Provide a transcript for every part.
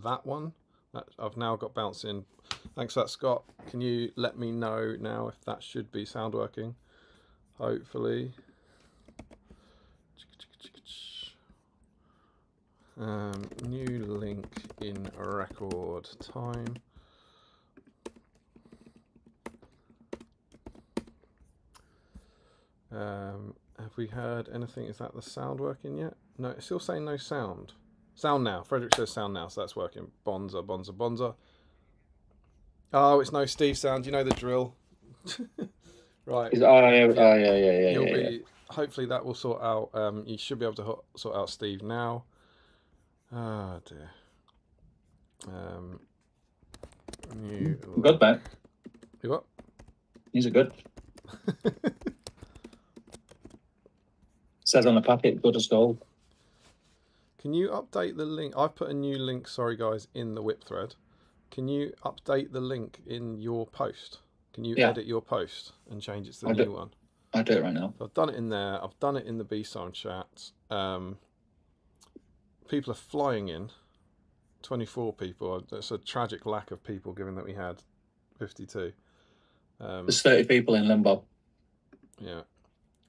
that one. I've now got bouncing. Thanks for that, Scott. Can you let me know now if that should be sound working? Hopefully. New link in record time. Have we heard anything? Is that the sound working yet? No, it's still saying no sound. Sound now. Frederick says sound now, so that's working. Bonza, Bonza, Bonza. Oh, it's no Steve sound. You know the drill. Right. Yeah. Be. Hopefully that will sort out. You should be able to sort out Steve now. Oh dear. Good, mate. You what? These are good. Says on the packet, good as gold. Can you update the link? I've put a new link, sorry guys, in the whip thread. Can you update the link in your post? Can you edit your post and change it to the new one? I'll do it right now. So I've done it in there. I've done it in the BSIME chat. People are flying in. 24 people. It's a tragic lack of people given that we had 52. There's 30 people in limbo. Yeah.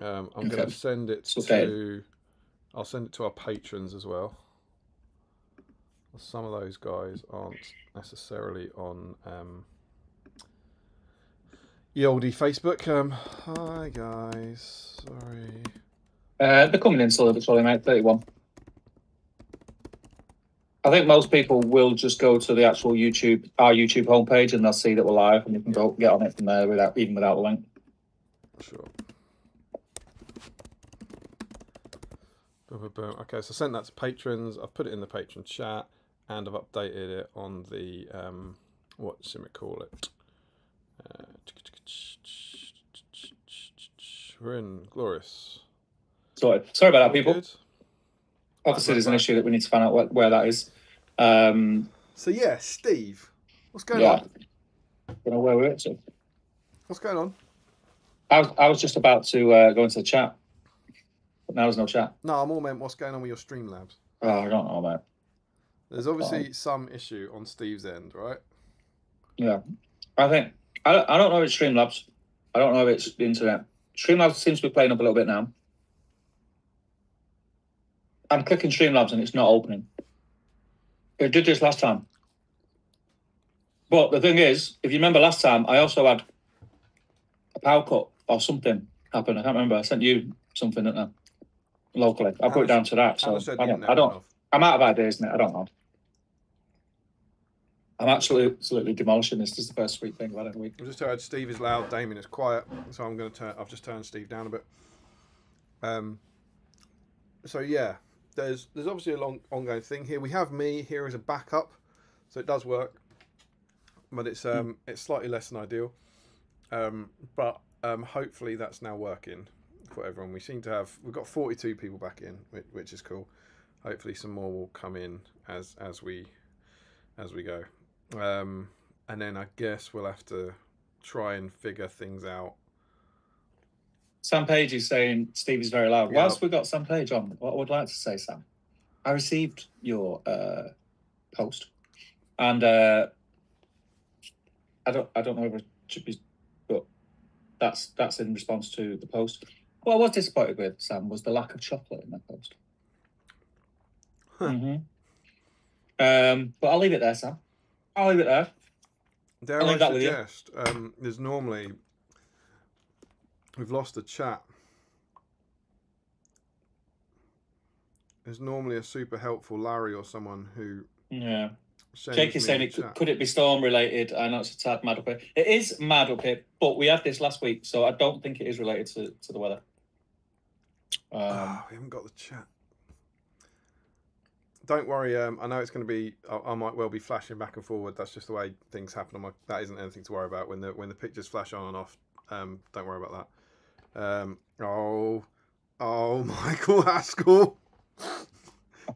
I'm going to send it to... I'll send it to our patrons as well. Some of those guys aren't necessarily on the oldie Facebook. Hi guys, sorry. They're coming in slowly, mate. 31. I think most people will just go to the actual our YouTube homepage, and they'll see that we're live, and you can go get on it from there without the link. Sure. Okay, so I sent that to patrons. I've put it in the patron chat, and I've updated it on the what should we call it? We're in glorious. Sorry about that, people. Good? Obviously, there's an issue that we need to find out where that is. So yeah, Steve, what's going on? I don't know where we're at. So. What's going on? I was just about to go into the chat, but now there's no chat. No, I'm all meant what's going on with your Streamlabs. Oh, I don't know, mate. There's obviously some issue on Steve's end, right? Yeah, I think I don't know if it's Streamlabs. I don't know if it's the internet. Streamlabs seems to be playing up a little bit now. I'm clicking Streamlabs and it's not opening. It did this last time. But the thing is, if you remember last time, I also had a power cut or something happen. I can't remember. I sent you something, didn't I? Locally. I put it down to that. So I don't. I'm out of ideas, mate. I don't know. I'm absolutely demolishing this. This is the first sweet thing I've had in a week. I just heard Steve is loud, Damien is quiet, so I'm going to turn. I've just turned Steve down a bit. So yeah, there's obviously a long ongoing thing here. We have me here as a backup, so it does work, but it's slightly less than ideal. But hopefully that's now working for everyone. We've got 42 people back in, which is cool. Hopefully some more will come in as we go. And then I guess we'll have to try and figure things out. Sam Page is saying Steve is very loud. Yeah. Whilst we've got Sam Page on, what I would like to say, Sam, I received your post, and I don't know if it should be, but that's in response to the post. What I was disappointed with, Sam, was the lack of chocolate in that post. Huh. But I'll leave it there, Sam. I'll leave it there. Dare I suggest, there's normally, we've lost a chat. There's normally a super helpful Larry or someone who... Yeah. Jake is saying, could it be storm related? I know it's a tad mad up here. It is mad up here, but we had this last week, so I don't think it is related to the weather. We haven't got the chat. Don't worry, I know it's going to be, I might well be flashing back and forward. That's just the way things happen. That isn't anything to worry about. When the pictures flash on and off, don't worry about that. Oh, Michael Haskell.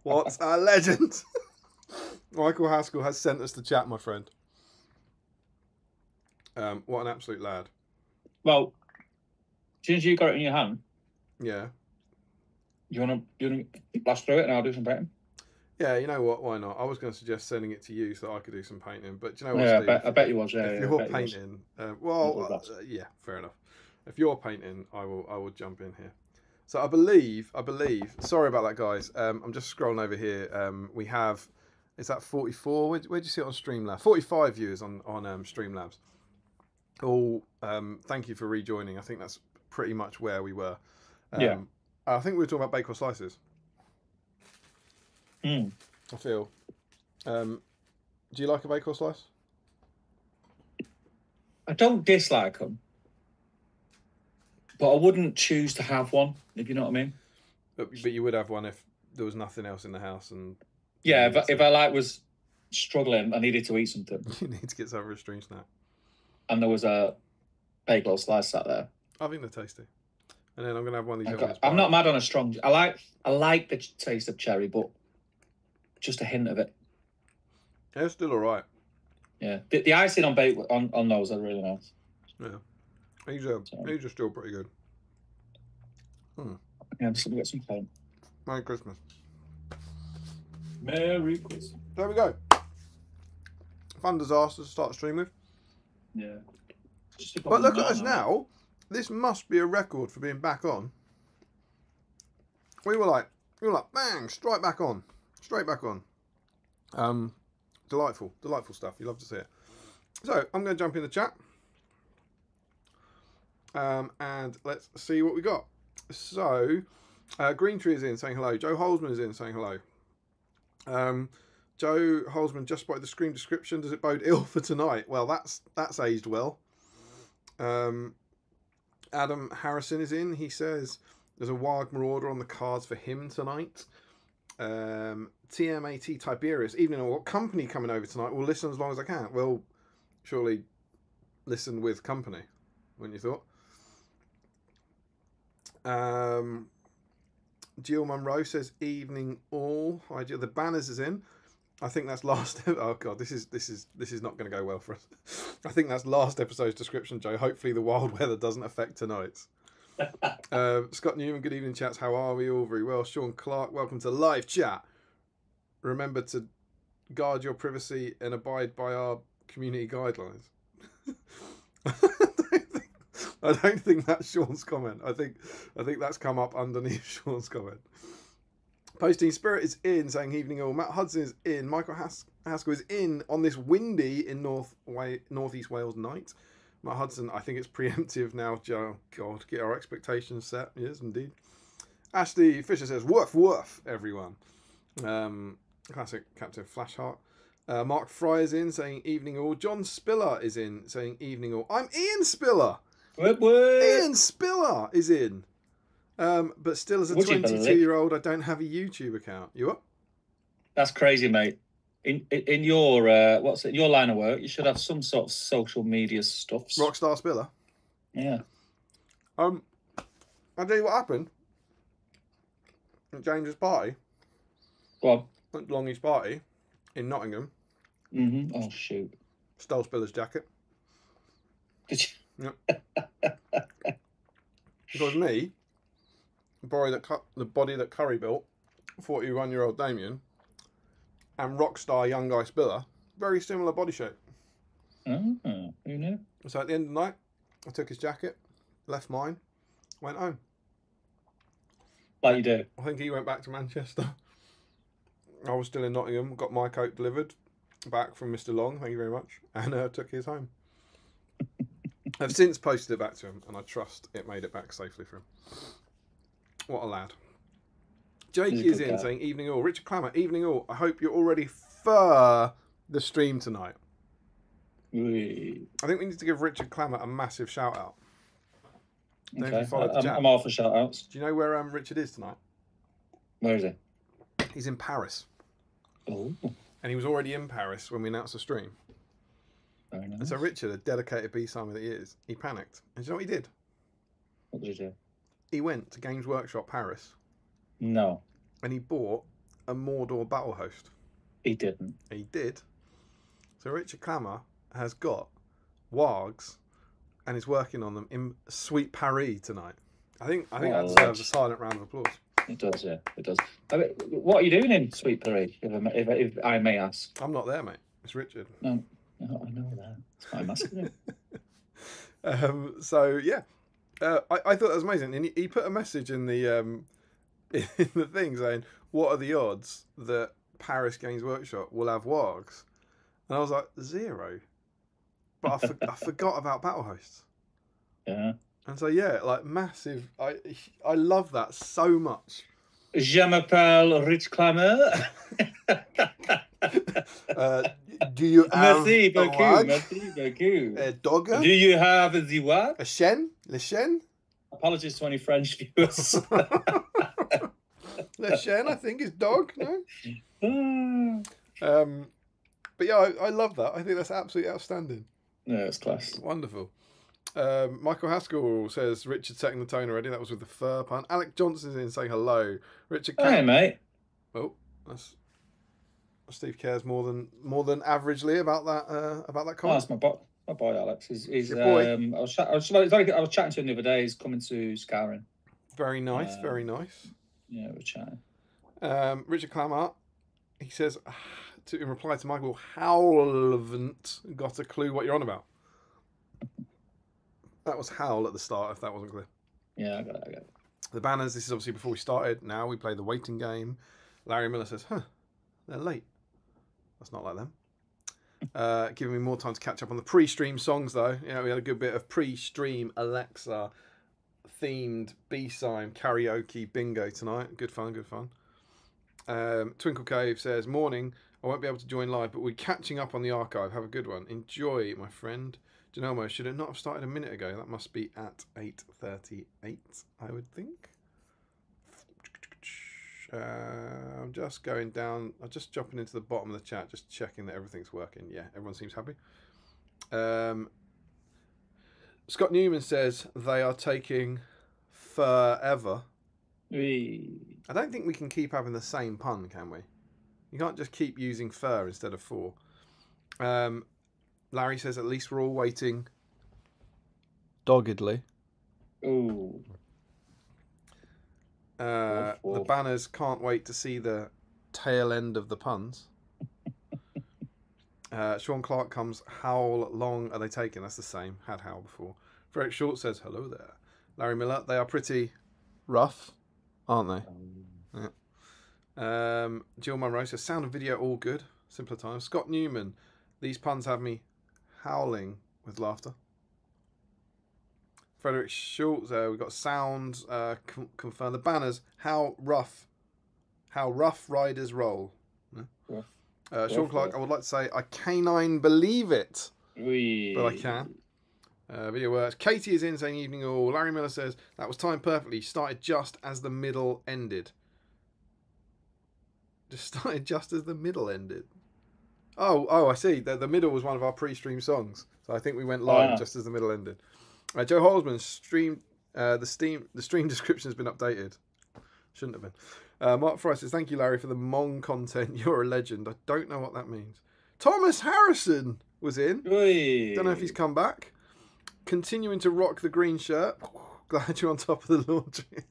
What a legend. Michael Haskell has sent us the chat, my friend. What an absolute lad. Well, since you got it in your hand, yeah, you want to blast through it and I'll do some betting? Yeah, you know what? Why not? I was going to suggest sending it to you so that I could do some painting. But do you know what, Yeah, Steve? I bet you was. Yeah, If yeah, I you're bet you was. painting, Was. yeah, fair enough. If you're painting, I will jump in here. So I believe. Sorry about that, guys. I'm just scrolling over here. We have, is that 44? Where'd you see it on Streamlabs? 45 viewers on Streamlabs. All thank you for rejoining. I think that's pretty much where we were. Yeah. I think we were talking about baked slices. Mm. I feel. Do you like a baked slice? I don't dislike them, but I wouldn't choose to have one, if you know what I mean. But you would have one if there was nothing else in the house, and yeah, if I was struggling, I needed to eat something. You need to get some for a stream snack. And there was a bagel slice sat there. I think they're tasty. And then I'm gonna have one of these. I'm not mad on a strong. I like the taste of cherry, but just a hint of it. Yeah, it's still all right. Yeah, the icing on on those are really nice. Yeah, these are still pretty good. Yeah, I'm just gonna get some paint. Merry Christmas. Merry Christmas. There we go. Fun disaster to start a stream with. Yeah. But look at us now. This must be a record for being back on. We were like, bang, straight back on. Delightful stuff. You love to see it. So I'm going to jump in the chat. And let's see what we got. So, Green Tree is in saying hello. Joe Holzman is in saying hello. Joe Holzman just spotted the screen description. Does it bode ill for tonight? Well, that's aged well. Adam Harrison is in. He says there's a Warg Marauder on the cards for him tonight. TMAT Tiberius, evening or what company coming over tonight? We'll listen as long as I can. We'll surely listen with company, wouldn't you thought? Jill Monroe says evening all. Hi Jill. The banners is in. I think that's last. Oh god, this is not going to go well for us. I think that's last episode's description, Joe. Hopefully the wild weather doesn't affect tonight's. Scott Newman, good evening, chats. How are we all? Very well. Sean Clark, welcome to live chat. Remember to guard your privacy and abide by our community guidelines. I don't think that's Sean's comment. I think that's come up underneath Sean's comment. Posting Spirit is in, saying evening all. Matt Hudson is in. Michael Haskell is in on this windy in northeast Wales night. Matt Hudson, I think it's preemptive now, Joe. God, get our expectations set. Yes, indeed. Ashley Fisher says, woof, woof, everyone. Classic Captain Flashheart. Mark Fry is in, saying evening all. John Spiller is in, saying evening all. I'm Ian Spiller. What? Ian Spiller is in. But still, as a 22-year-old, I don't have a YouTube account. You what? That's crazy, mate. In your your line of work, you should have some sort of social media stuff. Rockstar Spiller. Yeah. I'll tell you what happened at James's party. Go on. At Longy's party in Nottingham. Mm-hmm. Oh shoot. Stole Spiller's jacket. Did you? Yep. Because me, the body that Curry built, 41-year-old Damien, and rockstar young guy Spiller, very similar body shape. Oh, who knew? So at the end of the night, I took his jacket, left mine, went home. Like you do. I think he went back to Manchester. I was still in Nottingham, got my coat delivered back from Mr. Long, thank you very much, and took his home. I've since posted it back to him, and I trust it made it back safely for him. What a lad. Jake is in, saying evening all. Richard Clammer, evening all. I hope you're all ready for the stream tonight. I think we need to give Richard Clammer a massive shout out. Okay. I'm all for shout outs. Do you know where Richard is tonight? Where is he? He's in Paris. Oh. And he was already in Paris when we announced the stream. Very nice. And so Richard, a dedicated BSIME that he is, he panicked. And do you know what he did? What did he do? He went to Games Workshop Paris. No. And he bought a Mordor battle host. He didn't. He did. So Richard Clammer has got Wargs and is working on them in Sweet Paris tonight. I think that deserves a silent round of applause. It does, yeah, it does. I mean, what are you doing in Sweet Parade, if I may ask? I'm not there, mate. It's Richard. No, I know that. That's why I'm asking him. So yeah, I thought that was amazing, and he put a message in the in the thing saying, "What are the odds that Paris Games Workshop will have Wargs?" And I was like, 0. But I forgot about battle hosts. Yeah. And so yeah, like massive. I love that so much. Je m'appelle Rich Clammer. Do you have Merci a beaucoup. wag? Merci beaucoup. A dogger? Do you have the what? A chien? Le chien? Apologies to any French viewers. Le chien, I think, is dog. No. But yeah, I love that. I think that's absolutely outstanding. Yeah, it's class. Wonderful. Michael Haskell says Richard setting the tone already. That was with the fur pun. Alec Johnson's in saying hello. Richard. Hey, mate. Oh, that's Steve cares more than averagely about that Oh, comment. that's my boy Alex. He's Your boy. I was chatting to him the other day. He's coming to Scouring. Very nice. Very nice. Yeah, we're chatting. Richard Clamart. He says, in reply to Michael, haven't got a clue what you're on about. That was howl at the start, if that wasn't clear. Yeah, I got it. The banners, this is obviously before we started. Now we play the waiting game. Larry Miller says, they're late. That's not like them. Giving me more time to catch up on the pre-stream songs, though. Yeah, we had a good bit of pre-stream Alexa themed BSIME karaoke bingo tonight. Good fun. Twinkle Cave says, morning. I won't be able to join live, but we're catching up on the archive. Have a good one. Enjoy, my friend. Genomo, should it not have started a minute ago? That must be at 8:38, I would think. I'm just going down. I'm just jumping into the bottom of the chat, just checking that everything's working. Yeah, everyone seems happy. Scott Newman says they are taking forever. I don't think we can keep having the same pun, can we? You can't just keep using fur instead of for. Larry says at least we're all waiting doggedly. Ooh. The banners can't wait to see the tail end of the puns. Sean Clark comes, how long are they taking? That's the same. Had howl before. Frederick Short says, hello there. Larry Miller, they are pretty rough, aren't they? Yeah. Jill Monroe says, sound and video all good. Simpler times. Scott Newman, these puns have me howling with laughter. Frederick Schultz, we've got sounds, confirm the banners, how rough riders roll. Yeah. Sean Clark, I would like to say, I canine believe it, but I can. Video works. Katie is in saying evening all. Larry Miller says, that was timed perfectly, started just as the middle ended. Oh, I see. The middle was one of our pre-stream songs, so I think we went live just as the middle ended. Joe Holzman stream. The stream description has been updated. Shouldn't have been. Mark Fry says, "Thank you, Larry, for the Mong content. You're a legend." I don't know what that means. Thomas Harrison was in. Oy. Don't know if he's come back. Continuing to rock the green shirt. Glad you're on top of the laundry.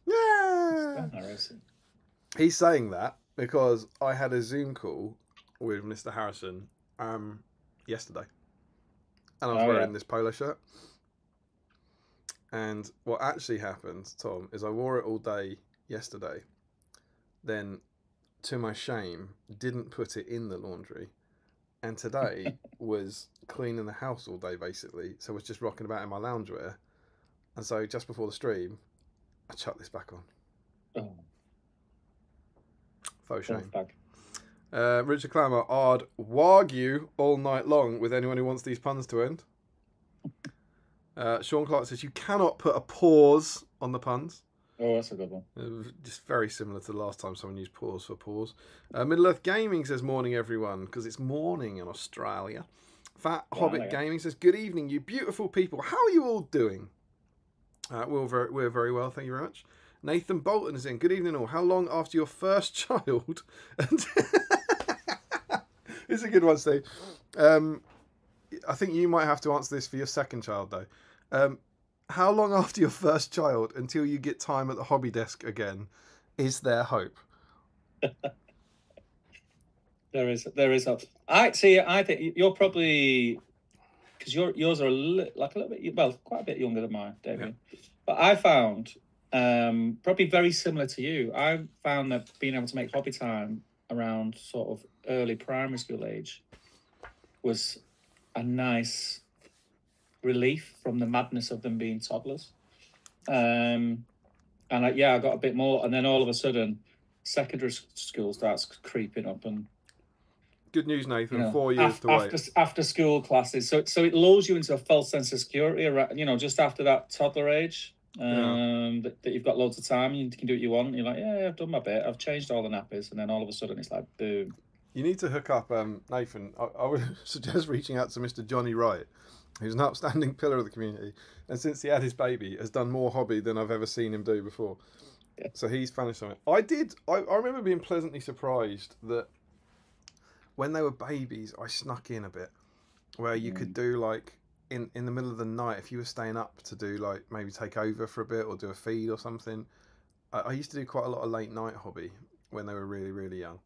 Yeah. He's saying that because I had a Zoom call with Mr. Harrison yesterday, and I was wearing this polo shirt. And what actually happened, Tom, is I wore it all day yesterday. Then, to my shame, didn't put it in the laundry, and today was cleaning the house all day basically. So I was just rocking about in my loungewear, and so just before the stream, I chucked this back on. Oh. Faux shame. Richard Clammer, I'd warg you all night long with anyone who wants these puns to end. Sean Clark says, you cannot put a pause on the puns. Oh, that's a good one. Just very similar to the last time someone used pause for pause. Middle Earth Gaming says, morning everyone, because it's morning in Australia. Fat Hobbit Gaming says, good evening, you beautiful people. How are you all doing? We're very well, thank you very much. Nathan Bolton is in. Good evening all. How long after your first child? It's a good one, Steve. I think you might have to answer this for your second child, though. How long after your first child until you get time at the hobby desk again? Is there hope? There is hope. I think you're probably, because yours are a little bit, well, quite a bit younger than mine, Damien. Yeah. But I found probably very similar to you. I found that being able to make hobby time around sort of early primary school age was a nice relief from the madness of them being toddlers. And I got a bit more, and then all of a sudden secondary school starts creeping up. And good news, Nathan, 4 years to wait. After school classes, so it lulls you into a false sense of security around, just after that toddler age, that you've got loads of time, you can do what you want. You're like, yeah, I've done my bit, I've changed all the nappies, and then all of a sudden it's like, boom. You need to hook up, Nathan. I would suggest reaching out to Mr. Johnny Wright, who's an outstanding pillar of the community, and since he had his baby, has done more hobby than I've ever seen him do before. Yeah. So he's vanished on it. I remember being pleasantly surprised that when they were babies, I snuck in a bit, where you could do like in the middle of the night, if you were staying up to do like maybe take over for a bit or do a feed or something. I used to do quite a lot of late night hobby when they were really, really young.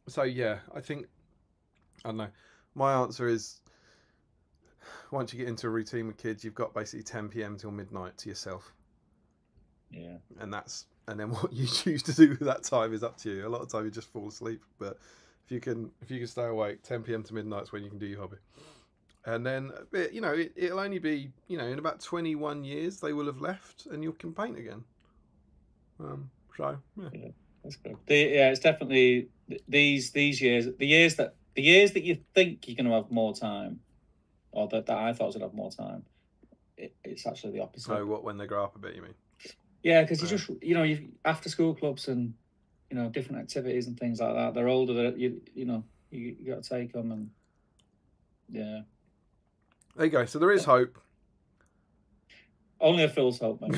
So yeah, I don't know. My answer is, once you get into a routine with kids, you've got basically 10 p.m. till midnight to yourself. Yeah. And then what you choose to do with that time is up to you. A lot of time you just fall asleep, but if you can stay awake, 10 p.m. to midnight is when you can do your hobby. And then it'll only be in about 21 years they will have left, and you can paint again. So yeah. That's good. It's definitely these years, the years that you think you're going to have more time, or that I thought I was going to have more time. It's actually the opposite. So what, when they grow up a bit, you mean? Yeah, because you just you after school clubs and different activities and things like that. They're older. That you got to take them, and yeah. There you go. So there is hope. Only a fool's hope, mate.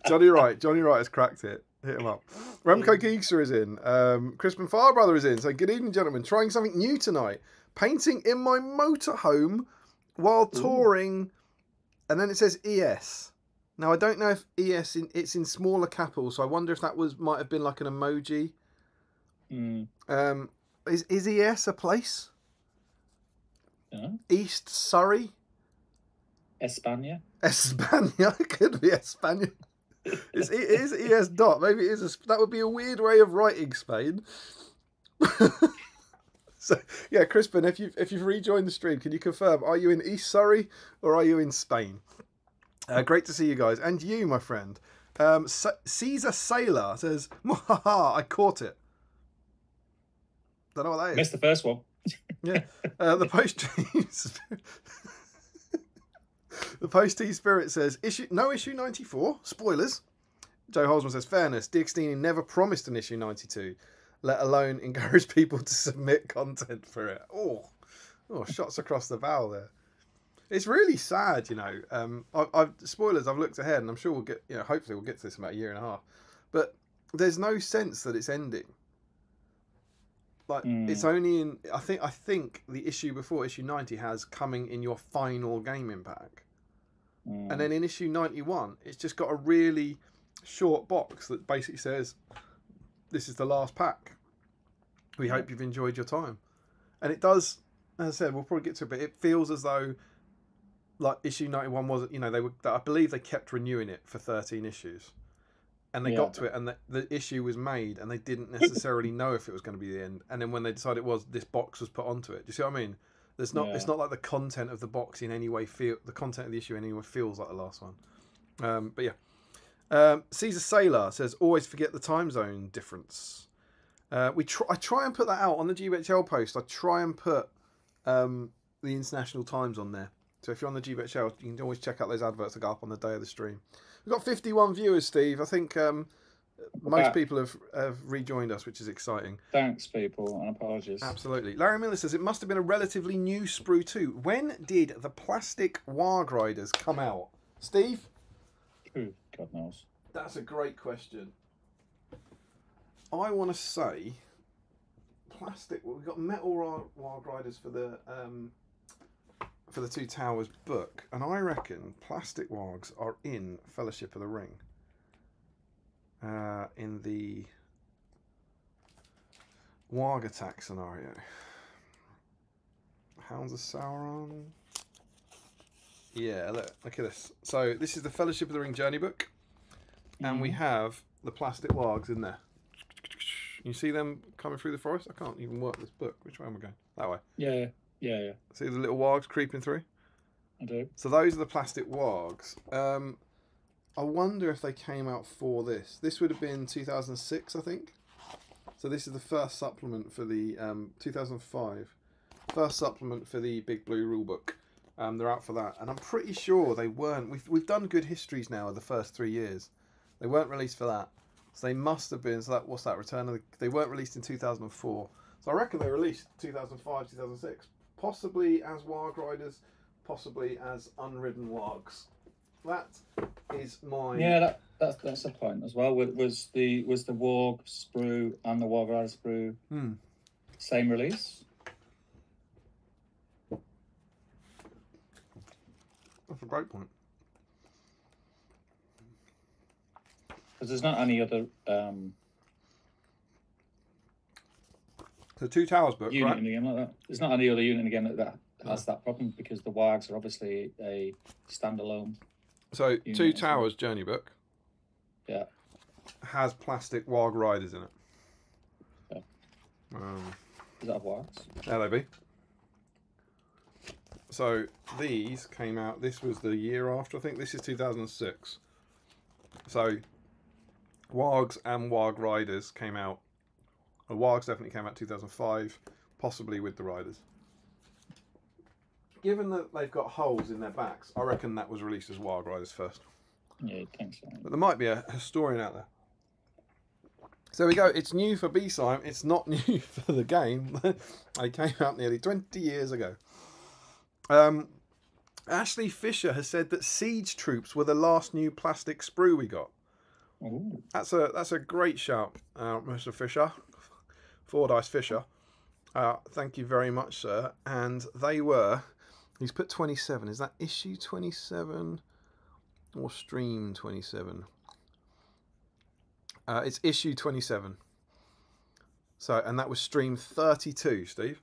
Johnny Wright has cracked it. Hit him up. Remco Geekster is in. Crispin Farbrother is in. So good evening, gentlemen. Trying something new tonight. Painting in my motorhome while touring. Ooh. And then it says ES. Now I don't know if ES it's in smaller capitals, so I wonder if that might have been like an emoji. Is ES a place? Yeah. East Surrey. España. It could be España. It is ES dot. Maybe it is. That would be a weird way of writing Spain. So yeah, Crispin, if you've rejoined the stream, can you confirm? Are you in East Surrey or are you in Spain? Great to see you guys, and you, my friend. Caesar Sailor says, "I caught it." Don't know what that is. Missed the first one. Yeah, the post-T Spirit says, issue 94, spoilers. Joe Holzman says, fairness, Dixtini never promised an issue 92, let alone encourage people to submit content for it. Oh, shots across the bow there. It's really sad, spoilers, I've looked ahead and I'm sure we'll get, hopefully we'll get to this in about a year and a half. But there's no sense that it's ending. Like it's only in I think the issue before issue 90 has coming in your final gaming pack. And then in issue 91 it's just got a really short box that basically says this is the last pack. We hope you've enjoyed your time. And it does, as I said, we'll probably get to it, but it feels as though like issue 91 wasn't, I believe they kept renewing it for 13 issues. And they got to it, and the issue was made, and they didn't necessarily know if it was going to be the end. And then when they decided this box was put onto it. Do you see what I mean? It's not like the content of the box in any way the content of the issue in any way feels like the last one. But yeah, Caesar Sailor says always forget the time zone difference. I try and put that out on the GBHL post. I try and put the international times on there. So if you're on the GBHL, you can always check out those adverts that go up on the day of the stream. We've got 51 viewers, Steve. I think most people have rejoined us, which is exciting. Thanks, people, and apologies. Absolutely. Larry Miller says, it must have been a relatively new sprue too. When did the plastic Warg Riders come out? Steve? God knows. That's a great question. I want to say plastic. Well, we've got metal Warg Riders for the for the Two Towers book, and I reckon plastic wargs are in Fellowship of the Ring. In the warg attack scenario. Hounds of Sauron. Yeah, look at this. So this is the Fellowship of the Ring journey book, and we have the plastic wargs in there. You see them coming through the forest? I can't even work this book. Which way am I going? That way. Yeah. See the little wargs creeping through? I do. So those are the plastic wargs. I wonder if they came out for this. This would have been 2006, I think. So this is the first supplement for the 2005. First supplement for the Big Blue rulebook. They're out for that, and I'm pretty sure they weren't. We've done good histories now of the first 3 years. They weren't released for that, so they must have been. So that what's that? Return of the, they weren't released in 2004. So I reckon they released 2005, 2006, possibly as Warg Riders, possibly as unridden Wargs. That is my that's the point as well. Was the Warg sprue and the Warg Rider sprue same release? That's a great point. Because there's not any other the Two Towers book, unit right? in the game like that. There's not any other unit in the game that has that problem, because the Wargs are obviously a standalone. So Two Towers journey book, has plastic Warg Riders in it. Yeah. Does that have Wargs? There they be. So these came out. This was the year after. I think this is 2006. So Wargs and Warg Riders came out. Well, Wargs definitely came out 2005, possibly with the Riders. Given that they've got holes in their backs, I reckon that was released as Warg Riders first. Yeah, I think so. But there might be a historian out there. So there we go. It's new for BSIME. It's not new for the game. They came out nearly 20 years ago. Ashley Fisher has said that Siege Troops were the last new plastic sprue we got. Ooh. That's a great shout, Mr. Fisher. 4 Dice Fisher. Thank you very much, sir. And they were... He's put 27. Is that issue 27 or stream 27? It's issue 27. So, and that was stream 32, Steve.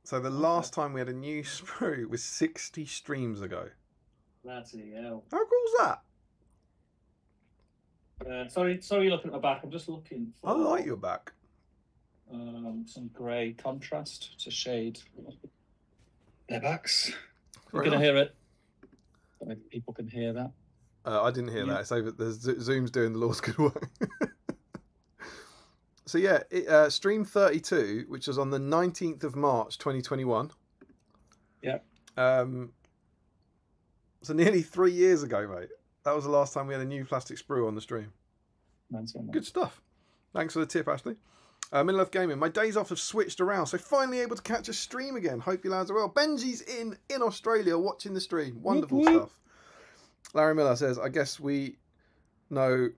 So the last time we had a new sprue was 60 streams ago. That's it, yeah. How cool's that? Sorry, you're looking at my back. I'm just looking for... I like your back. Some grey contrast to shade their backs. You're Very going to nice. hear it. I don't know if people can hear that. I didn't hear that. It's over. Zoom's doing the Lord's good work. So yeah, stream 32, which was on the 19th of March 2021. Yeah. So nearly 3 years ago, mate. That was the last time we had a new plastic sprue on the stream. Good stuff. Thanks for the tip, Ashley. Middle Earth Gaming. My days off have switched around, so finally able to catch a stream again. Know you lads are well. Benji's in Australia watching the stream. Wonderful stuff. Larry Miller says, I guess we know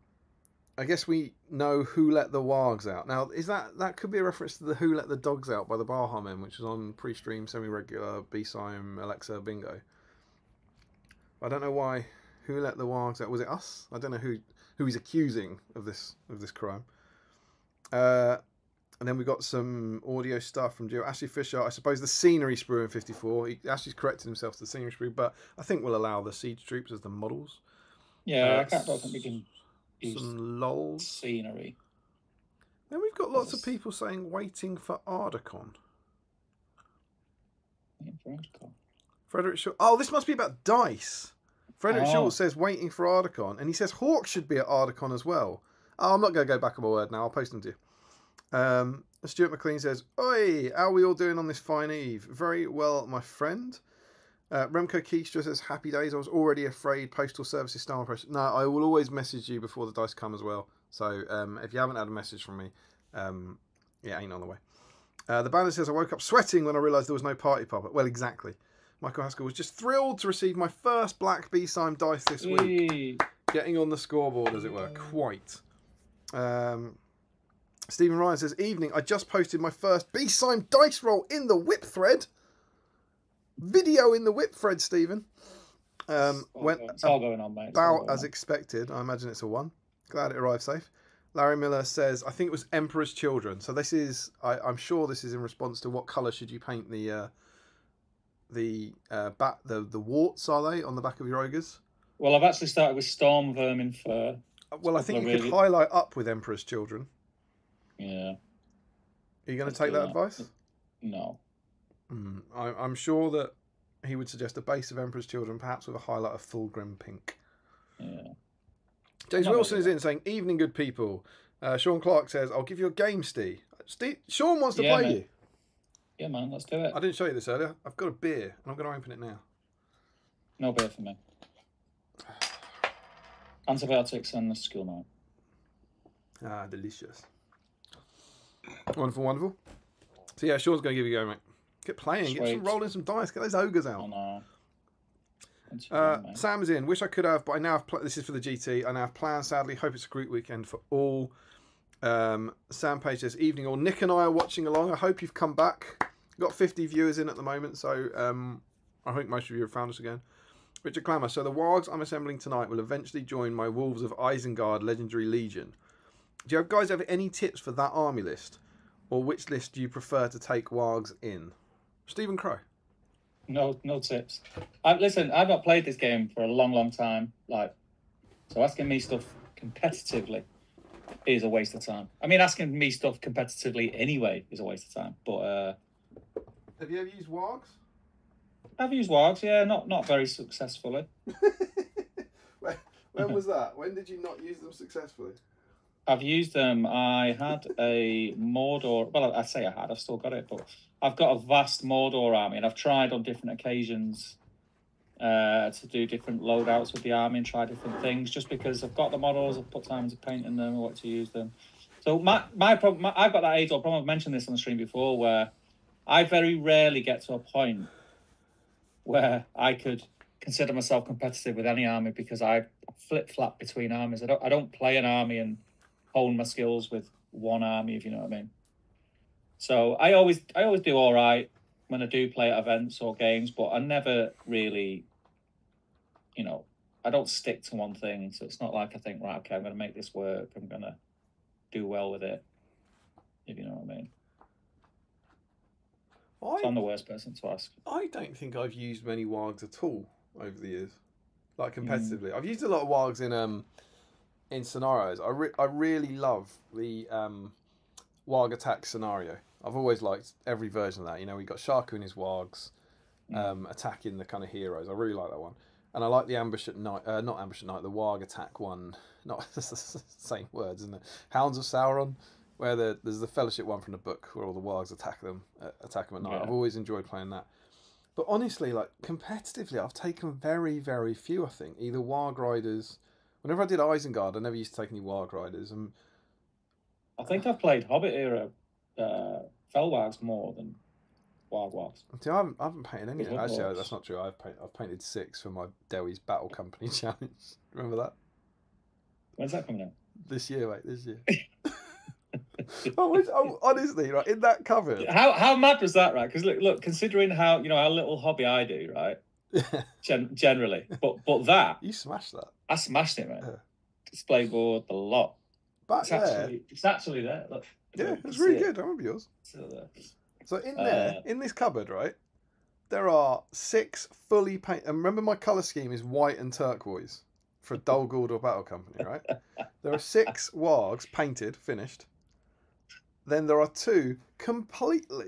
who let the wargs out. Now, is that could be a reference to the Who Let the Dogs Out by the Baha Men, which was on pre-stream, semi-regular BSIME Alexa Bingo. I don't know why. Who let the wargs out? Was it us? I don't know who he's accusing of this crime. And then we got some audio stuff from Joe Ashley Fisher. I suppose the scenery sprue in 54. Ashley's corrected himself to the scenery sprue, but I think we'll allow the siege troops as the models. Yeah, I don't think we can use some lols. Scenery. Then we've got lots of people saying waiting for Ardacon. Frederick Short. Oh, this must be about dice. Frederick Short says waiting for Ardacon, and he says Hawk should be at Ardacon as well. Oh, I'm not going to go back on my word now. I'll post them to you. Stuart McLean says, "Oi, how are we all doing on this fine eve? Very well, my friend." Remco Keistra says, "Happy days. I was already afraid postal services stole my press." No, I will always message you before the dice come as well. So if you haven't had a message from me, yeah, ain't on the way. The banner says, "I woke up sweating when I realised there was no party popper." Well, exactly. Michael Haskell was just thrilled to receive my first black BSIME dice this week. Getting on the scoreboard, as it were. Quite. Stephen Ryan says, "Evening, I just posted my first BSIME dice roll in the whip thread." Video in the whip, Fred Stephen. It's all going on, mate. About as expected. I imagine it's a 1. Glad it arrived safe. Larry Miller says, I think it was Emperor's Children. So this is, I'm sure this is in response to what colour should you paint the warts, are they, on the back of your ogres? Well, I've actually started with Storm Vermin Fur. Well, I think you could highlight up with Emperor's Children. Yeah. Are you going to take that advice? No. I'm sure that he would suggest a base of Emperor's Children, perhaps with a highlight of Fulgrim Pink. Yeah. James Wilson is in saying, evening, good people. Sean Clark says, I'll give you a game, Steve. Sean wants to play you. Yeah, man, let's do it. I didn't show you this earlier. I've got a beer, and I'm going to open it now. No beer for me. Antibiotics and the school night. Ah, delicious. Wonderful, wonderful. So yeah, Sean's going to give you a go, mate. Get playing, rolling some dice, get those ogres out. Oh, no. Sam is in. Wish I could have, but I now have. This is for the GT. I now have plans. Sadly, hope it's a great weekend for all. Sam Page says, "Evening all. Nick and I are watching along. I hope you've come back. Got 50 viewers in at the moment, so I hope most of you have found us again." Richard Clammer. So the Wargs I'm assembling tonight will eventually join my Wolves of Isengard Legendary Legion. Do you guys have any tips for that army list, or which list do you prefer to take Wargs in? Stephen Crow. No tips. Listen, I've not played this game for a long time. So asking me stuff competitively is a waste of time. I mean, asking me stuff competitively anyway is a waste of time. But have you ever used Wargs? I've used Wargs, yeah, not very successfully. When was that? When did you not use them successfully? I've used them. I had a Mordor. Well, I say I had. I've still got it, but I've got a vast Mordor army, and I've tried on different occasions to do different loadouts with the army and try different things. Just because I've got the models, I've put time into painting them, I want to use them. So my problem, I've got that age-old problem. I've mentioned this on the stream before, where I very rarely get to a point where I could consider myself competitive with any army because I flip-flap between armies. I don't play an army and hone my skills with one army, if you know what I mean. So I always do all right when I do play at events or games, but I never really, I don't stick to one thing. So it's not like I think, right, okay, I'm going to make this work. I'm going to do well with it, if you know what I mean. I'm the worst person to ask. I don't think I've used many Wargs at all over the years, like competitively. I've used a lot of Wargs in scenarios. I really love the Warg attack scenario. I've always liked every version of that. We got Shaku and his Wargs attacking the kind of heroes. I really like that one. And I like the Ambush at Night, not Ambush at Night, the Warg attack one. Not the same words, isn't it? Hounds of Sauron, where there's the Fellowship one from the book where all the Wargs attack them at night. Yeah. I've always enjoyed playing that. But honestly, competitively, I've taken very, very few, I think. Either Warg Riders. Whenever I did Isengard, I never used to take any Warg Riders. I think I've played Hobbit era Fellwargs more than Wargs. See, I haven't painted any. Actually, that's not true. I've painted 6 for my Dewi's Battle Company challenge. Remember that? When's that coming out? This year, mate. This year. Honestly, right in that cupboard. How mad was that, right? Because look, considering how how little hobby I do, right? Generally, but that you smashed that. I smashed it, man. Yeah. Display board, the lot. But it's actually there. Look, yeah, it's really good. I remember yours. So in there, in this cupboard, right, there are 6 fully painted. And remember, my color scheme is white and turquoise for Dol Guldur Battle Company, right? There are 6 Wargs painted, finished. Then there are 2 completely.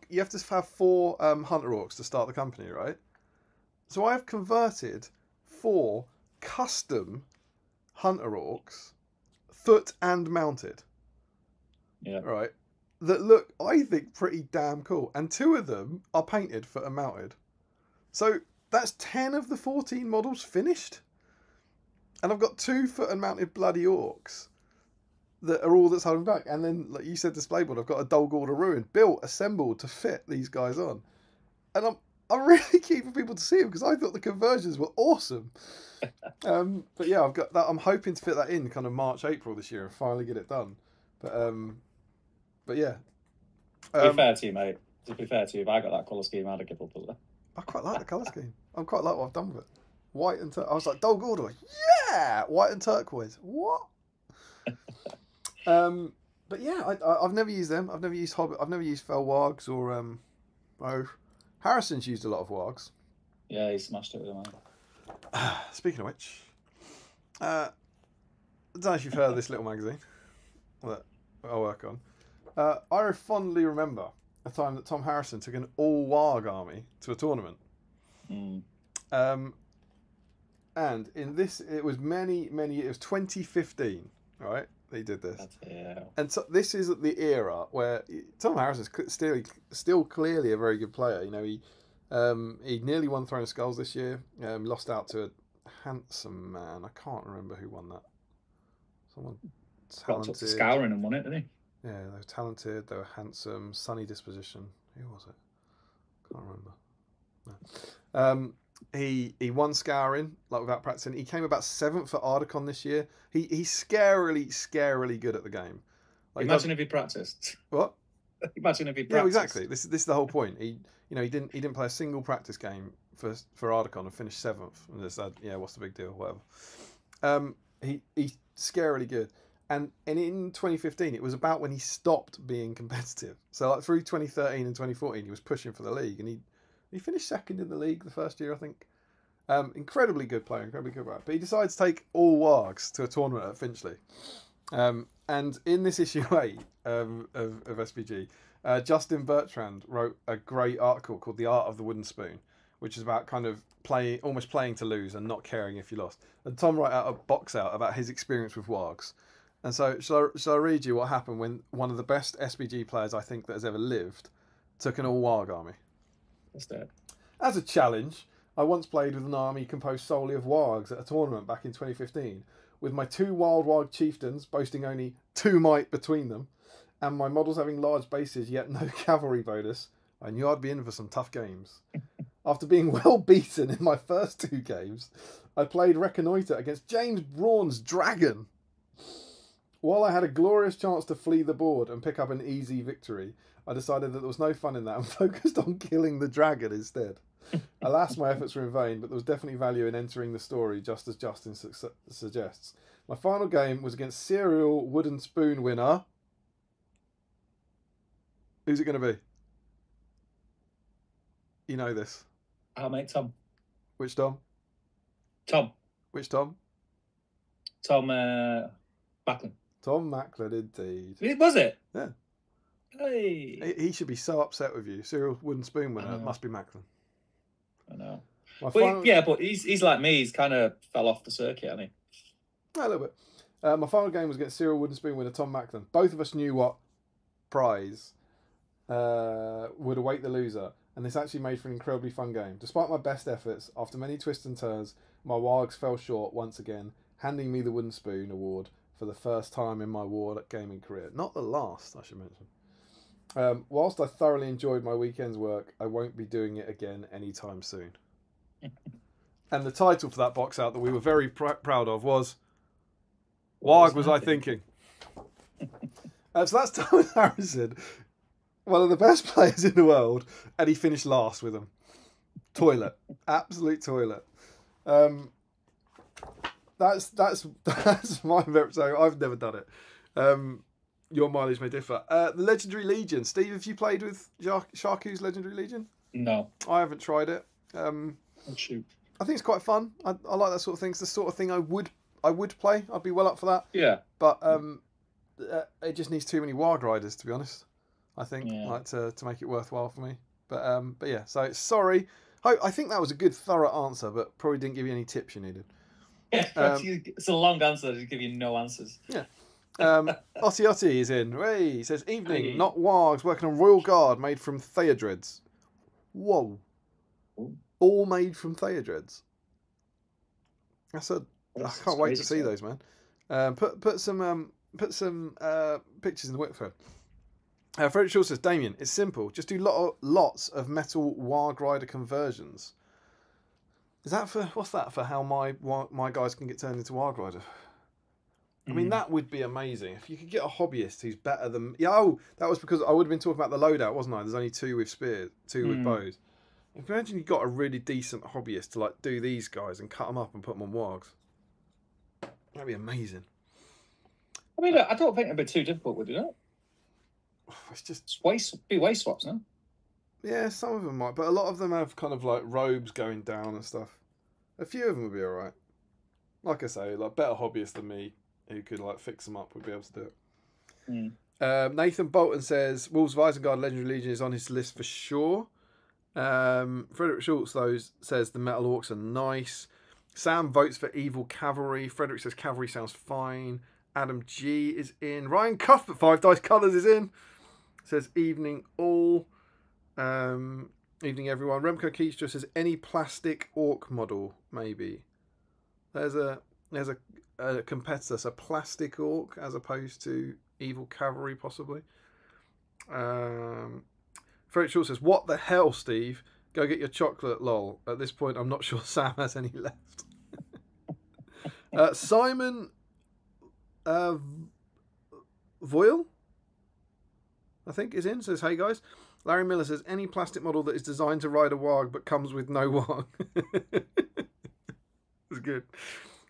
You have to have 4 Hunter Orcs to start the company, right? So I have converted 4 custom Hunter Orcs, foot and mounted. Yeah. Right. That look, I think, pretty damn cool. And 2 of them are painted, foot and mounted. So that's 10 of the 14 models finished. And I've got 2 foot and mounted bloody orcs that are all that's holding back. And then, like you said, display board, I've got a Dol Guldur Ruin built, assembled to fit these guys on. And I'm really keen for people to see them because I thought the conversions were awesome. But yeah, I've got that. I'm hoping to fit that in kind of March, April this year and finally get it done. But yeah. To be fair to you, mate. To be fair to you, if I got that colour scheme, I'd have given up as well. I quite like the colour scheme. I quite like what I've done with it. White and I was like, Dol Guldur, yeah, white and turquoise. What? But yeah, I've never used them. I've never used Hobbit. I've never used Fel Wargs or Harrison's used a lot of Wargs. Yeah, he smashed it with them. Speaking of which, I don't know if you've heard of this little magazine that I work on. I fondly remember a time that Tom Harrison took an all Warg army to a tournament. And in this, it was it was 2015, right? They did this. And so this is at the era where Tom Harrison's still clearly a very good player. You know, he nearly won Throne of Skulls this year. Lost out to a handsome man. I can't remember who won that. Someone talented. Got to Scouring and won it, didn't he? Yeah, they were talented. They were handsome, sunny disposition. Who was it? Can't remember. No. He won Scouring like without practicing. He came about 7th at Ardacon this year. He's scarily good at the game. Like, imagine if he practiced. What? Imagine if he practiced. Yeah, exactly. This is the whole point. He didn't play a single practice game for Ardacon and finished 7th. And just said, yeah, what's the big deal? Whatever. He's scarily good. And in 2015, it was about when he stopped being competitive. So like through 2013 and 2014, he was pushing for the league, and he finished 2nd in the league the first year, I think. Incredibly good player, incredibly good player. But he decided to take all Wargs to a tournament at Finchley. And in this issue 8 of SBG, Justin Bertrand wrote a great article called "The Art of the Wooden Spoon," which is about kind of almost playing to lose and not caring if you lost. And Tom wrote out a box out about his experience with Wargs. And so, shall I read you what happened when one of the best SBG players I think that has ever lived took an all Warg army? What's that? As a challenge, I once played with an army composed solely of Wargs at a tournament back in 2015, with my 2 wild Warg chieftains boasting only 2 might between them, and my models having large bases yet no cavalry bonus. I knew I'd be in for some tough games. After being well beaten in my first 2 games, I played Reconnoiter against James Braun's Dragon. While I had a glorious chance to flee the board and pick up an easy victory, I decided that there was no fun in that and focused on killing the dragon instead. Alas, my efforts were in vain, but there was definitely value in entering the story, just as Justin suggests. My final game was against serial Wooden Spoon winner. Who's it going to be? You know this. Our mate Tom. Which Tom? Tom. Which Tom? Tom Macklin. Tom Macklin, indeed. Was it? Yeah. Hey. He should be so upset with you. Serial Wooden Spoon winner. It must be Macklin. I know. But yeah, but he's like me. He's kind of fell off the circuit, hasn't he? A little bit. My final game was against Serial Wooden Spoon winner Tom Macklin. Both of us knew what prize would await the loser, and this actually made for an incredibly fun game. Despite my best efforts, after many twists and turns, my Wargs fell short once again, handing me the Wooden Spoon award for the first time in my war gaming career. Not the last, I should mention. Whilst I thoroughly enjoyed my weekend's work, I won't be doing it again anytime soon. And the title for that box out that we were very proud of was Warg Was I Thinking? So that's Thomas Harrison, one of the best players in the world, and he finished last with them. Toilet. Absolute toilet. That's my favorite. So I've never done it. Your mileage may differ. The Legendary Legion. Steve, have you played with Sharku's Legendary Legion? No. I haven't tried it. Shoot. I think it's quite fun. I like that sort of thing. It's the sort of thing I would play. I'd be well up for that. Yeah. But it just needs too many Warg Riders, to be honest. I think to make it worthwhile for me. But yeah. So sorry. I think that was a good, thorough answer, but probably didn't give you any tips you needed. Yeah, it's a long answer to give you no answers. Yeah. Otti is in. Hey, he says, evening, not Wargs, working on Royal Guard made from Theodreds. Whoa. Ooh. All made from Theodreds. I can't wait to see those, man. Put some pictures in the Whitford. Frederick Shaw says, Damien, it's simple. Just do lots of metal Warg Rider conversions. Is that what's that for? How my guys can get turned into Warg Rider? I mean, that would be amazing if you could get a hobbyist who's better than. Yeah, that was because I would have been talking about the loadout, wasn't I? There's only 2 with spears, 2 with bows. Imagine you got a really decent hobbyist to like do these guys and cut them up and put them on Wargs. That'd be amazing. I mean, look, I don't think it'd be too difficult with it. It's just be waist swaps, no? Yeah, some of them might, but a lot of them have kind of like robes going down and stuff. A few of them would be alright. Like I say, like better hobbyists than me who could like fix them up would be able to do it. Nathan Bolton says Wolves of Isengard Legendary Legion is on his list for sure. Frederick Schultz though says the Metal Orcs are nice. Sam votes for Evil Cavalry. Frederick says Cavalry sounds fine. Adam G is in. Ryan Cuthbert 5 Dice Colours is in. Says evening all. Evening everyone. Remco Keystra says any plastic orc model maybe. There's a competitor, so plastic orc as opposed to Evil Cavalry possibly. Frederick Shaw says, what the hell, Steve? Go get your chocolate, lol. At this point, I'm not sure Sam has any left. Simon Voyle, I think, is in. Says, hey guys. Larry Miller says, any plastic model that is designed to ride a warg but comes with no warg. That's good.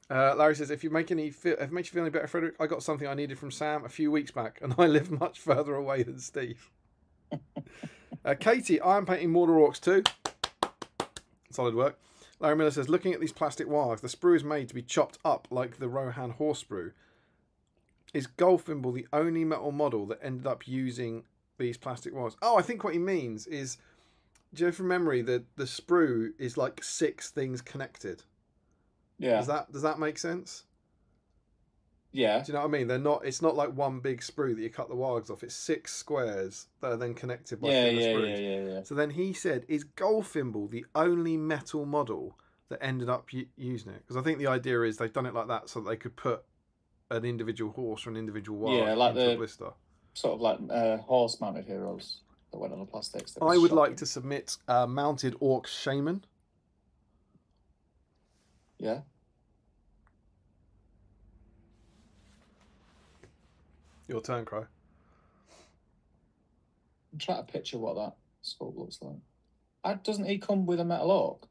Larry says, if it makes you feel any better, Frederick, I got something I needed from Sam a few weeks back, and I live much further away than Steve. Katie, I am painting Mordor Orcs too. Solid work. Larry Miller says, looking at these plastic wargs, the sprue is made to be chopped up like the Rohan horse sprue. Is Goldfimble the only metal model that ended up using these plastic wargs? Oh, I think what he means is, do you know from memory that the sprue is like 6 things connected? Yeah. Does that make sense? Yeah. Do you know what I mean? It's not like one big sprue that you cut the wargs off. It's 6 squares that are then connected by thinner sprues. Yeah. So then he said, is Goldfimble the only metal model that ended up using it? Because I think the idea is they've done it like that so that they could put an individual horse or an individual warg like into a blister. Sort of like horse-mounted heroes that went on the plastics. I would like to submit Mounted Orc Shaman. Yeah. Your turn, Crow. I'm trying to picture what that sculpt looks like. Doesn't he come with a metal orc?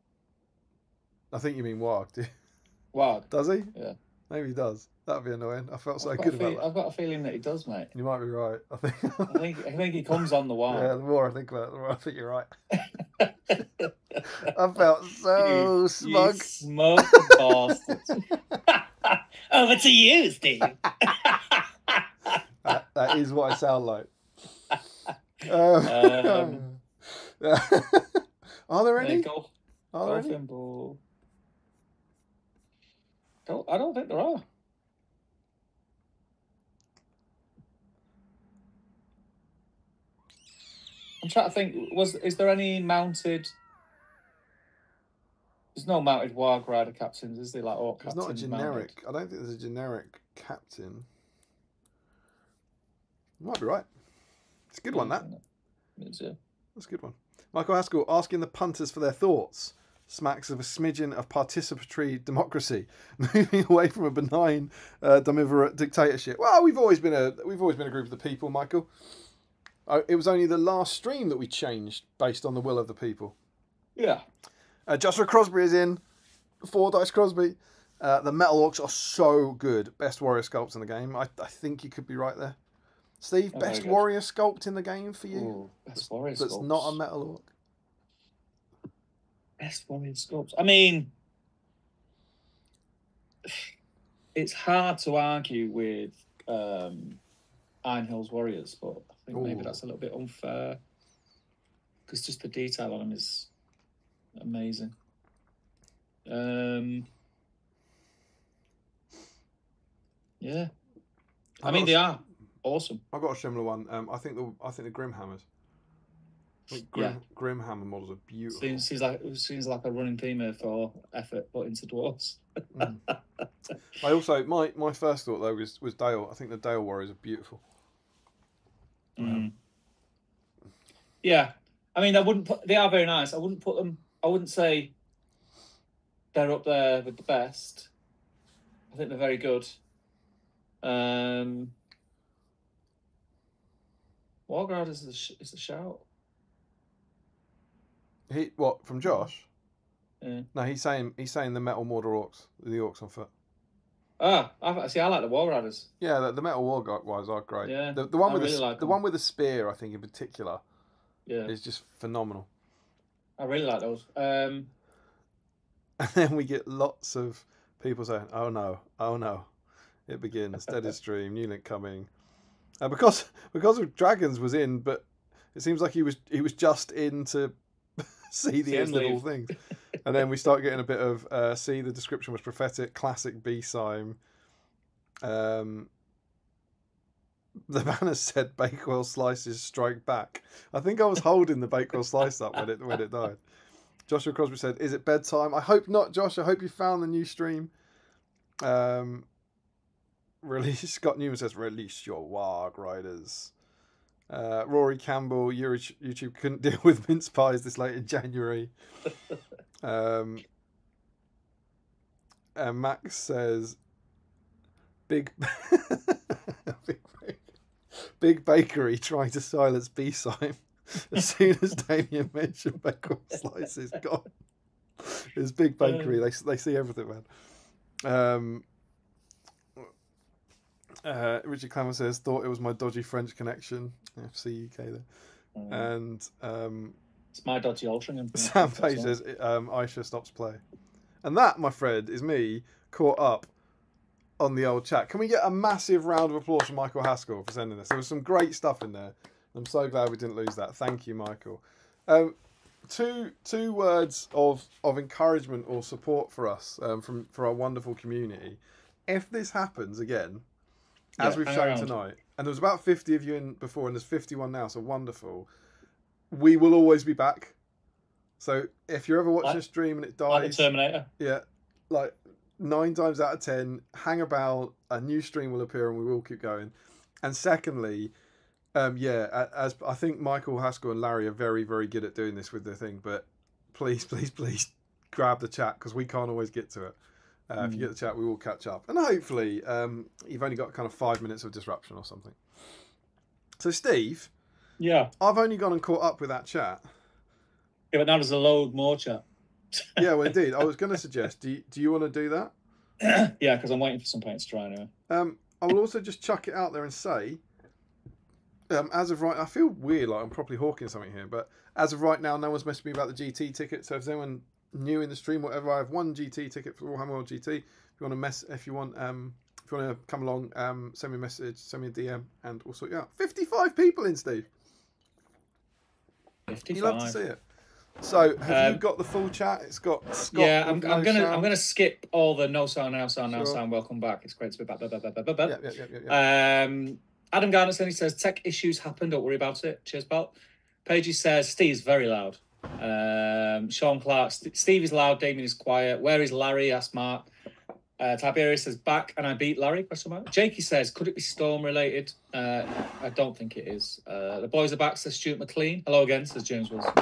I think you mean Warg, do you? Warg. Does he? Yeah. Maybe he does. That'd be annoying. I felt so good about that. I've got a feeling that he does, mate. You might be right. I think he comes on the Warg. Yeah, the more I think about it, the more I think you're right. I felt so smug. You smug bastard. Over to you, Steve. That is what I sound like. Are there any? Are there any? I don't think there are. I'm trying to think. Is there any mounted? There's no mounted Warg Rider captains, is there? Like orc captains. It's not a generic. Mounted? I don't think there's a generic captain. You might be right. It's a good one, that. That's a good one. Michael Haskell asking the punters for their thoughts. Smacks of a smidgen of participatory democracy, moving away from a benign, domivorate dictatorship. Well, we've always been a group of the people, Michael. It was only the last stream that we changed based on the will of the people. Yeah. Joshua Crosby is in. 4 Dice Crosby. The Metal Orcs are so good. Best warrior sculpts in the game. I think you could be right there. Steve, best warrior sculpt in the game for you? Ooh, best warrior that's sculpts. Not a Metal Orc. Best warrior sculpts. I mean, it's hard to argue with Iron Hills Warriors, but I think maybe that's a little bit unfair because just the detail on them is amazing. Yeah, I mean they are awesome. I've got a similar one. I think the Grimhammers. Grimhammer models are beautiful. Seems like a running theme here for effort put into dwarves. I also my first thought though was Dale. I think the Dale Warriors are beautiful. Yeah, I mean they are very nice. I wouldn't put them. I wouldn't say they're up there with the best. I think they're very good. Warguard is a shout. What from Josh? Yeah. No, he's saying the Metal Mordor orcs, the orcs on foot. Ah, I like the War Riders. Yeah, the Metal War guys are great. Yeah, the one I with really the like the them. one with the spear, I think in particular, Yeah, is just phenomenal. I really like those. And then we get lots of people saying, "Oh no, it begins. Dead is stream. New link coming." Because of Dragons was in, but it seems like he was just in to see the end of all things. And then we start getting a bit of see the description was prophetic, classic BSIME. The banner said Bakewell slices strike back. I think I was holding the Bakewell slice up when it died. Joshua Crosby said, "Is it bedtime?" I hope not, Josh. I hope you found the new stream. Release. Scott Newman says, "Release your Warg Riders." Rory Campbell, YouTube couldn't deal with mince pies this late in January. And Max says, "Big, big bakery trying to silence B-Sime. As soon as Damien mentioned Bakewell slices, gone. It's big bakery. They see everything, man." Richard Clammer says, "Thought it was my dodgy French connection." FC UK there. And it's my dodgy Altrincham. Sam Page says, "Aisha stops play." And that, my friend, is me caught up on the old chat. Can we get a massive round of applause for Michael Haskell for sending this? There was some great stuff in there. I'm so glad we didn't lose that. Thank you, Michael. Two words of encouragement or support for us for our wonderful community. If this happens again, as we've shown tonight, and there was about 50 of you in before, and there's 51 now, so wonderful. We will always be back. So if you're ever watching a stream and it dies, like the Terminator, yeah, like 9 times out of 10, hang about, a new stream will appear, and we will keep going. And secondly, as I think Michael Haskell and Larry are very, very good at doing this with their thing, but please grab the chat because we can't always get to it. If you get the chat, we will catch up. And hopefully, you've only got kind of 5 minutes of disruption or something. So, Steve. Yeah. I've only gone and caught up with that chat. Yeah, but now there's a load more chat. Yeah, well, indeed. I was going to suggest, do you want to do that? Yeah, because I'm waiting for some paints to dry anyway. I will also just chuck it out there and say, as of right, I feel weird, like I'm probably hawking something here, but as of right now, no one's messaged me about the GT ticket. So if there's anyone new in the stream, whatever, I have one GT ticket for Warhammer World GT. If you want to come along, send me a message, send me a DM, and we'll sort you out. 55 people in, Steve. 55. You love to see it. So have you got the full chat? It's got Scott. Yeah, I'm gonna skip all the no sound, welcome back. It's great to be back. Yeah. Adam Garnison, he says tech issues happen, don't worry about it. Cheers, pal. Paige says Steve's very loud. Sean Clark, Steve is loud, Damien is quiet. Where is Larry? Asked Mark. Tiberius says back and I beat Larry? Jakey says, could it be storm related? I don't think it is. The boys are back, says Stuart McLean. Hello again, says James Wilson.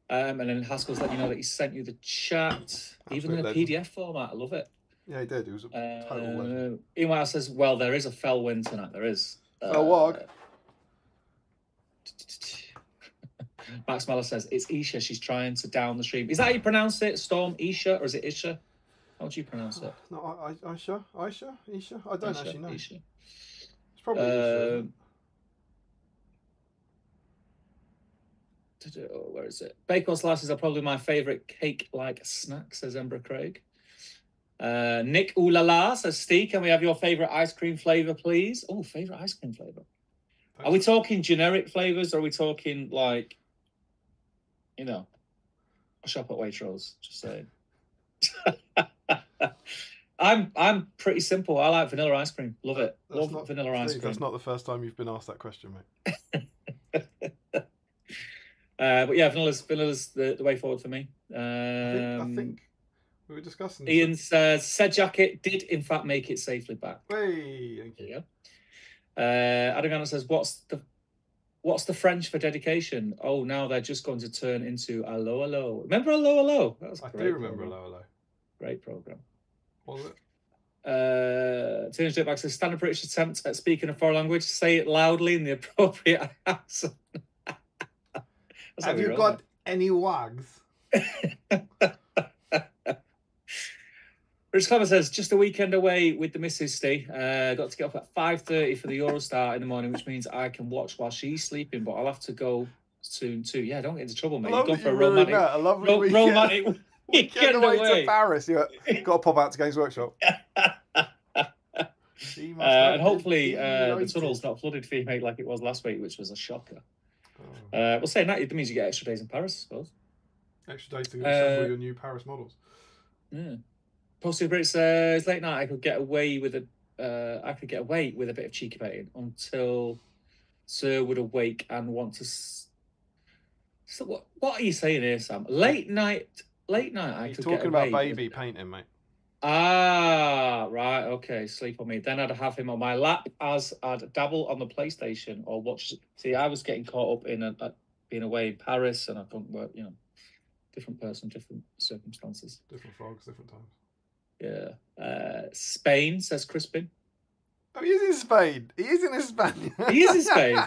And then Haskell's let you know that he sent you the chat, even in a PDF format. I love it. Yeah, he did. It was a total legend. Ian White says, well, there is a fell wind tonight. There is. Warg. Max Meller says, it's Isha. She's trying to down the stream. Is that how you pronounce it? Storm Isha, or is it Isha? How do you pronounce it? No, Isha. I don't actually know. Isha. It's probably Isha. Where is it? Bakewell slices are probably my favourite cake-like snack, says Embra Craig. Nick Oolala says, Steve, can we have your favourite ice cream flavour, please? Oh, favourite ice cream flavour. Are we talking generic flavours, or are we talking like, I shop at Waitrose, just saying. I'm pretty simple. I like vanilla ice cream. Love it. Love vanilla ice cream. That's not the first time you've been asked that question, mate. But yeah, vanilla's the way forward for me. I think we were discussing. Ian says said jacket did in fact make it safely back. Hey, thank you. Adam Gannon says, what's the French for dedication? Oh, now they're just going to turn into Allo Allo. Remember Allo Allo? That was I do remember Allo Allo. Great program. Was it? Teenage Dirtbag says, standard British attempt at speaking a foreign language. Say it loudly in the appropriate accent. Have you got Any wags? Rich Clever says, just a weekend away with the missus, Steve. Got to get up at 5:30 for the Eurostart in the morning, which means I can watch while she's sleeping, but I'll have to go soon too. Yeah, don't get into trouble, mate. You're going for a romantic, a lovely weekend. Romantic Weekend away to Paris. You got to pop out to Games Workshop. And hopefully the tunnel's not flooded for you, mate, like it was last week, which was a shocker. We'll say that means you get extra days in Paris, I suppose. Extra days to assemble your new Paris models. Yeah. Positive Brit says late night I could get away with a bit of cheeky baiting until Sir would awake and want to. So what are you saying here, Sam? Late night. He's talking about baby painting, mate. Ah, right, okay. Sleep on me. Then I'd have him on my lap as I'd dabble on the PlayStation or watch. See, I was getting caught up in being away in Paris, and I couldn't work. You know, different person, different circumstances. Different frogs, different times. Yeah. Spain, says Crispin. Oh, he is in Spain. He is in Spain. He is in Spain.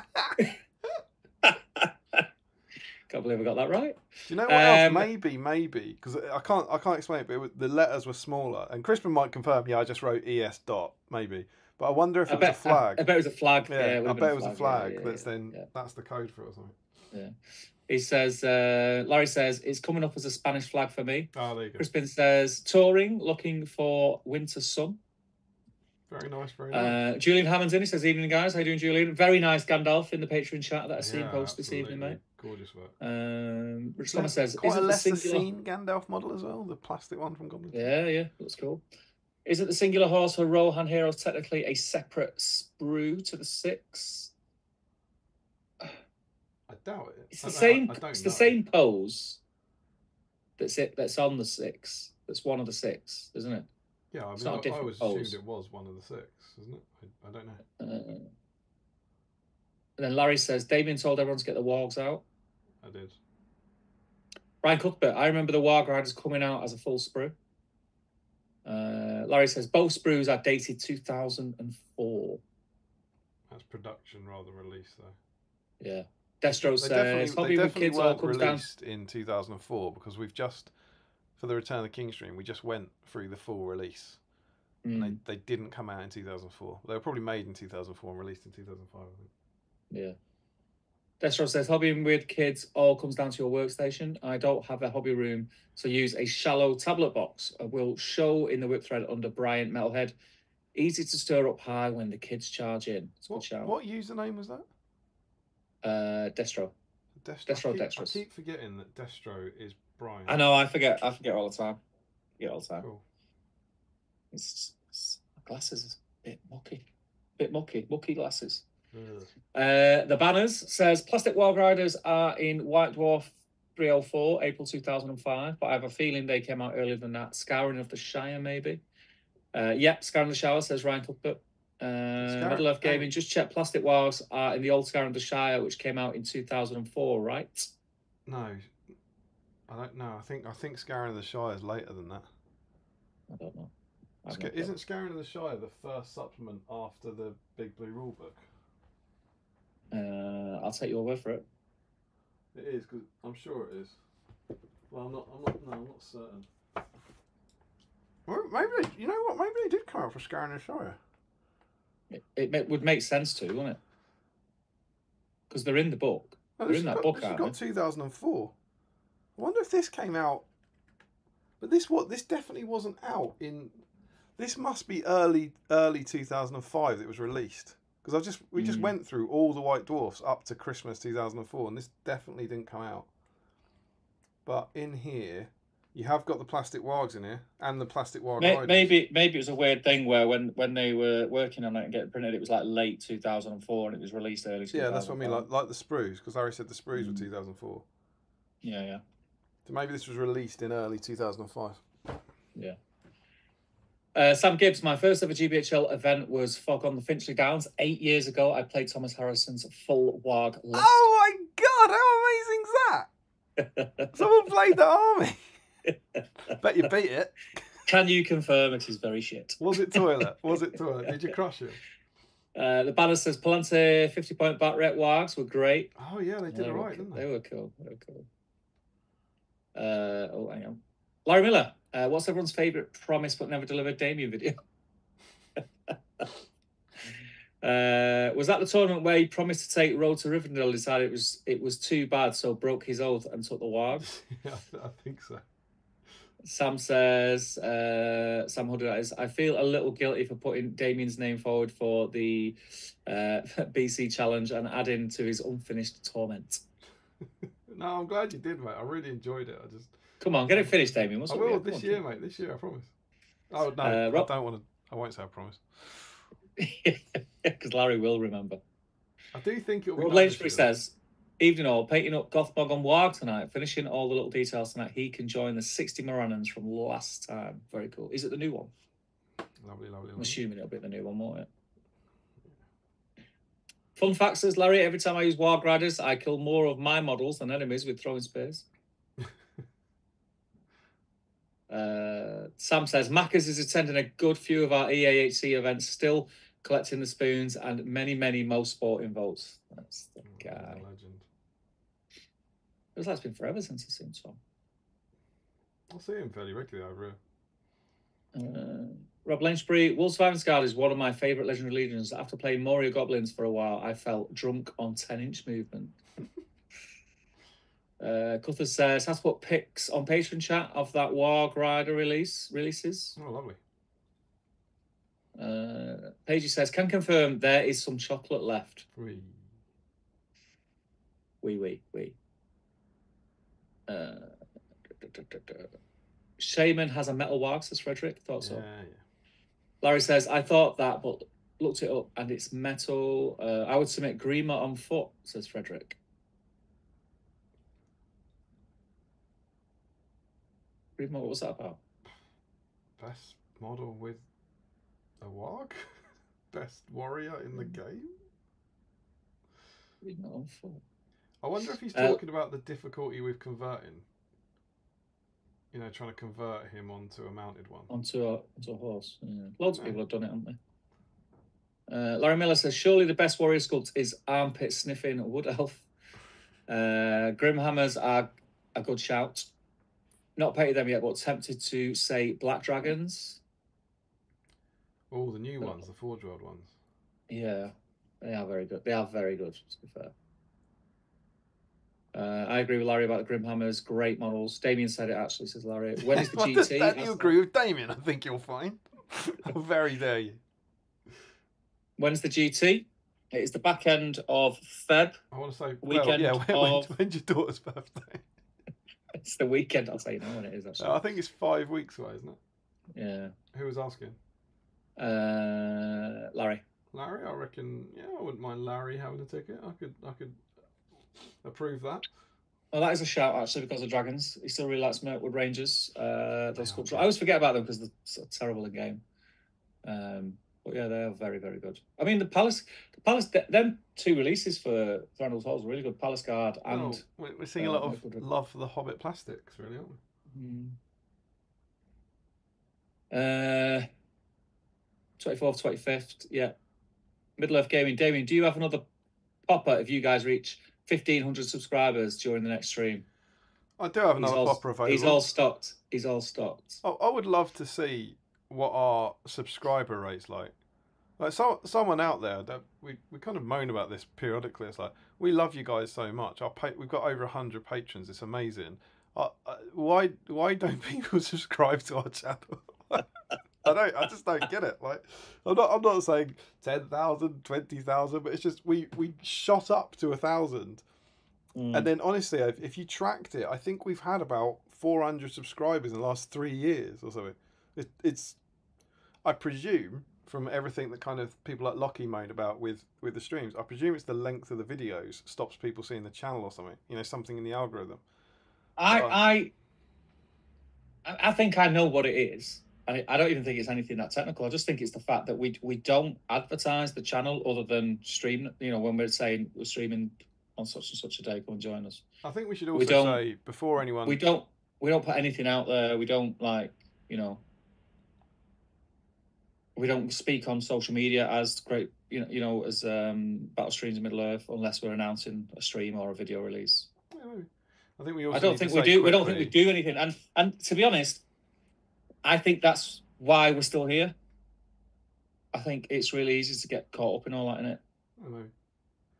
Can't believe I got that right. Do you know what else? Maybe, because I can't explain it, but the letters were smaller. And Crispin might confirm, yeah, I just wrote ES dot, maybe. But I wonder if it was a flag. I bet it was a flag. Yeah, I bet it was a flag. Yeah, that's that's the code for it or something. Yeah. He says, Larry says, it's coming up as a Spanish flag for me. Oh, there you go. Crispin says, touring, looking for winter sun. Very nice, very nice. Julian Hammond's in. He says, evening, guys. How you doing, Julian? Very nice Gandalf in the Patreon chat that I've seen post this evening, mate. Gorgeous work. Rich Thomas says, quite a lesser seen Gandalf model as well, the plastic one from Goblin. Yeah, looks cool. Isn't the singular horse for Rohan Heroes technically a separate sprue to the 6? I doubt it. It's the same. It's the same pose. That's on the 6. That's one of the 6, isn't it? Yeah, I mean, I always assumed it was one of the 6, isn't it? I don't know. And then Larry says, Damien told everyone to get the Wargs out. I did. Ryan Cuthbert, I remember the Warg Riders coming out as a full sprue. Larry says, both sprues are dated 2004. That's production rather than release, though. Yeah. Destro says, Hobby with Kids all comes down. Released in 2004 because we've just, for the Return of the King stream, we just went through the full release. And they didn't come out in 2004. They were probably made in 2004 and released in 2005, I think. Yeah. Destro says, Hobby with Kids all comes down to your workstation. I don't have a hobby room, so use a shallow tablet box. I will show in the whip thread under Bryant Metalhead. Easy to stir up high when the kids charge in. What username was that? Destro. I keep forgetting that Destro is Brian. I know, I forget all the time. Cool. It's glasses a bit mucky glasses. The banners says Plastic Warg Riders are in White Dwarf 304 April 2005, but I have a feeling they came out earlier than that. Scouring of the Shire, maybe. Scouring of the Shower, says Ryan Cuthbert. Middle Earth Gaming, just check Plastic Wargs are in the old Scouring of the Shire, which came out in 2004, right? No, I don't know. I think Scouring of the Shire is later than that. I don't know. Isn't Scouring of the Shire the first supplement after the Big Blue Rulebook? I'll take your word for it. It is, because I'm sure it is. Well, I'm not certain. Well, maybe you know what? Maybe they did come out for Scouring of the Shire. It would make sense to, wouldn't it? Because they're in the book. They're in that book, aren't they? Got 2004. I wonder if this came out. But this definitely wasn't out in. This must be early 2005 that it was released. Because we just went through all the White Dwarfs up to Christmas 2004, and this definitely didn't come out. But in here, you have got the Plastic Wargs in here, and the Plastic Warg Riders. Maybe it was a weird thing where when they were working on it and getting printed, it was like late 2004, and it was released early 2005. Yeah, that's what I mean, like the sprues, because Larry said the sprues were 2004. Yeah. So maybe this was released in early 2005. Yeah. Sam Gibbs, my first ever GBHL event was Fog on the Finchley Downs 8 years ago. I played Thomas Harrison's full Warg list. Oh my God, how amazing is that? Someone played the army. Bet you beat it. Can you confirm it is very shit? Was it toilet? Did you crush him? The banner says Palante 50-point bat rate Wargs were great. Oh yeah, they did all right, didn't they? They were cool. Oh, hang on. Larry Miller, what's everyone's favourite promise but never delivered Damien video? Was that the tournament where he promised to take Road to Rivendell, decided it was too bad, so broke his oath and took the Wargs? Yeah, I think so. Sam says, Sam Huddle is, I feel a little guilty for putting Damien's name forward for the BC challenge and adding to his unfinished torment. No, I'm glad you did, mate. I really enjoyed it. Come on, get it finished, Damien. I will this year, mate. This year, I promise. Oh no, I don't want to. I won't say I promise. Because Larry will remember. I do think it'll be. Rob Lanesbury says, evening all, painting up Gothbog on Warg tonight, finishing all the little details tonight. He can join the 60 Morannons from last time. Very cool. Is it the new one? Lovely, lovely. I'm assuming it'll be the new one, won't it? Fun fact says Larry, every time I use Warg Riders, I kill more of my models than enemies with throwing spears. Sam says, Maccas is attending a good few of our EAHC events, still collecting the spoons and many, many most sporting votes. That's the guy. Legend. Feels like it's been forever since I've seen Tom. I see him fairly regularly over here. Rob Lynchbury, Wolves Guard is one of my favourite Legendary Legions. After playing Moria Goblins for a while, I felt drunk on 10-inch movement. Cuthers says, has to put pics on Patreon chat of that Warg Rider releases. Oh, lovely. Paige says, can confirm there is some chocolate left. Oui. Shaman has a metal Warg, says Frederick. Thought so. Yeah. Larry says, I thought that, but looked it up and it's metal. I would submit Grima on foot, says Frederick. Grima, what was that about? Best model with a Warg? Best warrior in the game? Grima on foot. I wonder if he's talking about the difficulty with converting. You know, trying to convert him onto a mounted one. Onto a horse. Yeah. Loads of people have done it, haven't they? Larry Miller says, surely the best warrior sculpt is armpit sniffing wood elf. Grimhammers are a good shout. Not painted them yet, but tempted to say black dragons. Oh, the new ones, the Forge World ones. Yeah, they are very good. They are very good, to be fair. I agree with Larry about the Grimhammers. Great models. Damien said it actually, says Larry. When is the GT? Don't you agree with Damien? I think you'll find. How very dare you. When's the GT? It is the back end of Feb. I want to say weekend. Well, yeah, when's your daughter's birthday? It's the weekend. I'll say when it is. Actually, I think it's 5 weeks away, isn't it? Yeah. Who was asking? Larry. Larry, I reckon. Yeah, I wouldn't mind Larry having a ticket. I could approve that. Well, that is a shout actually because of Dragons. He still really likes Mirkwood Rangers. Those I always forget about them because they're so terrible in game. But yeah, they are very, very good. I mean, the Palace, them two releases for Thranduil's Halls are really good. Palace Guard and we're seeing a lot of love for the Hobbit plastics, really, aren't we? 24th, 25th, yeah. Middle Earth Gaming. Damien, do you have another popper if you guys reach 1,500 subscribers during the next stream? I do have another popper available. He's all stocked. Oh, I would love to see what our subscriber rate's like. Like someone out there that we kind of moan about this periodically. It's like, we love you guys so much. We've got over 100 patrons. It's amazing. Why don't people subscribe to our channel? I just don't get it. Like, I'm not saying 10,000, 20,000, but it's just we shot up to 1,000, and then honestly, if you tracked it, I think we've had about 400 subscribers in the last 3 years or something. It's I presume from everything that kind of people like Lockie moan about with the streams, I presume it's the length of the videos stops people seeing the channel or something. You know, something in the algorithm. I think I know what it is. I don't even think it's anything that technical. I just think it's the fact that we don't advertise the channel other than stream. You know, when we're saying we're streaming on such and such a day, come and join us. I think we should also say before anyone. We don't put anything out there. We don't we don't speak on social media as great. As Battle Streams in Middle Earth unless we're announcing a stream or a video release. Yeah, maybe. I think we also. I don't think we do. We don't think we do anything. And to be honest, I think that's why we're still here. I think it's really easy to get caught up in all that, innit? I know.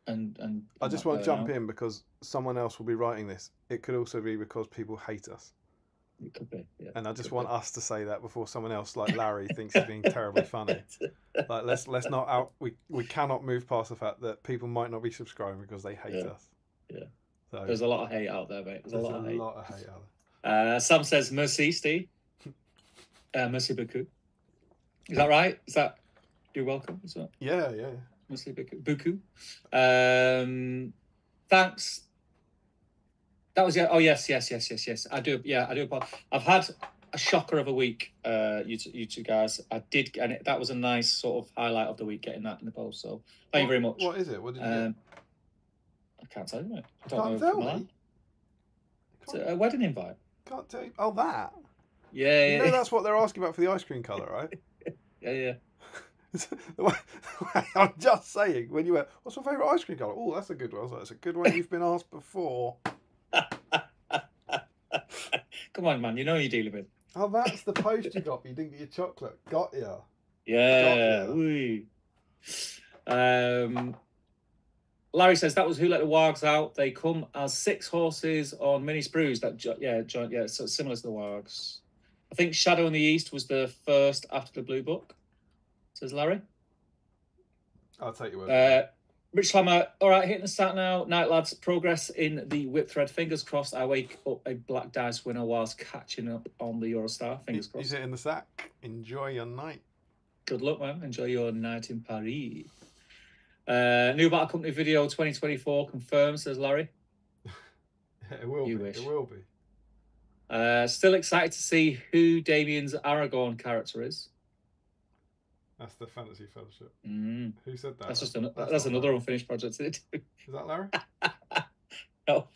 And I just want to jump in because someone else will be writing this. It could also be because people hate us. It could be, yeah. And I just want us to say that before someone else like Larry thinks he's being terribly funny. Like let's not out. We cannot move past the fact that people might not be subscribing because they hate us. Yeah. So, there's a lot of hate out there, mate. There's a lot of hate out there. Sam says merci, Steve. Merci beaucoup. Is that right? Is that you're welcome? Is that? Yeah. Merci beaucoup. Thanks. That was oh yes. I do apologize. I've had a shocker of a week, you two guys. I did, and that was a nice sort of highlight of the week, getting that in the post. So thank you very much. What is it? What did you get? I can't tell you, mate. I Can't tell me. It's a wedding invite. Can't tell you. Oh, that. Yeah. You know that's what they're asking about for the ice cream colour, right? Yeah. I'm just saying, when you went, what's your favourite ice cream colour? Oh, that's a good one. I was like, it's a good one. You've been asked before. Come on, man. You know who you're dealing with. Oh, that's the post you got, but you didn't get your chocolate. Got ya. Yeah. Larry says that was Who Let the Wargs Out. They come as 6 horses on mini sprues. So similar to the Wargs. I think Shadow in the East was the first after the Blue Book. Says Larry. I'll take your word. Rich Slammer, all right, hitting the start now. Night, lads. Progress in the whip thread. Fingers crossed I wake up a black dice winner whilst catching up on the Eurostar. Fingers crossed. He's hitting the sack. Enjoy your night. Good luck, man. Enjoy your night in Paris. New Battle Company video 2024 confirmed, says Larry. It will be. Wish. It will be. Still excited to see who Damien's Aragorn character is. That's the Fantasy Fellowship. Mm. Who said that? That's another unfinished project, isn't it? Is that Larry? No.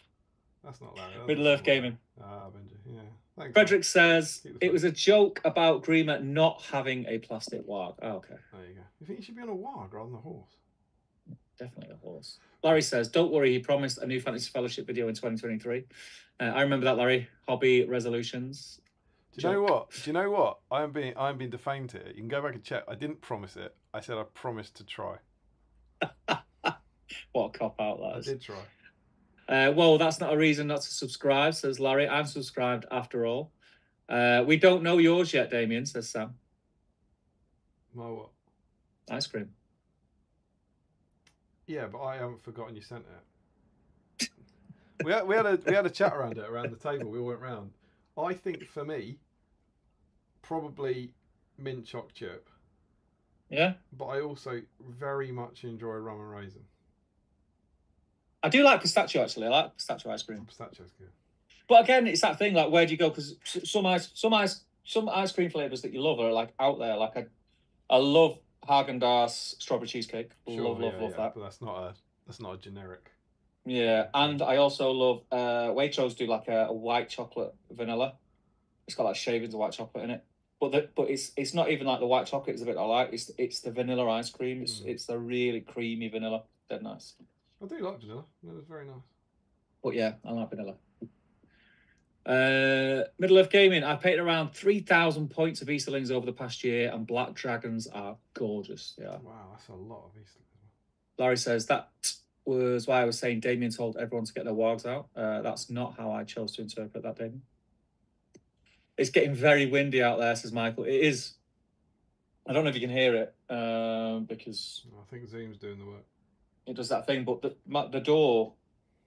That's not Larry. Middle Earth Gaming. Benji. Yeah. Thanks, Frederick says it was a joke about Grima not having a plastic warg. Oh, okay. There you go. You think he should be on a warg rather than a horse? Definitely a horse. Larry says, don't worry, he promised a new Fantasy Fellowship video in 2023. I remember that, Larry. Hobby resolutions. Do you know what? I'm being defamed here. You can go back and check. I didn't promise it. I said I promised to try. What a cop out that is. I did try. Well, that's not a reason not to subscribe, says Larry. I'm subscribed after all. We don't know yours yet, Damien, says Sam. My what? Ice cream. Yeah, but I haven't forgotten you sent it. we had a chat around the table. We all went round. I think for me, probably mint choc chip. Yeah. But I also very much enjoy rum and raisin. I do like pistachio, actually. I like pistachio ice cream. Pistachio's good. But again, it's that thing, like, where do you go? Because some ice cream flavours that you love are, like, out there. Like, I love Haagen-Dazs strawberry cheesecake. Love that. But that's not a generic. Yeah, and I also love Waitrose do like a white chocolate vanilla. It's got like shavings of white chocolate in it. But it's not even like the white chocolate is the bit I like. It's the vanilla ice cream. It's the really creamy vanilla. Dead nice. I do like vanilla. It's very nice. But yeah, I like vanilla. Middle Earth Gaming. I paid around 3,000 points of Easterlings over the past year, and Black Dragons are gorgeous. Yeah. Wow, that's a lot of Easterlings. Larry says that was why I was saying Damien told everyone to get their wargs out. That's not how I chose to interpret that, Damien. It's getting very windy out there, says Michael. It is. I don't know if you can hear it because I think Zoom's doing the work. It does that thing, but the door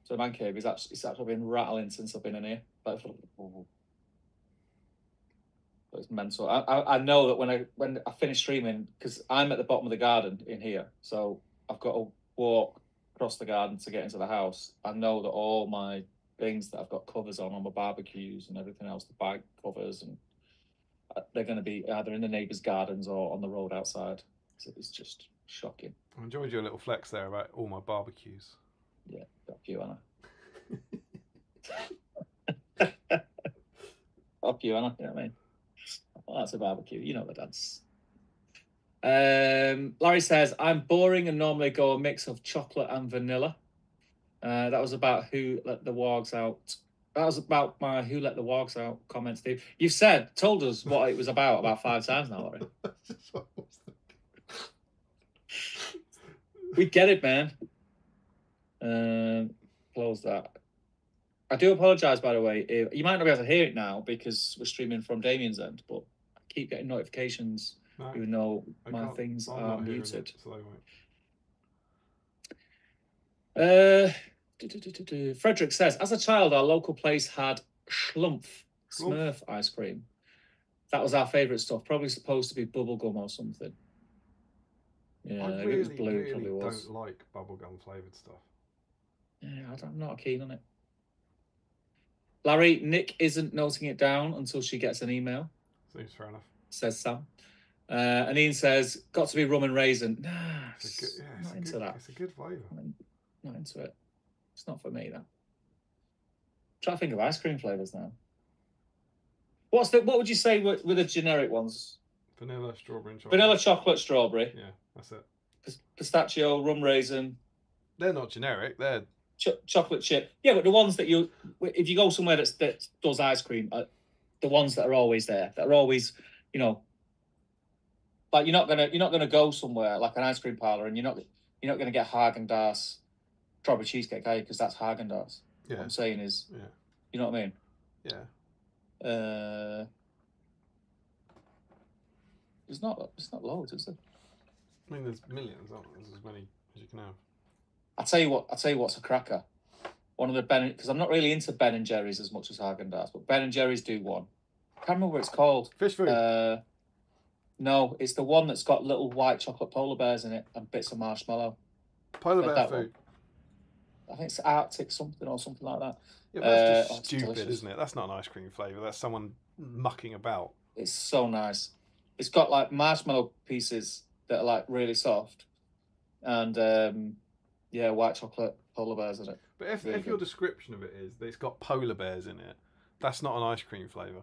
to the man cave is actually been rattling since I've been in here. But it's mental. I know that when I finish streaming, because I'm at the bottom of the garden in here, so I've got to walk across the garden to get into the house. I know that all my things that I've got covers on my barbecues and everything else, the bag covers, and they're going to be either in the neighbours' gardens or on the road outside. So it's just shocking. I enjoyed your little flex there about all my barbecues. Yeah, got a few, Anna. Fuck you, Anna. You know what I mean? Well, that's a barbecue. You know the dance. Larry says, I'm boring and normally go a mix of chocolate and vanilla. That was about Who Let the Wargs Out That was about my "Who Let the Wargs Out" comment, Steve. You've told us what it was about 5 times now, already. We get it, man. Close that. I do apologise, by the way. You might not be able to hear it now because we're streaming from Damien's end, but I keep getting notifications, even though my things are muted. Frederick says, as a child, our local place had Schlumpf Smurf ice cream. That was our favourite stuff. Probably supposed to be bubblegum or something. Yeah, I if it was blue, really probably was. don't like bubblegum flavoured stuff. Yeah, I'm not keen on it. Larry, Nick isn't noting it down until she gets an email. Seems fair enough. Says Sam. And Ian says, got to be rum and raisin. Nah, not into that. It's a good flavour. Not into it. It's not for me, that. Try to think of ice cream flavours now. What would you say with the generic ones? Vanilla, strawberry, and chocolate. Vanilla, chocolate, strawberry. Yeah, that's it. Pistachio, rum, raisin. They're not generic. They're chocolate chip. Yeah, but the ones that if you go somewhere that does ice cream, the ones that are always there, that are always, like you're not gonna go somewhere like an ice cream parlor and you're not gonna get Haagen-Dazs strawberry cheesecake, are you? Because that's Haagen-Dazs. Yeah. What I'm saying is, you know what I mean? Yeah. It's not loads, is there? I mean, there's millions, aren't there? There's as many as you can have. I'll tell you what's a cracker. One of the because I'm not really into Ben and Jerry's as much as Haagen-Dazs, but Ben and Jerry's do one. I can't remember what it's called. Fish food. No, it's the one that's got little white chocolate polar bears in it and bits of marshmallow. Polar bear food. I think it's Arctic something or something like that. Yeah, but that's just stupid, isn't it? That's not an ice cream flavour. That's someone mucking about. It's so nice. It's got like marshmallow pieces that are like really soft, and white chocolate polar bears in it. But if your description of it is that it's got polar bears in it, that's not an ice cream flavour.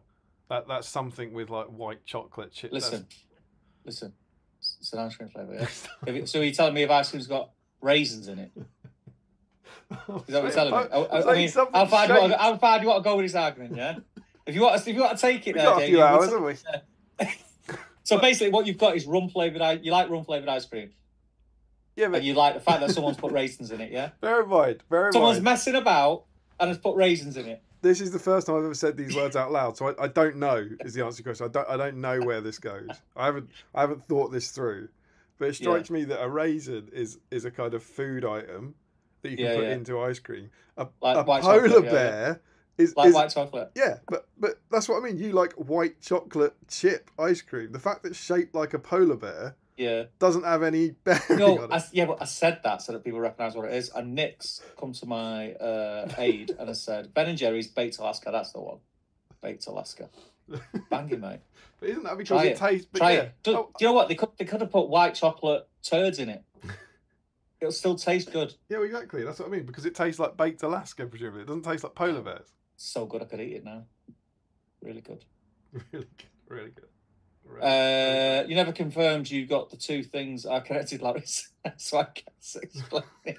That's something with like white chocolate chip. Listen, it's an ice cream flavour. Yeah. So you're telling me if ice cream's got raisins in it? Is that what you're telling me? I mean, I'll find you want to go with this argument. Yeah. If you want to take it, we've got a few hours, haven't we? So basically, what you've got is rum flavoured. You like rum flavoured ice cream. Yeah, but you like the fact that someone's put raisins in it. Yeah. Bear in mind. Someone's messing about and has put raisins in it. This is the first time I've ever said these words out loud, so I don't know is the answer to the question. I don't know where this goes. I haven't thought this through, but it strikes me that a raisin is a kind of food item that you can put into ice cream. A polar bear is white chocolate. Yeah, but that's what I mean. You like white chocolate chip ice cream. The fact that it's shaped like a polar bear doesn't have any bearing on it. But I said that so that people recognise what it is. And Nick's come to my aid and has said, Ben and Jerry's Baked Alaska, that's the one. Baked Alaska. Banging, mate. But isn't that because it tastes... Try it. Do you know what? They could have put white chocolate turds in it. It'll still taste good. Yeah, well, exactly. That's what I mean. Because it tastes like Baked Alaska, presumably. It doesn't taste like polar bears. So good I could eat it now. Really good. Really good. Really good. Right. You never confirmed you got the two things are connected, Larry, so I can't explain it.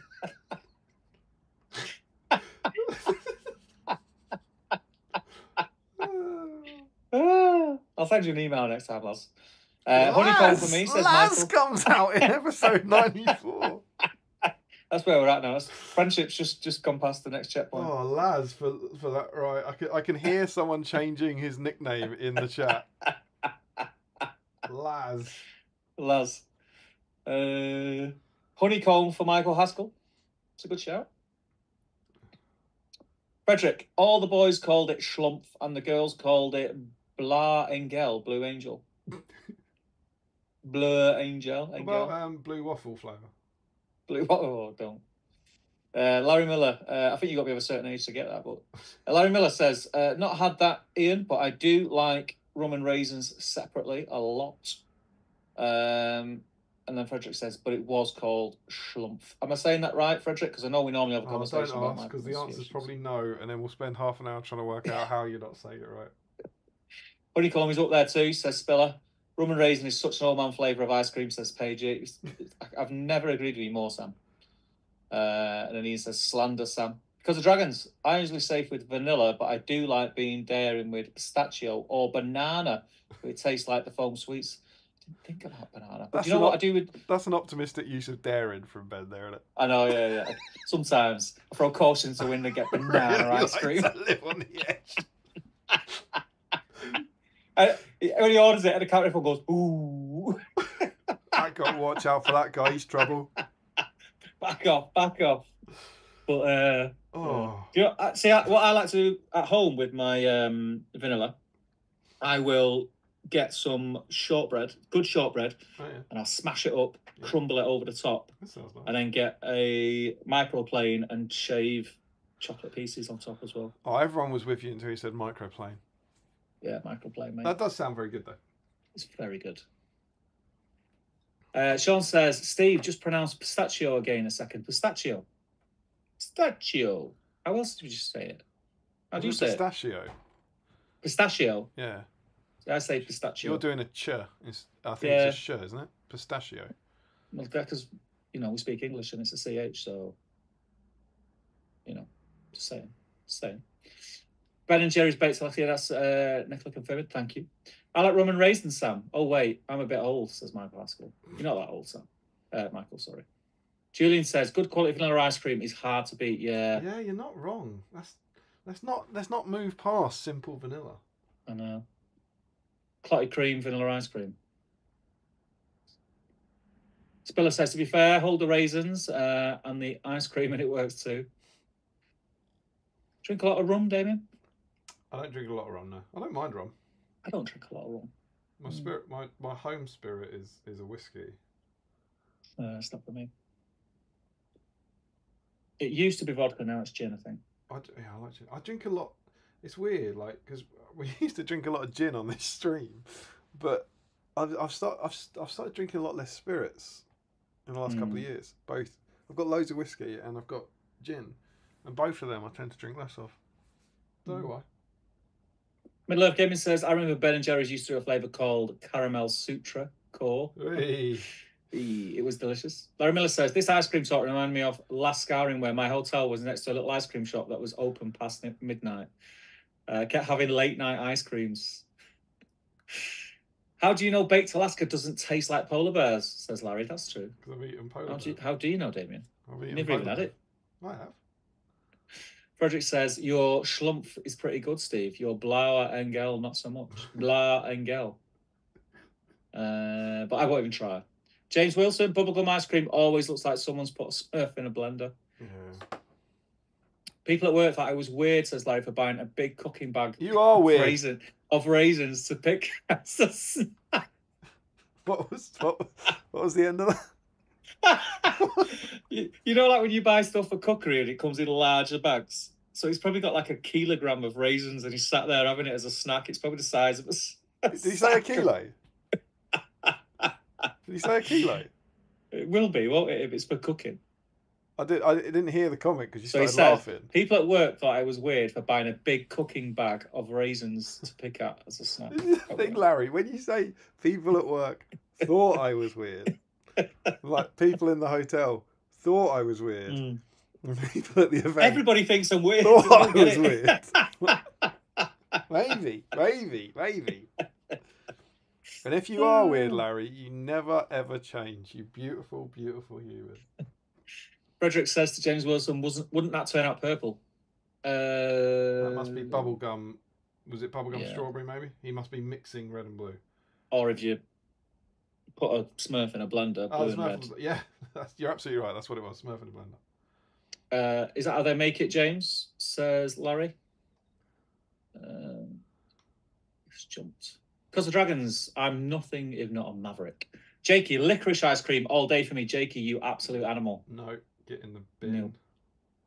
I'll send you an email next time, Laz. Honeycomb for me, says Laz Michael. comes out in episode 94. That's where we're at now. Friendship's just gone past the next checkpoint. Oh, Laz, for that, right. I can hear someone changing his nickname in the chat. Laz. Honeycomb for Michael Haskell. It's a good shout. Frederick, all the boys called it Schlumpf and the girls called it Bla Engel, Blue Angel. Blur Angel. What about blue waffle flavour? Blue waffle, don't. Larry Miller, I think you've got to be of a certain age to get that, but Larry Miller says, not had that, Ian, but I do like rum and raisins separately a lot. And then Frederick says, but it was called Schlumpf. Am I saying that right, Frederick? Because I know we normally have a conversation about that. Because the answer is probably no, and then we'll spend half an hour trying to work out how you're not saying it right. Honeycomb is up there too, says Spiller. Rum and raisin is such an old man flavour of ice cream, says Paige. I've never agreed with you more, Sam. And then he says, slander, Sam. Because of dragons, I'm usually safe with vanilla, but I do like being daring with pistachio or banana. It tastes like the foam sweets. I didn't think about banana. But do you know what I do with... That's an optimistic use of daring from Ben there, isn't it? I know, yeah. Sometimes I throw caution to win and get banana ice cream. To live on the edge. When he orders it and the counter goes, ooh. I got to watch out for that guy. He's trouble. Back off. But, you know, see, what I like to do at home with my vanilla, I will get some shortbread, good shortbread, and I'll smash it up, crumble it over the top, that sounds nice. and then get a microplane and shave chocolate pieces on top as well. Oh, everyone was with you until you said microplane. Yeah, microplane, mate. That does sound very good, though. It's very good. Sean says, Steve, just pronounce pistachio again a second. Pistachio. Pistachio. How else did you say it? How do you say pistachio? It? Pistachio. Yeah. I say pistachio. You're doing a ch. I think it's a sh, isn't it? Pistachio. Well, because, you know, we speak English and it's a CH, so, you know, just saying. Ben and Jerry's Baked Tilapia, that's Nicola confirmed. Thank you. I like rum and raisins, Sam. Oh, wait, I'm a bit old, says Michael Haskell. You're not that old, Sam. Michael, sorry. Julian says, good quality vanilla ice cream is hard to beat. Yeah. Yeah, you're not wrong. Let's not move past simple vanilla. I know. Clotted cream, vanilla ice cream. Spiller says, to be fair, hold the raisins and the ice cream and it works too. Drink a lot of rum, Damien? I don't drink a lot of rum, no. I don't mind rum. I don't drink a lot of rum. My spirit, my home spirit is a whiskey. It's not for me. It used to be vodka, now it's gin, I think. I like gin. I drink a lot. It's weird, like, because we used to drink a lot of gin on this stream, but I've started drinking a lot less spirits in the last couple of years. Both. I've got loads of whiskey and I've got gin, and both of them I tend to drink less of. Don't know why. Middle Earth Gaming says, I remember Ben and Jerry's used to do a flavour called Caramel Sutra Core. Hey. It was delicious. Larry Miller says, this ice cream sort reminded me of last Scarring, where my hotel was next to a little ice cream shop that was open past midnight. Kept having late night ice creams. How do you know baked Alaska doesn't taste like polar bears? Says Larry. That's true. Because I've eaten polar bears. How do you know, Damien? I've eaten Never even had it. I have. Frederick says, your schlumpf is pretty good, Steve. Your Blauer Engel, not so much. Bla Engel. But I won't even try. James Wilson, bubblegum ice cream always looks like someone's put a Smurf in a blender. Yeah. People at work thought I was weird, says Larry, for buying a big cooking bag You are weird. of raisins to pick as a snack. What was the end of that? you know, like when you buy stuff for cookery and it comes in larger bags. So he's probably got like a kilogram of raisins and he's sat there having it as a snack. It's probably the size of a Did he say a kilo? Did he say a kilo? It will be, won't it, if it's for cooking? I didn't hear the comment because you So he started said, laughing. people at work thought I was weird for buying a big cooking bag of raisins to pick out as a snack. This is the thing, Larry, when you say people at work thought I was weird, like people in the hotel thought I was weird, and people at the event Everybody thinks I'm weird. thought I was weird. Maybe. And if you are weird, Larry, you never ever change. You beautiful, beautiful human. Frederick says to James Wilson, wouldn't that turn out purple? That must be bubblegum. Was it bubblegum strawberry, maybe? He must be mixing red and blue. Or if you put a Smurf in a blender, blue and red. Yeah, you're absolutely right. That's what it was, Smurf in a blender. Is that how they make it, James? Says Larry. It's jumped. Because of dragons, I'm nothing if not a maverick. Jakey, licorice ice cream all day for me. Jakey, you absolute animal. No, get in the bin.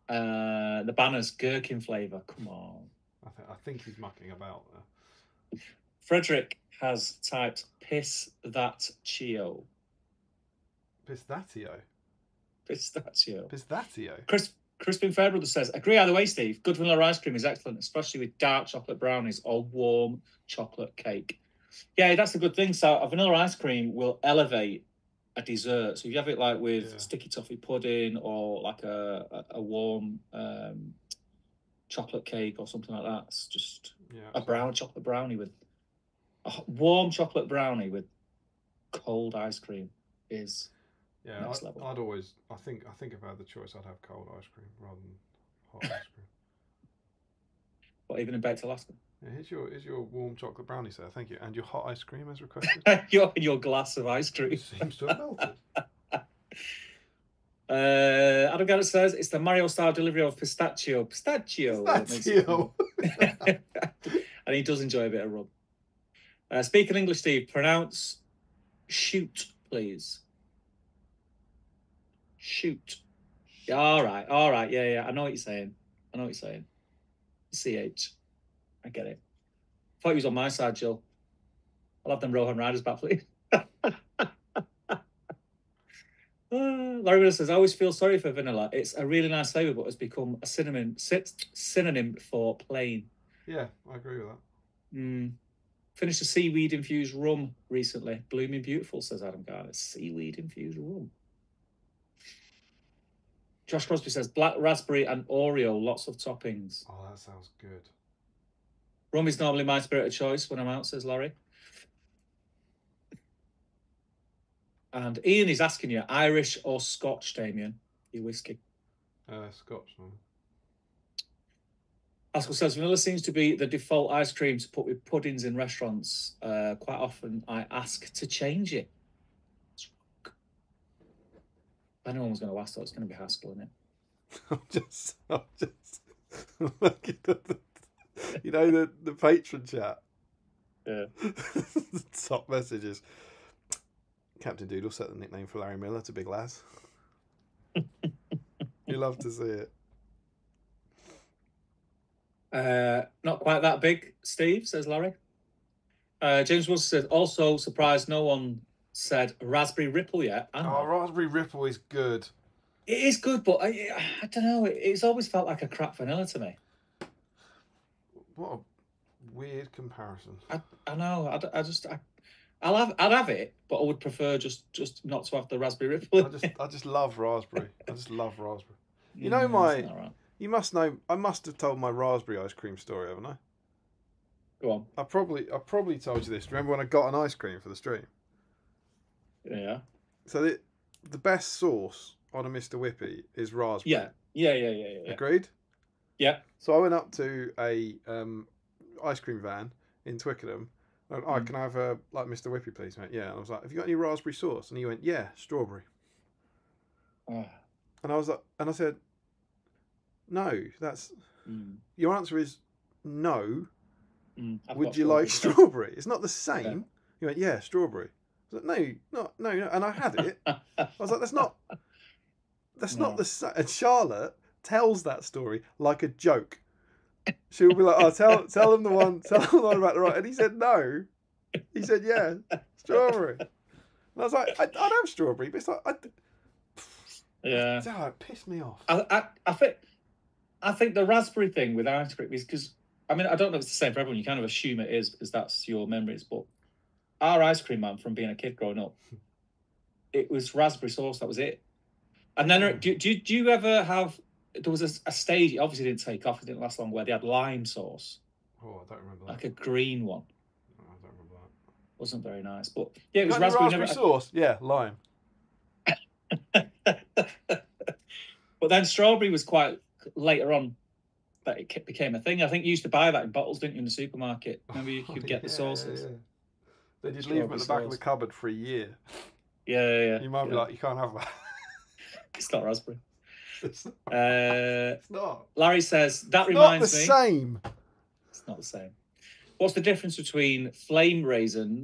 No. The banners, gherkin flavour. Come on. I think he's mucking about there. Frederick has typed piss that chio. Pistachio. Crispin Fairbrother says, agree either way, Steve. Good vanilla ice cream is excellent, especially with dark chocolate brownies or warm chocolate cake. Yeah, that's a good thing. So a vanilla ice cream will elevate a dessert. So if you have it like with sticky toffee pudding or like a warm chocolate cake or something like that. It's just Yeah. a chocolate brownie with warm chocolate brownie with cold ice cream is next level. I'd always, I think if I had the choice, I'd have cold ice cream rather than hot ice cream. What, even in baked Alaska? Yeah, here's your warm chocolate brownie, sir. Thank you. And your hot ice cream as requested. your glass of ice cream. It seems to have melted. Adam Garrett says it's the Mario style delivery of pistachio. Pistachio. And he does enjoy a bit of rum. Speaking English, Steve, pronounce shoot, please. Shoot. Yeah, all right. Yeah. I know what you're saying. CH. I get it. I thought he was on my side, Jill. I'll have them Rohan Riders back, please. Larry Miller says, I always feel sorry for vanilla. It's a really nice flavour, but has become a synonym for plain. Yeah, I agree with that. Finished a seaweed-infused rum recently. Blooming beautiful, says Adam Garner. Seaweed-infused rum. Josh Crosby says, black raspberry and Oreo, lots of toppings. Oh, that sounds good. Rum is normally my spirit of choice when I'm out, says Larry. And Ian is asking you, Irish or Scotch, Damien? Your whiskey? Scotch, man. Pascal says, vanilla seems to be the default ice cream to put with puddings in restaurants. Quite often I ask to change it. If anyone was going to ask that, it's going to be Haskell, isn't it? I'm just looking at the patron chat. Yeah. Top messages. Captain Doodle set the nickname for Larry Miller to Big Laz. You love to see it. Not quite that big, Steve, says Larry. James Wilson says, also surprised no one said raspberry ripple yet. Raspberry ripple is good. It is good, but I don't know. It's always felt like a crap vanilla to me. What a weird comparison. I know. I'd have it, but I would prefer just not to have the raspberry ripple. I just love raspberry. You know You must know. I must have told my raspberry ice cream story, haven't I? Go on. I probably told you this. Remember when I got an ice cream for the stream? Yeah. So the best sauce on a Mr. Whippy is raspberry. Yeah. Agreed? Yeah. So I went up to a ice cream van in Twickenham. And, can I have a Mr. Whippy, please, mate? Yeah. And I was like, have you got any raspberry sauce? And he went, yeah, strawberry. Oh. And I said, no, that's your answer is no. Would you like strawberry? It's not the same. Yeah. He went, yeah, strawberry. I was like, no. And I had it. I was like, that's not the same. And Charlotte tells that story like a joke. She'll be like, oh, tell him the one about the right. And he said no. He said, yeah, strawberry. And I was like, I'd have strawberry, but it's like, yeah. It pissed me off. I think the raspberry thing with ice cream is because, I mean, I don't know if it's the same for everyone. You kind of assume it is because that's your memories. But our ice cream man from being a kid growing up, it was raspberry sauce. That was it. And then, do you ever have? There was a stage. It obviously didn't take off. It didn't last long. Where they had lime sauce. Oh, I don't remember that. Like a green one. Oh, I don't remember that. Wasn't very nice, but yeah, it was raspberry sauce. Yeah, lime. But then strawberry was quite later on that it became a thing. I think you used to buy that in bottles, didn't you, in the supermarket? Remember you could get the sauces. Yeah. Then you'd leave them at the back of the cupboard for a year. Yeah. You might be like, you can't have that. It's not raspberry. It's not. Larry says, that reminds me. It's not the same. It's not the same. What's the difference between flame raisin,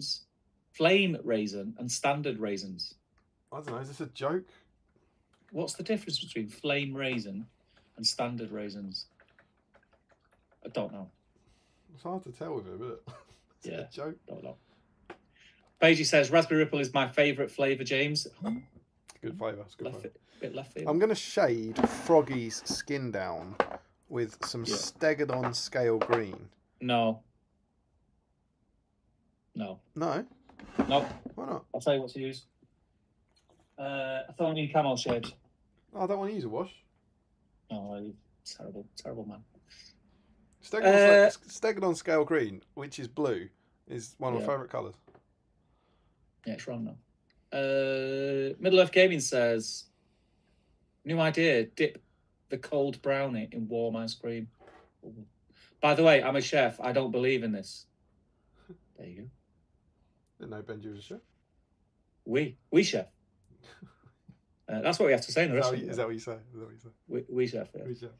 and standard raisins? I don't know. Is this a joke? What's the difference between flame raisin and standard raisins? I don't know. It's hard to tell with it, isn't it? Is it a joke? Don't know. Paige says, raspberry ripple is my favourite flavour, James. Good flavour. It's good flavour. Bit left field. I'm going to shade Froggy's skin down with some Stegadon scale green. No. No? No. Why not? I'll tell you what to use. A Thorny camel shade. Oh, I don't want to use a wash. Oh, you terrible man. Stegodon Scale Green, which is blue, is one of my favourite colours. Yeah, it's wrong now. Middle Earth Gaming says, new idea, dip the cold brownie in warm ice cream. Ooh. By the way, I'm a chef. I don't believe in this. There you go. Didn't know Benji was a chef. We chef. That's what we have to say in the restaurant. Is that what you say? We chef. Yeah. We chef.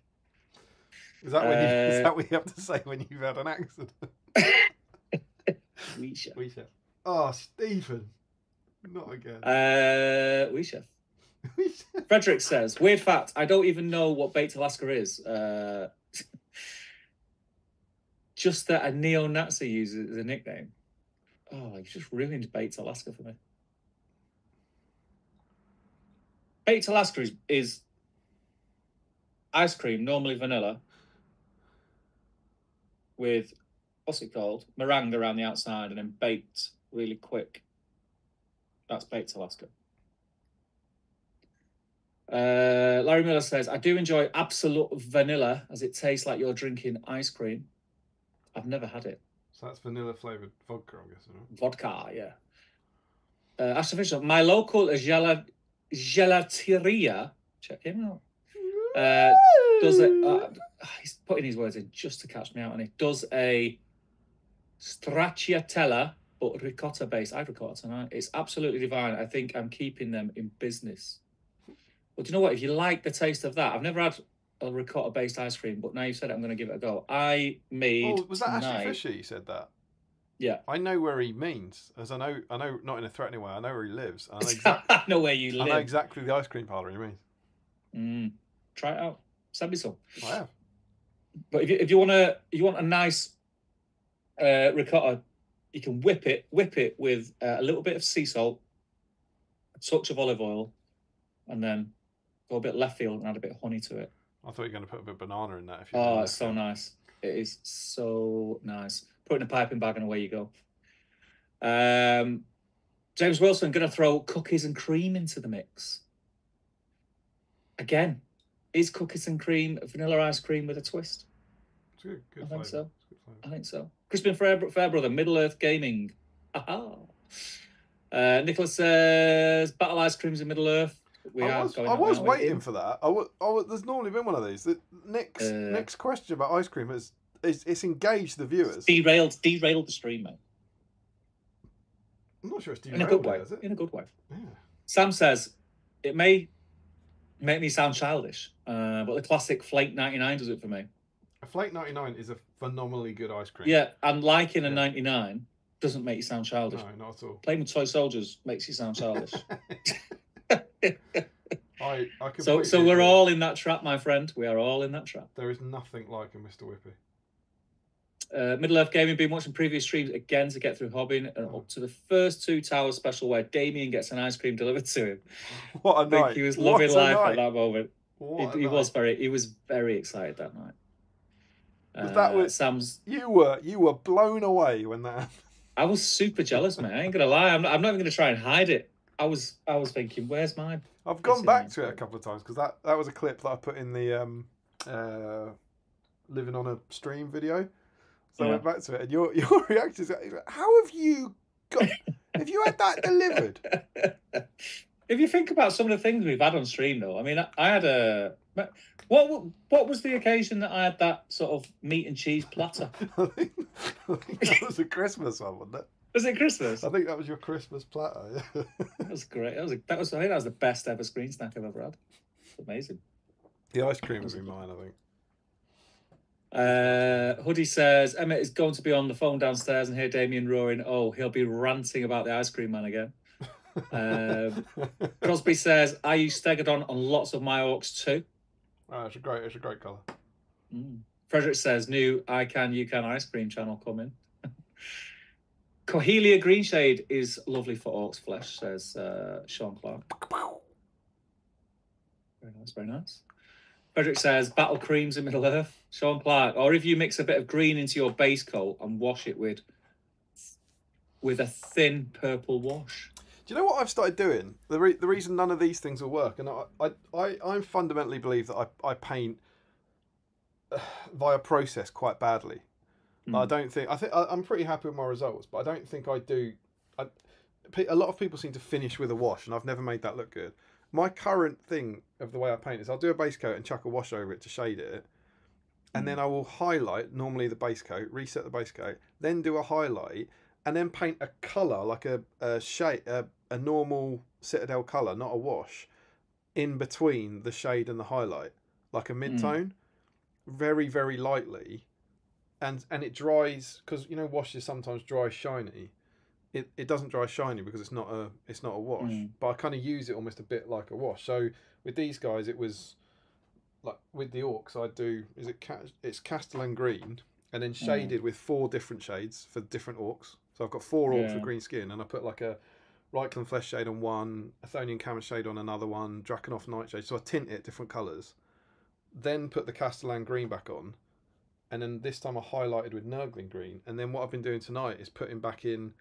Is that what you have to say when you've had an accident? We chef. We chef. Oh, Stephen. Not again. We chef. Frederick says, weird fact, I don't even know what baked Alaska is. Just that a neo-Nazi uses as a nickname. Oh, you just ruined baked Alaska for me. Baked Alaska is ice cream, normally vanilla, with, what's it called? Meringue around the outside and then baked really quick. That's baked Alaska. Larry Miller says, I do enjoy Absolute Vanilla as it tastes like you're drinking ice cream. I've never had it. So that's vanilla flavoured vodka, I'm guessing, right? Vodka, yeah. Ashton Fisher, my local gelateria, check him out, does it, he's putting his words in just to catch me out, and it does a stracciatella, but ricotta based. I had ricotta tonight. It's absolutely divine. I think I'm keeping them in business. But do you know what? If you like the taste of that, I've never had a ricotta based ice cream, but now you've said it, I'm going to give it a go. I made. Oh, was that Ashton Fisher? You said that. Yeah, I know where he means, as I know, not in a threatening way. I know where he lives. I know, I know where you live. I know exactly the ice cream parlour he means. Try it out. Send me some. I have. But if you want a nice ricotta, you can whip it with a little bit of sea salt, a touch of olive oil, and then go a bit left field and add a bit of honey to it. I thought you were going to put a bit of banana in that. It's so nice. It is so nice. Put it in a piping bag and away you go. James Wilson, going to throw cookies and cream into the mix. Again, is cookies and cream vanilla ice cream with a twist? It's good. I think so. I think so. Crispin Fairbrother, Middle Earth Gaming. Aha. Nicholas says battle ice creams in Middle Earth. I was waiting for that. There's normally been one of these. Next question about ice cream is it's engaged the viewers. Derailed the stream, mate. I'm not sure it's derailed. In a good way. Is it? In a good way. Yeah. Sam says it may make me sound childish, but the classic Flake 99 does it for me. A Flake 99 is a phenomenally good ice cream. Yeah, and liking a 99 doesn't make you sound childish. No, not at all. Playing with toy soldiers makes you sound childish. I so we're all in that trap, my friend. We are all in that trap. There is nothing like a Mr. Whippy. Middle Earth Gaming, been watching previous streams again to get through hobbying and up to the first 2 towers special where Damien gets an ice cream delivered to him. What a night! He was loving life at that moment. He was very excited that night. Sam's. You were blown away when that happened. I was super jealous, man. I ain't gonna lie. I'm not even gonna try and hide it. I was thinking, where's mine? I've gone back to it a couple of times because that was a clip that I put in the living on a stream video. So I went back to it, and your reaction is, how have you had that delivered? If you think about some of the things we've had on stream, though, I mean, I had what was the occasion that I had that sort of meat and cheese platter? I think that was a Christmas one, wasn't it? Was it Christmas? I think that was your Christmas platter. Yeah. That was great. I think that was the best ever screen snack I've ever had. It's amazing. The ice cream would be mine, I think. Hoodie says Emmett is going to be on the phone downstairs and hear Damien roaring. Oh, he'll be ranting about the ice cream man again. Crosby says I use Stegodon on lots of my orcs too. Oh, it's a great colour. Frederick says new I Can You Can ice cream channel coming. Cohelia Green Shade is lovely for orcs flesh, says Sean Clark. Very nice. Frederick says battle creams in Middle Earth. Sean Clark, or if you mix a bit of green into your base coat and wash it with a thin purple wash. Do you know what I've started doing? The reason none of these things will work, and I fundamentally believe that I paint via process quite badly. I don't think I'm pretty happy with my results, but I don't think I do. A lot of people seem to finish with a wash, and I've never made that look good. My current thing of the way I paint is I'll do a base coat and chuck a wash over it to shade it, and then I will highlight normally the base coat, reset the base coat, then do a highlight, and then paint a colour like a shade, a normal Citadel colour, not a wash, in between the shade and the highlight, like a mid-tone, very, very lightly. And it dries, because you know washes sometimes dry shiny. It doesn't dry shiny because it's not a wash. But I kind of use it almost a bit like a wash. So with these guys, it was like with the orcs, it's Castellan green and then shaded with 4 different shades for different orcs. So I've got 4 orcs with green skin, and I put like a Reichland flesh shade on one, Athonian Camas shade on another one, Drakenhof nightshade. So I tint it different colours. Then put the Castellan green back on. And then this time I highlighted with Nurgling green. And then what I've been doing tonight is putting back in,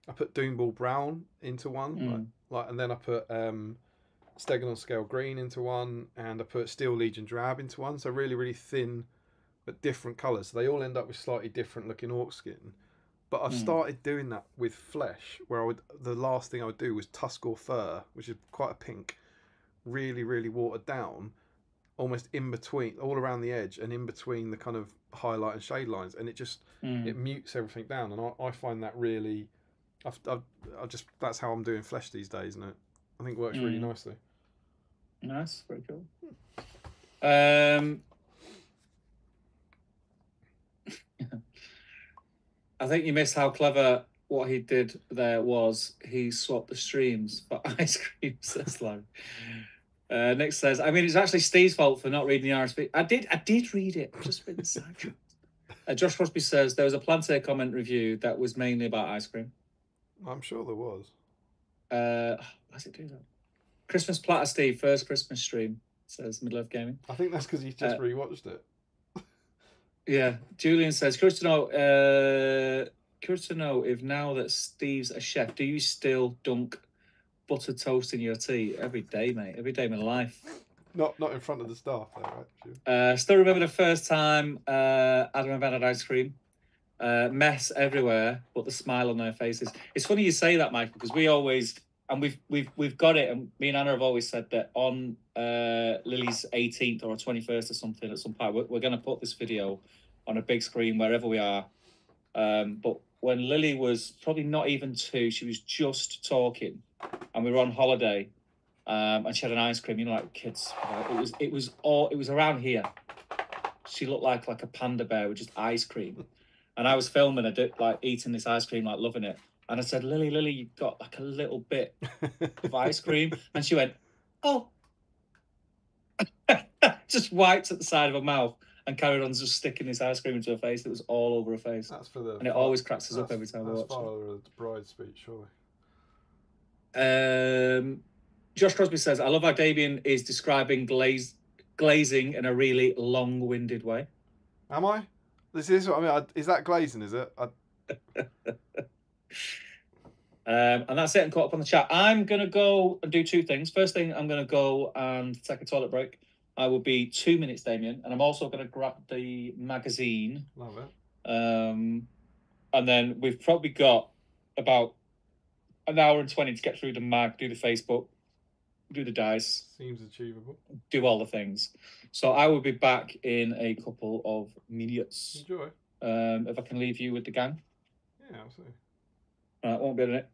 I put Doomball brown into one, and then I put Stegon scale green into one, and I put Steel Legion drab into one. So really, really thin, but different colours. So they all end up with slightly different looking orc skin. But I've started doing that with flesh, where the last thing I would do was tusk or fur, which is quite a pink, really, really watered down, almost in between, all around the edge and in between the kind of highlight and shade lines, and it just it mutes everything down, and I find that really, I just that's how I'm doing flesh these days, and I think it works really nicely. Nice, very cool. I think you missed how clever what he did there was. He swapped the streams for ice cream, says Larry. Nick says, I mean, it's actually Steve's fault for not reading the RSP. I did read it. Just read the side. Josh Crosby says there was a Plantier comment review that was mainly about ice cream. I'm sure there was. Why's it do that? Christmas platter, Steve. First Christmas stream, says Middle Earth Gaming. I think that's because he's just rewatched it. Yeah. Julian says, curious to know if now that Steve's a chef, do you still dunk buttered toast in your tea? Every day, mate. Every day of my life. Not in front of the staff, though, right? Sure. Still remember the first time Adam and Ben had ice cream. Mess everywhere, but the smile on their faces. It's funny you say that, Michael, because we always, and we've got it, and me and Anna have always said that on Lily's 18th or 21st or something at some point, we're going to put this video on a big screen wherever we are. But when Lily was probably not even 2, she was just talking, and we were on holiday, and she had an ice cream. You know, like kids. It was around here. She looked like a panda bear with just ice cream, and I was filming her like eating this ice cream, like loving it. And I said, Lily, you've got like a little bit of ice cream, and she went, oh, just wiped at the side of her mouth. And carried on just sticking this ice cream into her face. It was all over her face. That's for the. And it always cracks us up every time we watch it. That's for the bride speech, surely. Josh Crosby says, I love how Damien is describing glazing in a really long-winded way. Am I? This is what I mean. Is that glazing, is it? And that's it. And caught up on the chat. I'm going to go and do 2 things. First thing, I'm going to go and take a toilet break. I will be 2 minutes, Damien, and I'm also going to grab the magazine. Love it. And then we've probably got about an hour and 20 to get through the mag, do the Facebook, do the dice. Seems achievable. Do all the things. So I will be back in a couple of minutes. Enjoy. If I can leave you with the gang. Yeah, absolutely. All right, won't be in it.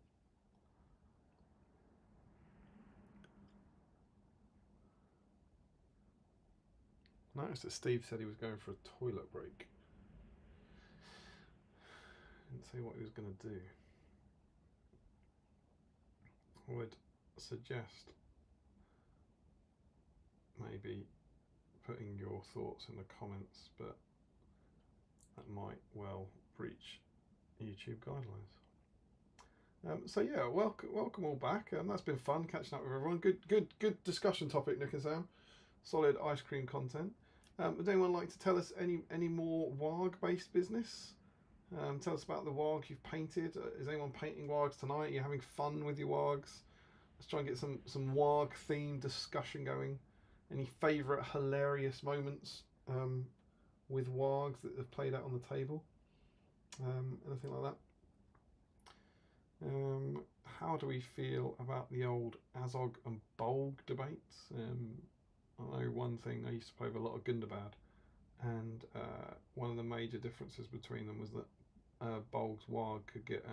Noticed that Steve said he was going for a toilet break. Didn't say what he was going to do. I would suggest maybe putting your thoughts in the comments, but that might well breach YouTube guidelines. So yeah, welcome all back. That's been fun catching up with everyone. Good discussion topic, Nick and Sam. Solid ice cream content. Would anyone like to tell us any more Warg based business? Tell us about the Warg you've painted. Is anyone painting Wargs tonight? Are you having fun with your Wargs? Let's try and get some Warg themed discussion going. Any favourite hilarious moments with Wargs that have played out on the table? Anything like that? How do we feel about the old Azog and Bolg debates? I know one thing, I used to play with a lot of Gundabad, and one of the major differences between them was that Bolg's Warg could get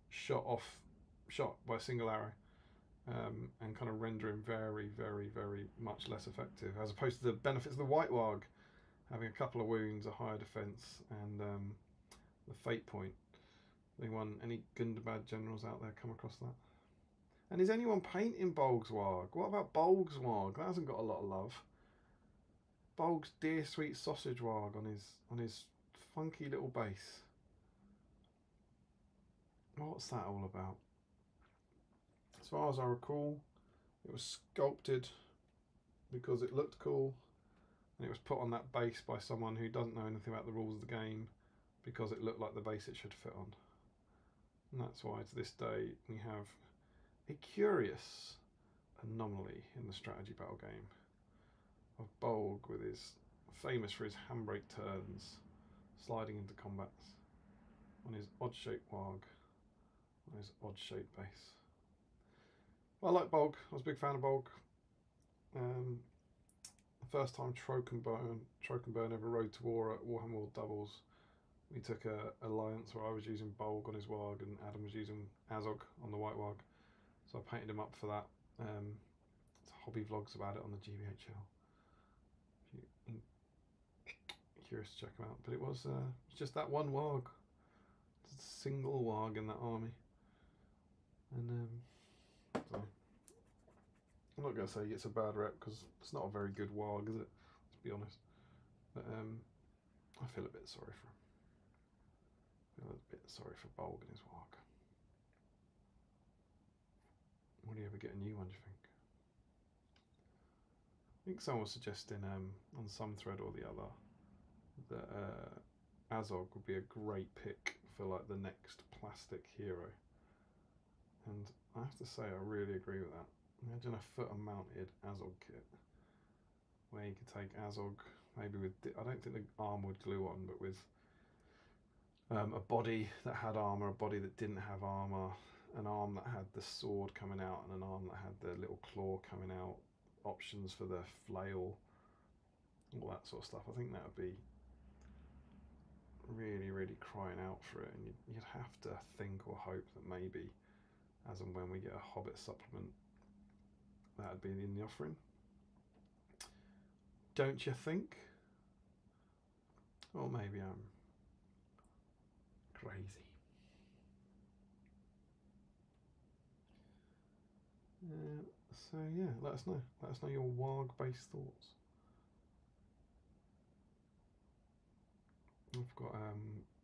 shot by a single arrow, and kind of render him very, very, very much less effective, as opposed to the benefits of the White Warg, having a couple of wounds, a higher defense, and the fate point. Any Gundabad generals out there come across that? And is anyone painting Bolg's Warg? What about Bolg's Warg? That hasn't got a lot of love. Bolg's dear sweet sausage Warg on his funky little base. What's that all about? As far as I recall, it was sculpted because it looked cool, and it was put on that base by someone who doesn't know anything about the rules of the game because it looked like the base it should fit on. And that's why to this day we have a curious anomaly in the strategy battle game of Bolg with his famous for his handbrake turns, sliding into combats on his odd-shaped Warg, on his odd-shaped base. Well, I like Bolg. I was a big fan of Bolg. The first time Trokenburn ever rode to war at Warhammer World Doubles, we took a alliance where I was using Bolg on his Warg and Adam was using Azog on the White Warg. So I painted him up for that. It's hobby vlogs about it on the GBHL. If you're curious to check them out. But it was just that one Warg. Just a single Warg in that army. And so I'm not going to say he gets a bad rep because it's not a very good Warg, is it? Let's be honest. But I feel a bit sorry for him. I feel a bit sorry for Bolg and his Warg. Will you ever get a new one, do you think? I think someone was suggesting on some thread or the other that Azog would be a great pick for like the next plastic hero. And I have to say I really agree with that. Imagine a foot-mounted Azog kit where you could take Azog maybe with, I don't think the arm would glue on, but with a body that had armour, a body that didn't have armour, an arm that had the sword coming out and an arm that had the little claw coming out, options for the flail, all that sort of stuff. I think that would be really, really crying out for it, and you'd have to think or hope that maybe as and when we get a Hobbit supplement, that would be in the offering. Don't you think? Or maybe I'm crazy. So yeah, let us know. Let us know your Warg-based thoughts. I've got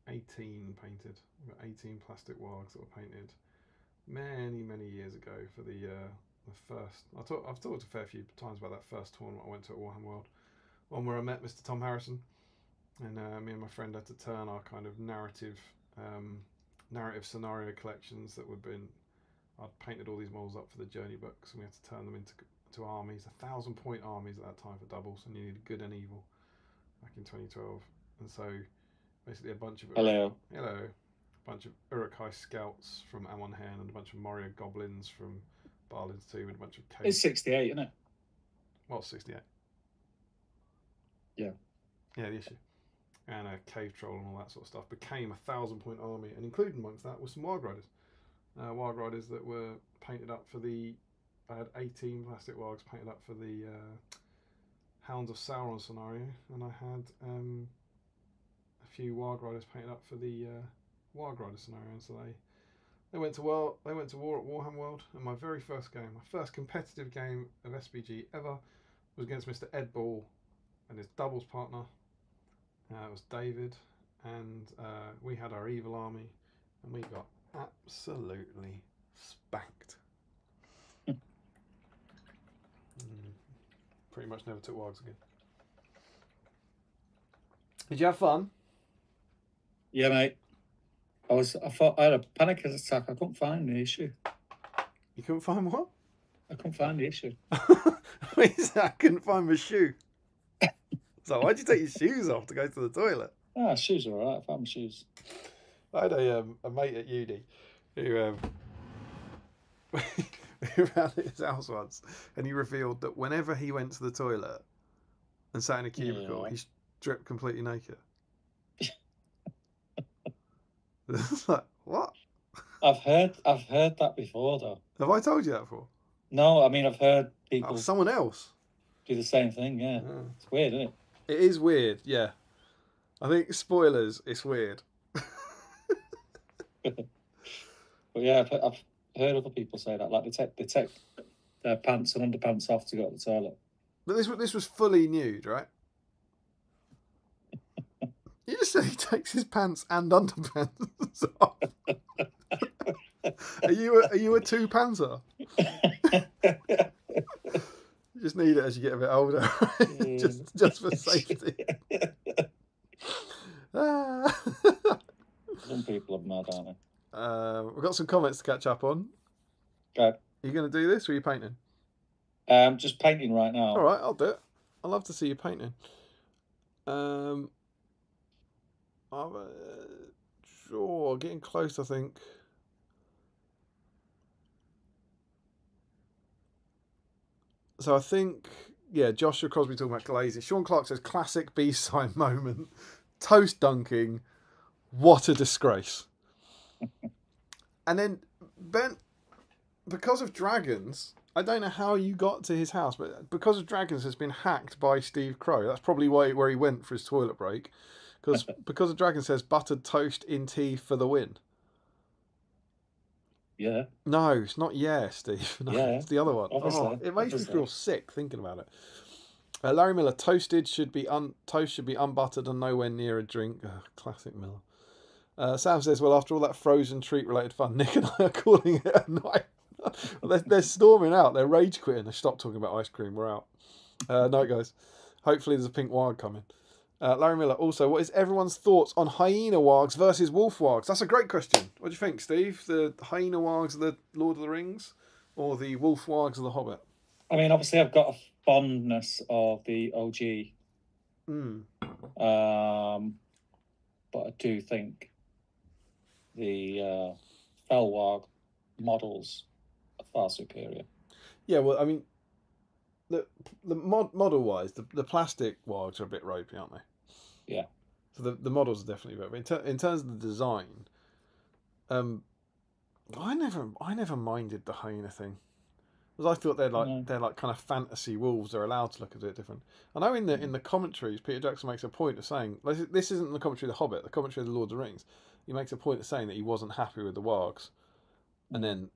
18 painted. I've got 18 plastic Wargs that were painted many, many years ago for the first. I've talked a fair few times about that first tournament I went to at Warhammer World, one where I met Mr. Tom Harrison, and me and my friend had to turn our kind of narrative scenario collections that would been. I'd painted all these models up for the journey books, and we had to turn them into armies, 1,000-point armies at that time for doubles, and you needed good and evil back in 2012. And so basically a bunch of a bunch of Uruk-hai scouts from Amon Hen and a bunch of Moria goblins from Barlin's Tomb and a bunch of caves. It's 68, isn't it? Well, 68. Yeah. Yeah, the issue. And a cave troll and all that sort of stuff became 1,000-point army, and included amongst that was some Warg Riders. Warg Riders that were painted up for the. I had 18 plastic Wargs painted up for the Hounds of Sauron scenario, and I had a few Warg Riders painted up for the Warg Rider scenario. And so they went to war. They went to war at Warhammer World, and my very first game, my first competitive game of SBG ever, was against Mr. Ed Ball and his doubles partner. It was David, and we had our evil army, and we got absolutely spanked. Pretty much never took Wargs again. Did you have fun? Yeah, mate. I thought I had a panic attack. I couldn't find the issue. You couldn't find what? I couldn't find the issue. I couldn't find my shoe. So why'd you take your shoes off to go to the toilet? Ah, shoes are alright. I found my shoes. I had a mate at uni who who ran at his house once, and he revealed that whenever he went to the toilet and sat in a cubicle, he stripped completely naked. It's like, what? I've heard that before, though. Have I told you that before? No, I mean I've heard people someone else do the same thing. Yeah, it's weird, isn't it? It is weird. Yeah, I think spoilers. It's weird. But yeah, I've heard other people say that. Like they take their pants and underpants off to go to the toilet. But this was fully nude, right? You just said he takes his pants and underpants off. Are you a two-pantser? You just need it as you get a bit older, right? just for safety. Some people are mad, aren't they? We've got some comments to catch up on. Okay. Are you going to do this, or are you painting? Just painting right now. All right, I'll do it. I'd love to see you painting. Sure, getting close, I think. So I think, yeah, Joshua Crosby talking about glazing. Sean Clark says, classic BSIME moment. Toast dunking. What a disgrace. And then, Ben, because of Dragons, I don't know how you got to his house, but because of Dragons has been hacked by Steve Crow. That's probably where he went for his toilet break. Because of Dragons says, buttered toast in tea for the win. Yeah. No, it's not Steve. No, yeah. It's the other one. Obviously. It makes me feel sick thinking about it. Larry Miller, toast should be unbuttered and nowhere near a drink. Classic Miller. Sam says, well, after all that frozen treat-related fun, Nick and I are calling it a night. They're storming out. They're rage quitting. They stopped talking about ice cream. We're out. Night, guys. Hopefully there's a pink Warg coming. Larry Miller, also, what is everyone's thoughts on hyena wargs versus wolf wargs? That's a great question. What do you think, Steve? The hyena wargs of the Lord of the Rings or the wolf wargs of the Hobbit? I mean, obviously, I've got a fondness of the OG. But I do think the fell warg models are far superior. Yeah, well, I mean, the model-wise, the plastic wargs are a bit ropey, aren't they? Yeah. So the models are definitely better. In terms of the design, I never minded the hyena thing, because I thought they're like kind of fantasy wolves. They're allowed to look a bit different. I know in the commentaries, Peter Jackson makes a point of saying this isn't the commentary of the Hobbit, the commentary of the Lord of the Rings. He makes a point of saying that he wasn't happy with the wargs, and then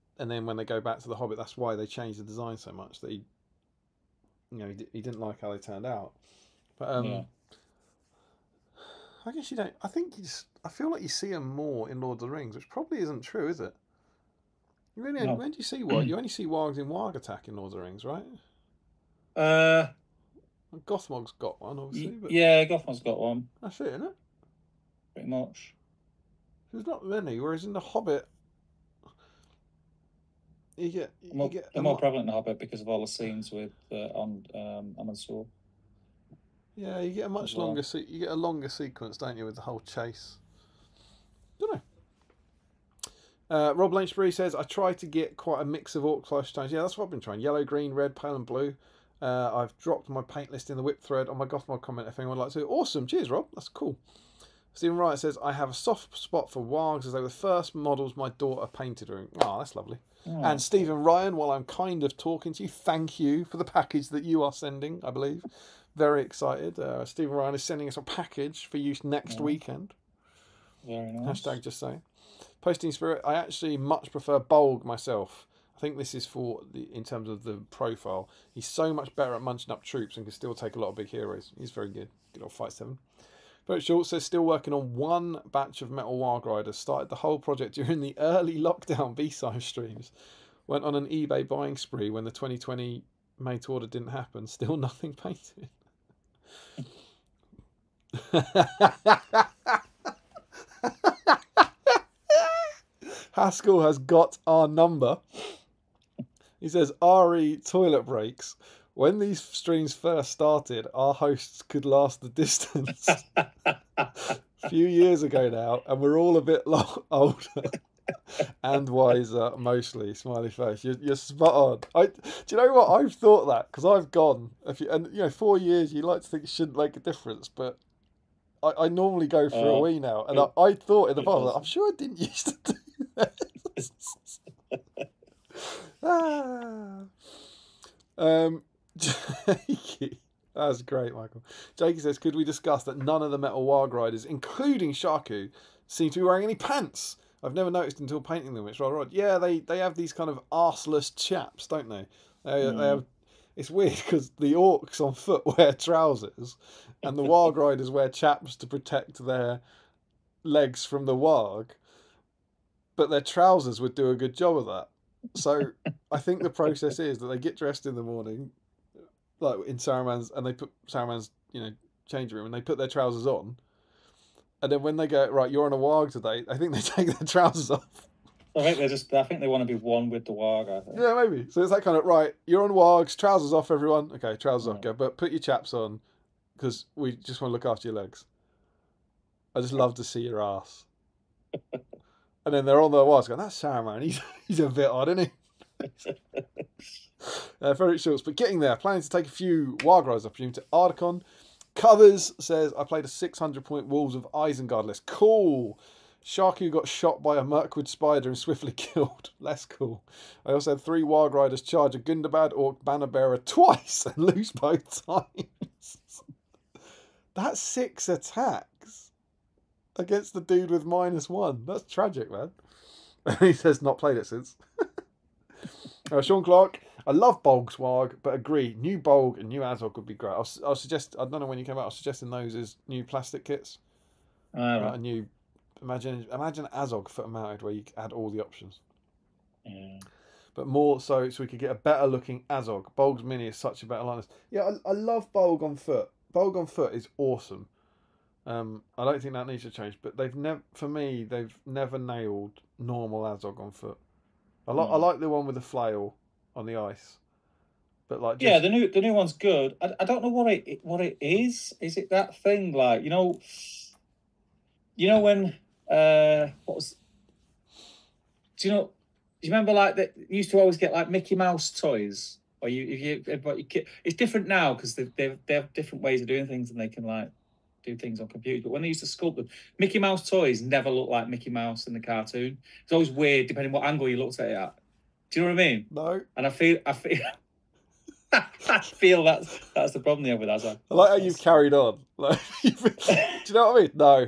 when they go back to the Hobbit, that's why they changed the design so much that he didn't like how they turned out. But I guess you don't. I think I feel like you see them more in Lord of the Rings, which probably isn't true, is it? You really when do you see warg? You only see wargs in Warg Attack in Lord of the Rings, right? Gothmog's got one, obviously. But yeah, Gothmog's got one. That's it, isn't it? Pretty much. There's not many. Whereas in the Hobbit, you get they're more prevalent in the Hobbit because of all the scenes with on Amazon. Yeah, you get a much longer. You get a longer sequence, don't you, with the whole chase? Don't know. Rob Lynchbury says, I try to get quite a mix of orc flash tones. Yeah, that's what I've been trying. Yellow, green, red, pale and blue. I've dropped my paint list in the whip thread on my Gothmog comment if anyone would like to. Awesome. Cheers, Rob. That's cool. Stephen Wright says, I have a soft spot for wargs as they were the first models my daughter painted her in. Oh, that's lovely. Oh. And Stephen Ryan, while I'm kind of talking to you, thank you for the package that you are sending, I believe. Very excited. Stephen Ryan is sending us a package for use next weekend. Very nice. Hashtag just saying. Posting Spirit, I actually much prefer Bolg myself. I think this is in terms of the profile. He's so much better at munching up troops and can still take a lot of big heroes. He's very good. Good old Fight 7. But Short says, still working on one batch of Metal Warg Riders. Started the whole project during the early lockdown BSIME streams. Went on an eBay buying spree when the 2020 made to order didn't happen. Still nothing painted. Haskell has got our number. He says, RE toilet breaks. when these streams first started, our hosts could last the distance. A few years ago now, and we're all a bit older and wiser, mostly. Smiley face. You're spot on. Do you know what? I've thought that because I've gone. And 4 years, you like to think it shouldn't make a difference, but I normally go for a wee now, and I thought in the past, like, I'm sure I didn't used to do this. Jakey, that's great, Michael. Jakey says, could we discuss that none of the metal Warg riders, including Shaku, seem to be wearing any pants? I've never noticed until painting them. It's rather odd. Yeah, they have these kind of arseless chaps, don't they? They have. It's weird because the orcs on foot wear trousers, and the Warg riders wear chaps to protect their legs from the Warg. But their trousers would do a good job of that. So I think the process is that they get dressed in the morning, like in Saruman's, and they put Saruman's, change room, and they put their trousers on. And then when they go, right, you're on a Warg today, I think they take their trousers off. I think they want to be one with the Warg, I think. Yeah, maybe. So it's that kind of, right, you're on Wargs, trousers off, everyone. Okay, trousers off, go. But put your chaps on, because we just want to look after your legs. I just love to see your ass. And then they're on their Wargs going, that's Saruman, he's a bit odd, isn't he? Very shorts, but getting there. Planning to take a few Warg rides up to Ardacon. Covers says, I played a 600-point Wolves of Isengard list. Cool. Shaku got shot by a Mirkwood spider and swiftly killed. Less cool. I also had 3 Warg riders charge a Gundabad Orc banner bearer twice and lose both times. That's 6 attacks against the dude with -1. That's tragic, man. He says not played it since. Sean Clark, I love Bolg's Warg, but agree, new Bolg and new Azog would be great. I'll suggest, I don't know when you came out, I was suggesting those as new plastic kits. A new, imagine Azog foot mounted where you add all the options. Yeah. But more so we could get a better looking Azog. Bolg's Mini is such a better line. Yeah, I love Bolg on foot. Bolg on foot is awesome. I don't think that needs to change, but they've never nailed normal Azog on foot. I like the one with the flail on the ice, but like the new one's good. I don't know what it is. Is it that thing like when what was? Do you remember like that? You used to always get like Mickey Mouse toys, or it's different now because they have different ways of doing things and they can like do things on computers. But when they used to sculpt them, Mickey Mouse toys never looked like Mickey Mouse in the cartoon. It's always weird depending what angle you looked at it at. Do you know what I mean? No. And I feel I feel that's the problem there with Azog. I like how you've carried on. Like, do you know what I mean? No.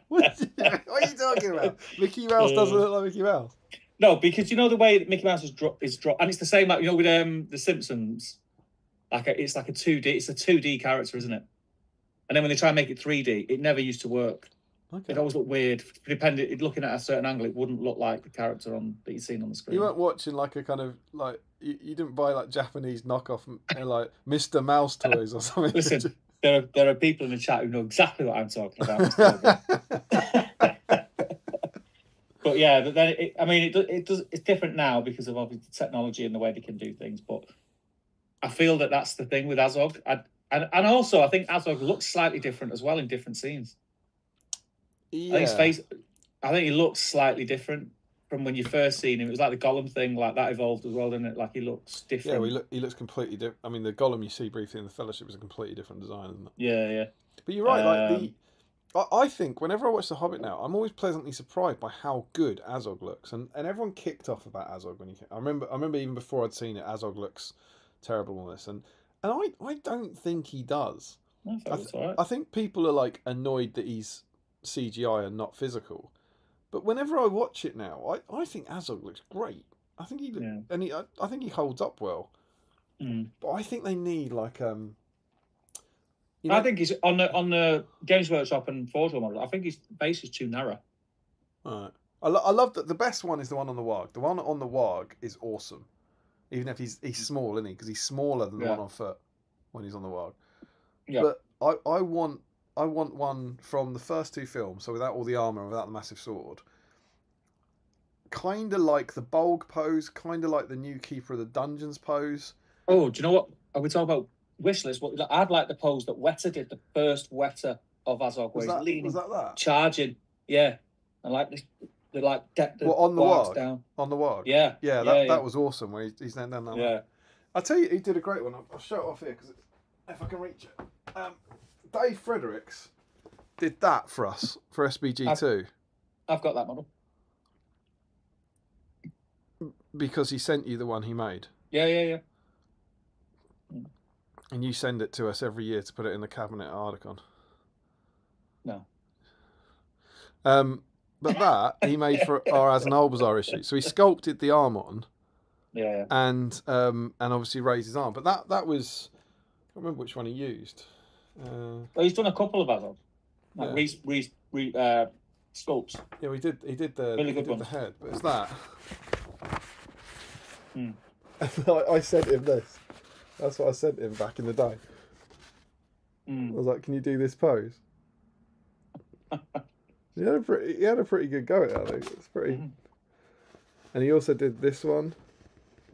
What are you talking about? Mickey Mouse doesn't look like Mickey Mouse. No, because the way that Mickey Mouse is dropped, and it's the same like with the Simpsons. It's like a 2D. It's a 2D character, isn't it? And then when they try and make it 3D, it never used to work. Okay. It always looked weird. Looking at a certain angle, it wouldn't look like the character that you've seen on the screen. You weren't watching like a kind of like you didn't buy like Japanese knockoff like Mr. Mouse toys or something. Listen, there are people in the chat who know exactly what I'm talking about. But yeah, but then it's different now because of obviously technology and the way they can do things. But I feel that's the thing with Azog. And also, I think Azog looks slightly different as well in different scenes. Yeah. I think he looks slightly different from when you first seen him. It was like the Gollum thing, like that evolved as well, didn't it? Like he looks different. Yeah, he looks completely different. I mean, the Gollum you see briefly in the Fellowship is a completely different design, isn't it? Yeah. But you're right. I think whenever I watch The Hobbit now, I'm always pleasantly surprised by how good Azog looks, and everyone kicked off about Azog when he came. I remember even before I'd seen it, Azog looks terrible on this, and I don't think he does. I think people are like annoyed that he's CGI and not physical, but whenever I watch it now, I think Azog looks great. I think I think he holds up well. But I think they need like I think he's on the Games Workshop and Forge model. I think his base is too narrow. All right. I love that the best one is the one on the Warg. The one on the Warg is awesome, even if he's small, isn't he? Because he's smaller than the one on foot when he's on the Warg. Yeah. But I want one from the first 2 films, so without all the armor and without the massive sword. Kind of like the Bolg pose, kind of like the new Keeper of the Dungeons pose. Oh, do you know what? Are we talking about wish list? What I'd like the pose that Weta did, the first Weta of Azog, where he's leaning, that? charging. Yeah, and like they like deck the on the Wargs Warg? down. On the Warg? Yeah, Yeah, that was awesome. Where he's down that. Yeah. I'll tell you, he did a great one. I'll show it off here because if I can reach it. Dave Fredericks did that for us for SBG 2. I've got that model. Because he sent you the one he made. Yeah. And you send it to us every year to put it in the cabinet at Ardicon. No. But that he made for our As an Old Bazaar issue. So he sculpted the arm on. Yeah. And obviously raised his arm. But that was, I don't remember which one he used. Well, he's done a couple of Azog. Like sculpts. Yeah, he did the really good the head, but it's that. Hmm. I sent him this. That's what I sent him back in the day. I was like, "Can you do this pose?" he had a pretty good go at it, I think. It's pretty. And he also did this one,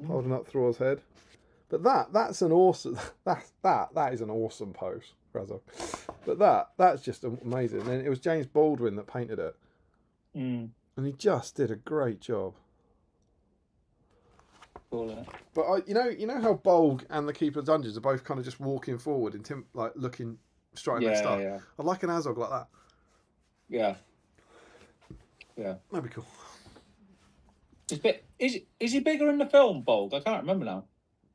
holding up Thror's head. But that's an awesome. That is an awesome pose, Razok. But that's just amazing. And it was James Baldwin that painted it, and he just did a great job. Cool, but you know how Bolg and the Keeper of Dungeons are both kind of just walking forward and like looking straight at their stuff. Yeah. I'd like an Azog like that. Yeah. That'd be cool. Is he bigger in the film, Bolg? I can't remember now.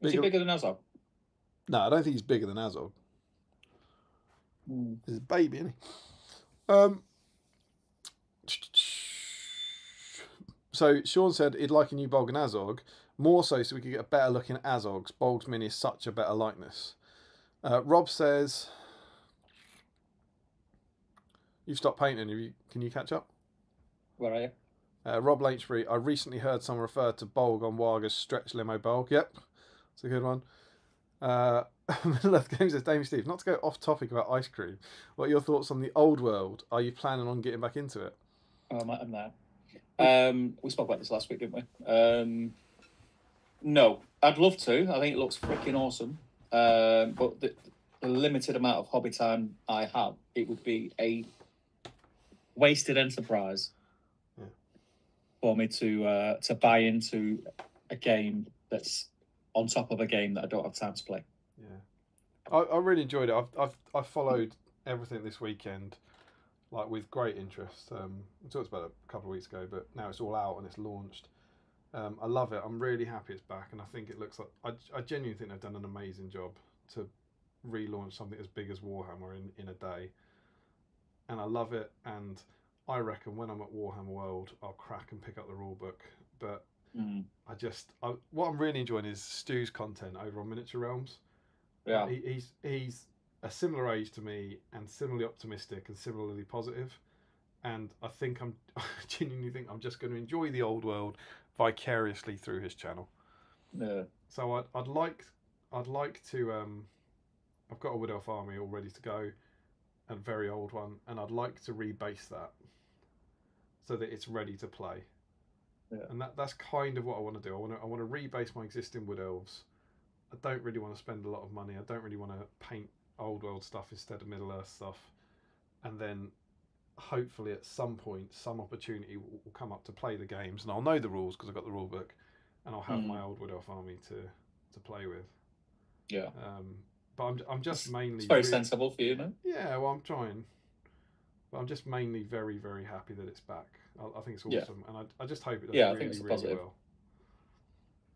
Is he bigger than Azog? No, I don't think he's bigger than Azog. He's a baby, isn't he? So Sean said he'd like a new Bolg and Azog, more so we could get a better looking Azogs. Bolg's Mini is such a better likeness. Rob says, you've stopped painting. Can you catch up? Where are you? Rob Lynchbury, I recently heard someone refer to Bolg on Warg as stretch limo Bolg. Yep, it's a good one. Left Game says, Damien Steve, not to go off topic about ice cream, what are your thoughts on the old world? Are you planning on getting back into it? I'm there. We spoke about this last week, didn't we? No, I'd love to. I think it looks freaking awesome. But the limited amount of hobby time I have, it would be a wasted enterprise for me to buy into a game that's on top of a game that I don't have time to play. Yeah, I really enjoyed it. I've followed everything this weekend, like with great interest. I talked about it a couple of weeks ago, but now it's all out and it's launched. I love it. I'm really happy it's back, and I think it looks like I genuinely think they've done an amazing job to relaunch something as big as Warhammer in a day. And I love it, and I reckon when I'm at Warhammer World, I'll crack and pick up the rulebook. But what I'm really enjoying is Stu's content over on Miniature Realms. Yeah, he's a similar age to me, and similarly optimistic and similarly positive. And I genuinely think I'm just going to enjoy the old world vicariously through his channel. Yeah. So I'd like to. I've got a Wood Elf army all ready to go, a very old one, and I'd like to rebase that so that it's ready to play. Yeah. And that's kind of what I want to do. I want to rebase my existing Wood Elves. I don't really want to spend a lot of money. I don't really want to paint old world stuff instead of Middle Earth stuff, and then hopefully at some point some opportunity will come up to play the games, and I'll know the rules because I've got the rule book, and I'll have my old Wood Elf army to play with. Yeah. But I'm just mainly... It's very sensible for you, no? Yeah, well, I'm trying. But I'm just mainly very, very happy that it's back. I think it's awesome, and I just hope it does really, really well.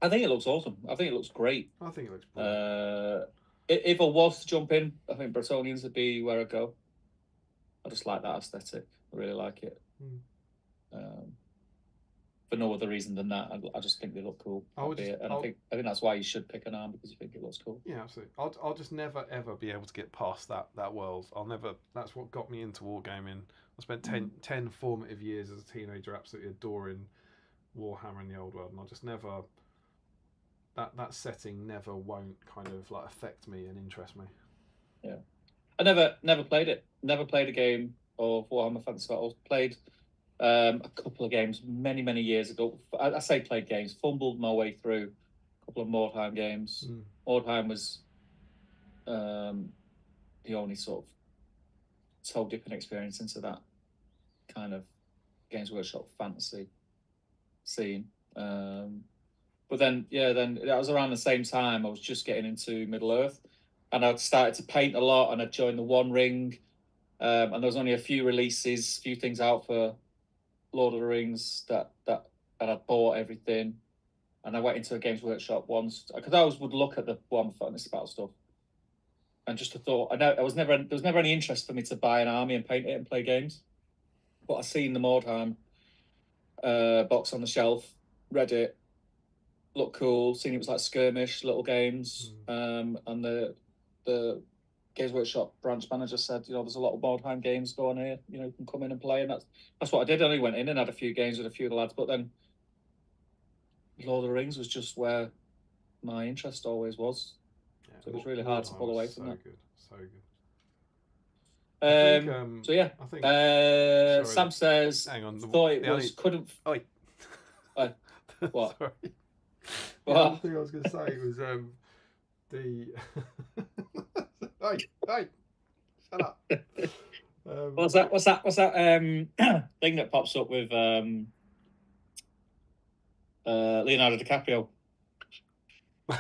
I think it looks awesome. I think it looks great. I think it looks brilliant. If I was to jump in, I think Bretonians would be where I go. I just like that aesthetic. I really like it. For no other reason than that, I just think they look cool. I think that's why you should pick an arm, because you think it looks cool. Yeah, absolutely. I'll just never ever be able to get past that world. I'll never. That's what got me into wargaming. I spent 10 formative years as a teenager absolutely adoring Warhammer in the old world, and I'll just never. That setting won't kind of like affect me and interest me. Yeah, I never played it. Never played a game of Warhammer Fantasy Battles. Played a couple of games many years ago. I say played games, fumbled my way through a couple of Mordheim games. Mordheim was the only sort of toe dipping experience into that kind of Games Workshop fantasy scene. But then that was around the same time I was just getting into Middle Earth, and I'd started to paint a lot, and I'd joined the One Ring, and there was only a few releases, few things out for Lord of the Rings that and I bought everything, and I went into a Games Workshop once because I always would look at the Warhammer Fantasy Battle stuff, and just a thought. There was never any interest for me to buy an army and paint it and play games, but I seen the Mordheim box on the shelf, read it, looked cool. Seen it was like skirmish little games, and the Games Workshop branch manager said, there's a lot of Mordheim games going here. You can come in and play, and that's what I did. I only went in and had a few games with a few of the lads, but then Lord of the Rings was just where my interest always was. Yeah, so it was really hard to pull away from that. So good. So yeah, I think, Sam says, hang on, thought it was couldn't. Oi. What? Sorry. What? The other thing I was going to say was the. Hey, shut up. What's that? Thing that pops up with Leonardo DiCaprio?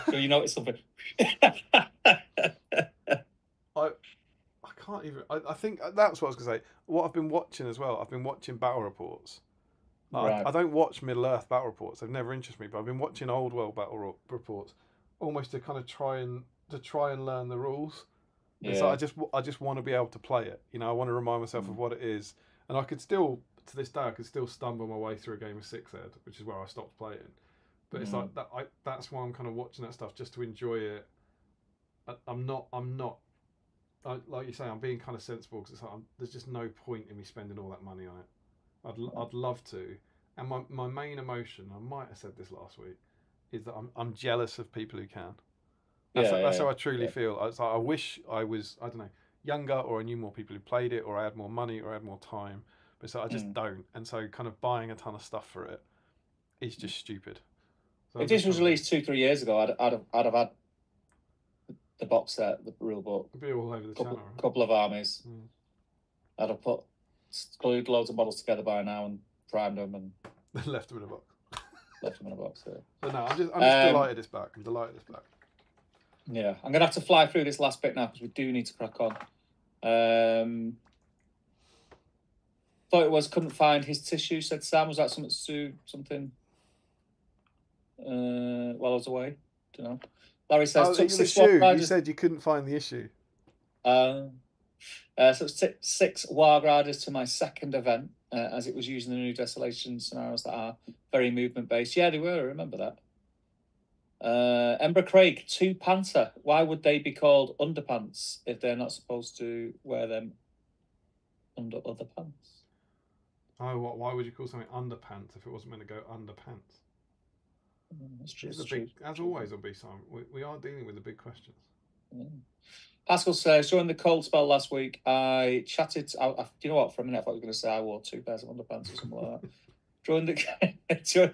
Do you notice something? I can't even. I think that's what I was going to say. What I've been watching as well. I've been watching battle reports. Right. I don't watch Middle Earth battle reports. They've never interested me. But I've been watching Old World battle reports, almost to kind of try and learn the rules. Yeah. So I just want to be able to play it. I want to remind myself of what it is, and I could still, to this day, I could still stumble my way through a game of Six Ed, which is where I stopped playing. But it's like that. That's why I'm kind of watching that stuff, just to enjoy it. I'm not. Like you say, I'm being kind of sensible because it's like there's just no point in me spending all that money on it. I'd love to, and my main emotion, I might have said this last week, is that I'm jealous of people who can. That's how I truly feel. It's like I wish I was, I don't know, younger, or I knew more people who played it, or I had more money, or I had more time. But so I just don't, and so kind of buying a ton of stuff for it is just stupid. So if this was released 2-3 years ago, I'd have had the box set, the rule book, it'd be all over the channel. Couple of armies. I'd have glued loads of models together by now and primed them and left them in a box. Yeah. So no, I'm just delighted it's back. I'm delighted it's back. Yeah, I'm gonna have to fly through this last bit now because we do need to crack on. Thought it was couldn't find his tissue, said Sam. Was that something while I was away? Don't know. Larry says took the shoe. You said you couldn't find the issue. So it's 6 Warg Riders to my second event, as it was using the new Desolation scenarios that are very movement based. Yeah, they were. I remember that. Ember Craig, 2 Panther. Why would they be called underpants if they're not supposed to wear them under other pants? Oh, why would you call something underpants if it wasn't meant to go underpants? That's true. As always on BSIME, we are dealing with the big questions. Yeah. Pascal says, during the cold spell last week, I chatted. You know what? For a minute, I thought I was going to say I wore 2 pairs of underpants or something like that. During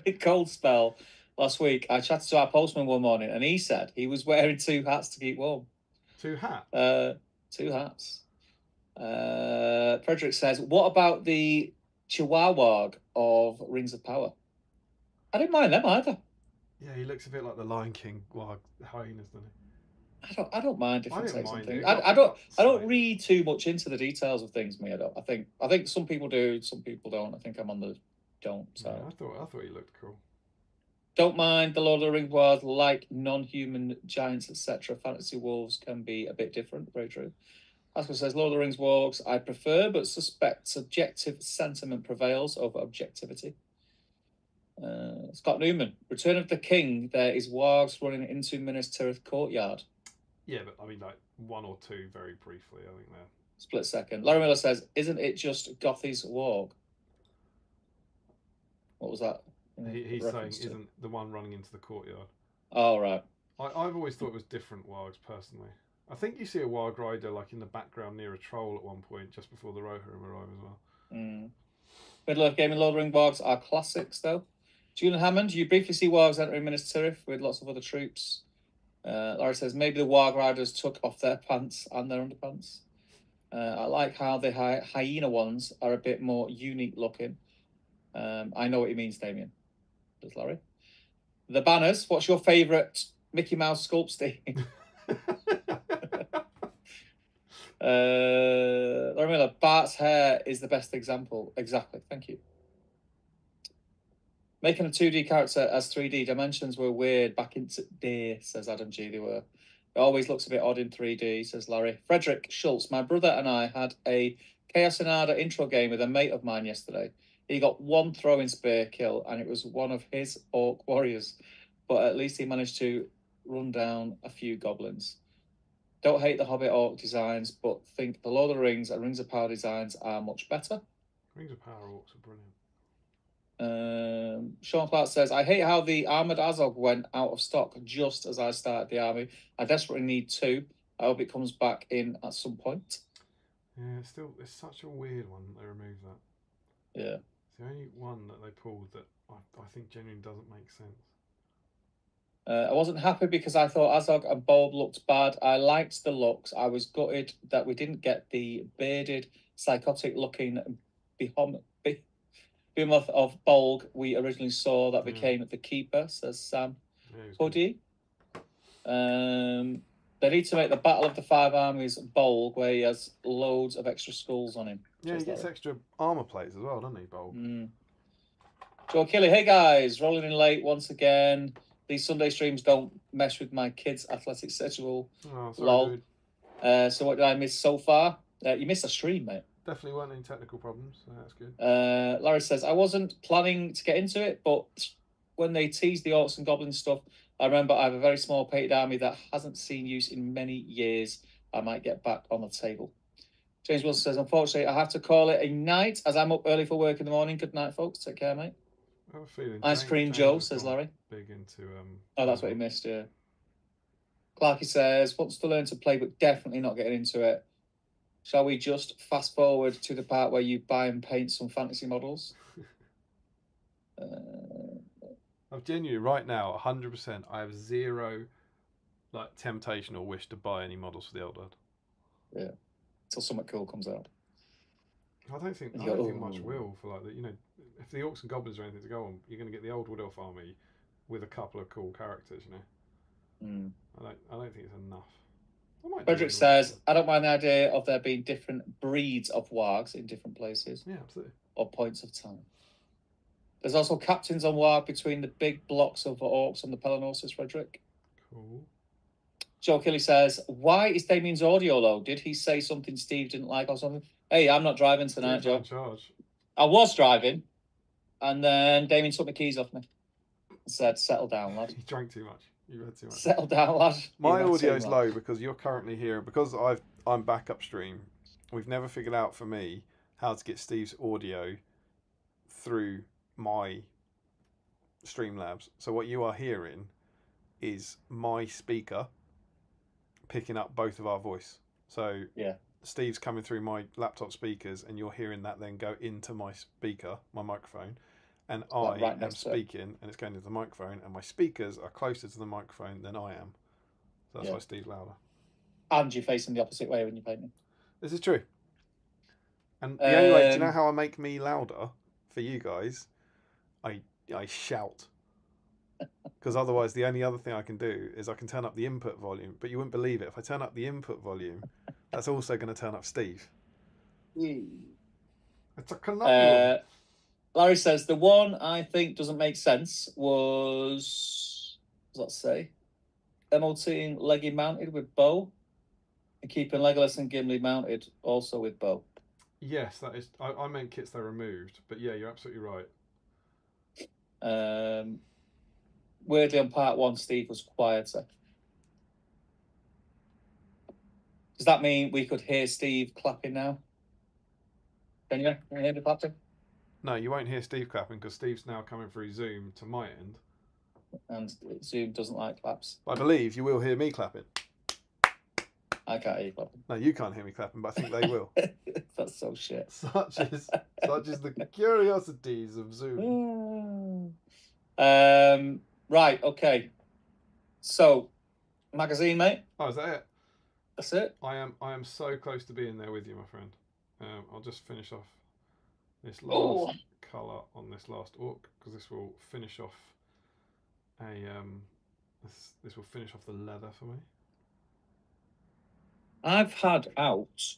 the cold spell last week, I chatted to our postman one morning, and he said he was wearing 2 hats to keep warm. 2 hats? 2 hats. Frederick says, what about the Chihuahua of Rings of Power? I didn't mind them either. Yeah, he looks a bit like the Lion King hyenas, doesn't he? I don't mind if it takes something. I don't read too much into the details of things. I think some people do, some people don't. I think I'm on the don't. So yeah, I thought he looked cool. Don't mind the Lord of the Rings world, like non-human giants, etc. Fantasy wolves can be a bit different. Very true. Pascal says, Lord of the Rings wargs I prefer, but suspect subjective sentiment prevails over objectivity. Scott Newman, Return of the King, there is wargs running into Minas Tirith courtyard. Yeah, but I mean, like 1 or 2 very briefly, I think they're... Split second. Larry Miller says, isn't it just Gothy's warg? What was that? He's saying, isn't the one running into the courtyard. Oh, right. I've always thought it was different wargs, personally. I think you see a warg rider like in the background near a troll at one point, just before the Rohirrim arrive as well. Middle Earth Gaming Lord of the Rings wargs are classics, though. Julian Hammond, you briefly see Wargs entering Minas Tirith with lots of other troops. Larry says, maybe the Warg Riders took off their pants and their underpants. I like how the hyena ones are a bit more unique looking. I know what he means, Damien. Does Larry? The banners, what's your favourite Mickey Mouse sculpt, Steve? Larry Miller, Bart's hair is the best example. Exactly, thank you. Making a 2D character as 3D dimensions were weird back in day, says Adam G. They were. It always looks a bit odd in 3D, says Larry. Frederick Schultz, my brother and I had a Chaos Sonada intro game with a mate of mine yesterday. He got one throwing spear kill, and it was one of his orc warriors. But at least he managed to run down a few goblins. Don't hate the Hobbit orc designs, but think the Lord of the Rings and Rings of Power designs are much better. Rings of Power orcs are brilliant. Sean Clark says, I hate how the armoured Azog went out of stock just as I started the army. I desperately need 2. I hope it comes back in at some point. Yeah, it's such a weird one that they removed that. Yeah. It's the only one that they pulled that I think genuinely doesn't make sense. I wasn't happy because I thought Azog and Bulb looked bad. I liked the looks. I was gutted that we didn't get the bearded, psychotic-looking behemoth of Bolg we originally saw that became the Keeper, says Sam Hoodie. They need to make the Battle of the Five Armies Bolg, where he has loads of extra skulls on him. Yeah, he gets extra armour plates as well, doesn't he, Bolg? Joe Kelly, hey guys, rolling in late once again. These Sunday streams don't mesh with my kids' athletic schedule. Oh, sorry, lol. Dude. So what did I miss so far? You missed a stream, mate. Definitely weren't any technical problems, so that's good. Larry says, I wasn't planning to get into it, but when they teased the orcs and goblins stuff, I remember I have a very small painted army that hasn't seen use in many years. I might get back on the table. James Wilson says, unfortunately, I have to call it a night as I'm up early for work in the morning. Good night, folks. Take care, mate. I have a feeling. Ice Cream Joe, says Larry. Big into Oh, that's what he missed, yeah. Clarky says, wants to learn to play, but definitely not getting into it. Shall we just fast forward to the part where you buy and paint some fantasy models? I've genuinely, right now, 100%, I have zero temptation or wish to buy any models for the Eldad. Yeah, until something cool comes out. I don't think much will for if the orcs and goblins are anything to go on, you're going to get the old Wood Elf army with a couple of cool characters, I don't think it's enough. Frederick says, I don't mind the idea of there being different breeds of wargs in different places. Yeah, absolutely. Or points of time. There's also captains on warg between the big blocks of orcs and the Pelennor, Frederick. Cool. Joe Kelly says, why is Damien's audio low? Did he say something Steve didn't like or something? Hey, I'm not driving tonight, Joe. I was driving, and then Damien took my keys off me and said, settle down, lad. He drank too much. You read too much. Settle down, lad. My audio's low because you're currently here. Because I'm back upstream, we've never figured out for me how to get Steve's audio through my Streamlabs. So what you are hearing is my speaker picking up both of our voice. So yeah, Steve's coming through my laptop speakers, and you're hearing that then go into my speaker, my microphone. And I am speaking, and it's going into the microphone, and my speakers are closer to the microphone than I am. So that's why Steve's louder. And you're facing the opposite way when you're painting. This is true. And the only way, do you know how I make me louder for you guys? I shout. Because otherwise, the only other thing I can do is I can turn up the input volume. But you wouldn't believe it. If I turn up the input volume, that's also going to turn up Steve. It's a conundrum. Larry says, the one I think doesn't make sense was, let's say, MLT Leggy mounted with bow and keeping Legolas and Gimli mounted also with bow. Yes, that is. I meant kits they removed, but yeah, you're absolutely right. Weirdly, on part 1, Steve was quieter. Does that mean we could hear Steve clapping now? Can you hear me clapping? No, you won't hear Steve clapping because Steve's now coming through Zoom to my end. And Zoom doesn't like claps. I believe you will hear me clapping. I can't hear you clapping. No, you can't hear me clapping, but I think they will. That's so shit. Such is the curiosities of Zoom. Right, okay. So, magazine, mate. Oh, is that it? That's it. I am so close to being there with you, my friend. I'll just finish off this last colour on this last orc, because this will finish off this will finish off the leather for me. I've had out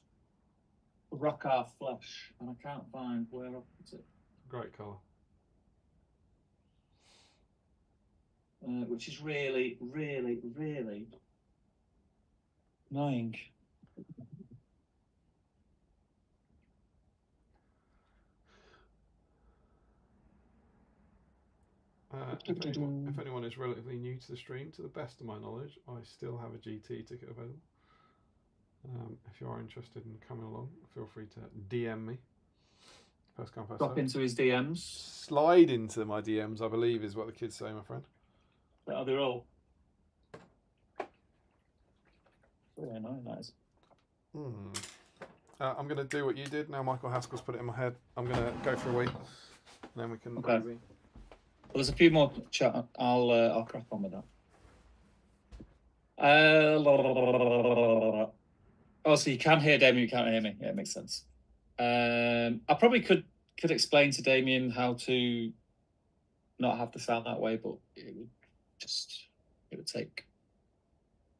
Rock Our Flesh, and I can't find where I put it. Great colour. Which is really, really, really annoying. If anyone is relatively new to the stream, to the best of my knowledge, I still have a GT ticket available. If you are interested in coming along, feel free to DM me. First come, first serve. Drop into his DMs. Slide into my DMs, I believe, is what the kids say, my friend. Are they all? Very nice. I'm going to do what you did. Now Michael Haskell's put it in my head. I'm going to go for a wee, and then we can. Okay. Well, there's a few more chat. I'll crack on with that. Oh, so you can hear Damien, you can't hear me. Yeah, it makes sense. I probably could explain to Damien how to not have to sound that way, but it would take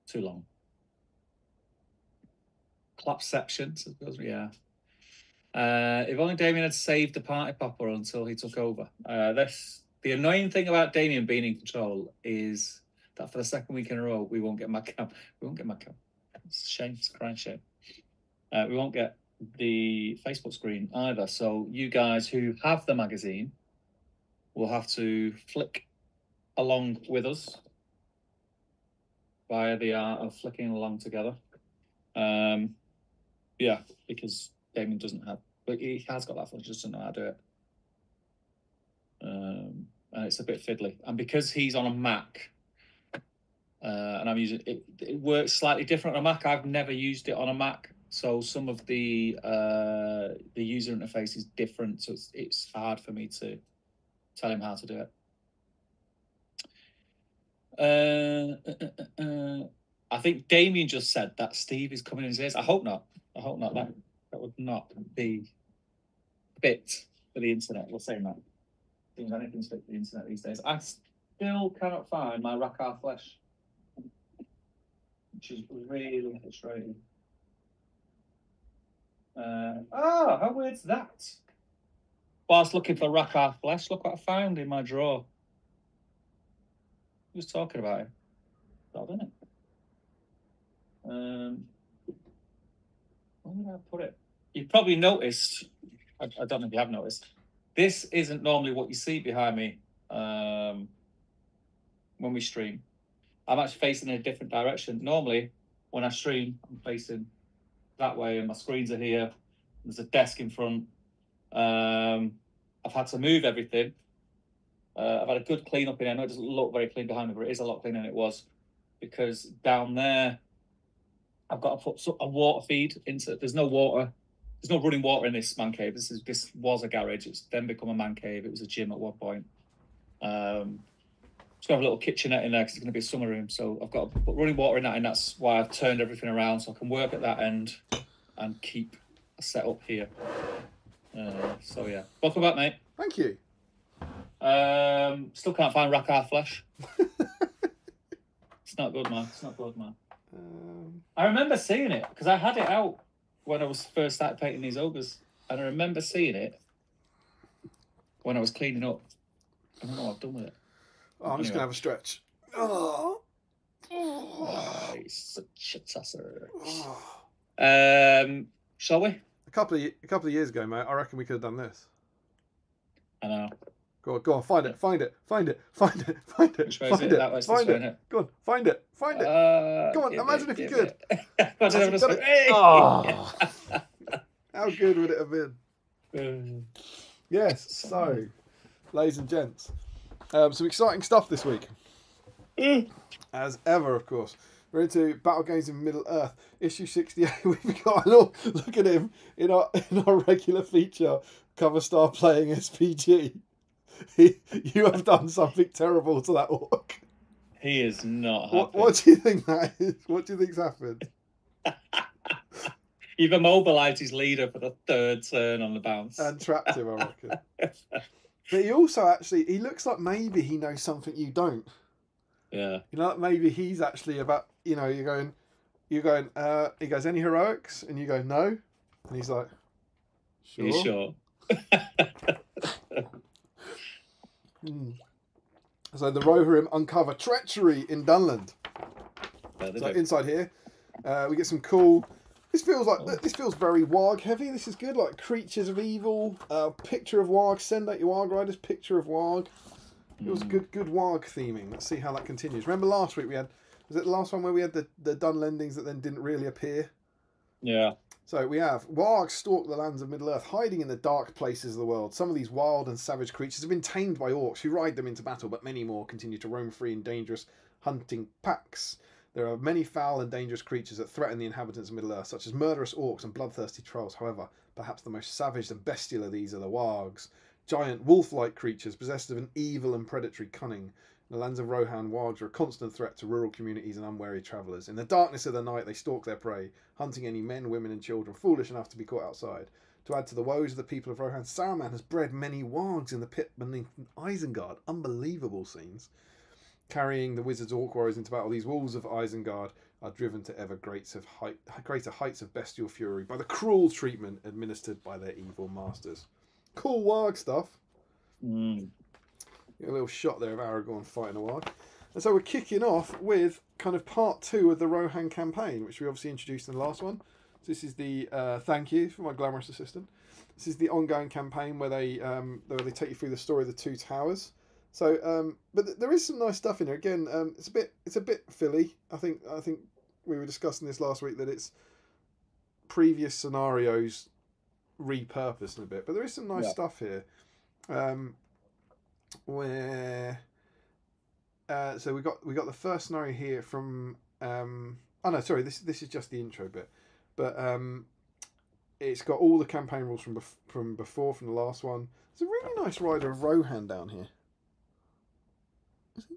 too long. Clapception, so yeah. If only Damien had saved the party popper until he took over. The annoying thing about Damien being in control is that for the second week in a row, we won't get my cam. It's a shame. It's a crying shame. We won't get the Facebook screen either. So you guys who have the magazine will have to flick along with us via the art of flicking along together. Yeah, because Damien doesn't have, but he has got that function, just doesn't know how to do it. And it's a bit fiddly. And because he's on a Mac, and I'm using it, it works slightly different on a Mac. I've never used it on a Mac, so some of the user interface is different. So it's hard for me to tell him how to do it. I think Damien just said that Steve is coming in his ears. I hope not. That would not be fit for the internet. We'll say that. Seems anything's fit for the internet these days. I still cannot find my Rock Our Flesh, which is really frustrating. How weird's that? Whilst looking for Rock Our Flesh, look what I found in my drawer. Who's talking about it? Odd, isn't it? Where did I put it? You've probably noticed, I don't know if you have noticed, this isn't normally what you see behind me when we stream. I'm actually facing in a different direction. Normally, when I stream, I'm facing that way and my screens are here. There's a desk in front. I've had to move everything. I've had a good clean up in here. I know it doesn't look very clean behind me, but it is a lot cleaner than it was, because down there, I've got to put a water feed into. There's no water. There's no running water in this man cave. This was a garage. It's then become a man cave. It was a gym at one point. Just gonna have a little kitchenette in there because it's going to be a summer room. So I've got to put running water in that, and that's why I've turned everything around so I can work at that end and keep a setup here. So yeah, welcome back, mate. Thank you. Still can't find Rock Our Flesh. It's not good, man. I remember seeing it because I had it out when I was first started painting these ogres, and I remember seeing it when I was cleaning up. I don't know what I've done with it. Oh, I'm just gonna have a stretch. Oh, such a tosser. Shall we? A couple of years ago, mate, I reckon we could have done this. I know. Go on, find it. Which way is it? That way's Find this way, it. isn't it? Go on, find it. Come on, imagine if you could. Imagine having a Hey! Oh. How good would it have been? Yes, so, ladies and gents, some exciting stuff this week. As ever, of course. We're into Battle Games in Middle-earth, issue 68. We've got a look at him in our regular feature, cover star playing SBG. You have done something terrible to that orc. He is not happy. What do you think that is? What do you think's happened? You've immobilised his leader for the 3rd turn on the bounce. And trapped him, I reckon. But he also he looks like maybe he knows something you don't. Yeah. You know, maybe he's actually about, you're going, he goes, any heroics? And you go, no. And he's like, sure. Are you sure? So the Rohirrim uncover treachery in Dunland. So inside here, we get some cool. This feels very Warg heavy. This is good, like creatures of evil, picture of Warg. Send out your Warg riders. Picture of Warg. It was good Warg theming. Let's see how that continues. Remember last week was it the last one where we had the Dunlendings that then didn't really appear? Yeah. So we have Wargs stalk the lands of Middle Earth, hiding in the dark places of the world. Some of these wild and savage creatures have been tamed by orcs who ride them into battle, but many more continue to roam free in dangerous hunting packs. There are many foul and dangerous creatures that threaten the inhabitants of Middle Earth, such as murderous orcs and bloodthirsty trolls. However, perhaps the most savage and bestial of these are the Wargs, giant wolf-like creatures possessed of an evil and predatory cunning. In the lands of Rohan, Wargs are a constant threat to rural communities and unwary travellers. In the darkness of the night, they stalk their prey, hunting any men, women and children foolish enough to be caught outside. To add to the woes of the people of Rohan, Saruman has bred many Wargs in the pit beneath Isengard. Unbelievable scenes. Carrying the wizard's orc warriors into battle, these wolves of Isengard are driven to ever greater heights of bestial fury by the cruel treatment administered by their evil masters. Cool Warg stuff. Get a little shot there of Aragorn fighting a Warg. And so we're kicking off with kind of part 2 of the Rohan campaign, which we obviously introduced in the last one. So this is the thank you for my glamorous assistant. This is the ongoing campaign where they take you through the story of the Two Towers. So, but there is some nice stuff in here. Again, it's a bit filly. I think we were discussing this last week that it's previous scenarios repurposed a bit, but there is some nice stuff here. Where so we got the first scenario here from oh no, sorry, this is just the intro bit, but it's got all the campaign rules from before, from the last one. There's a really nice rider of Rohan down here.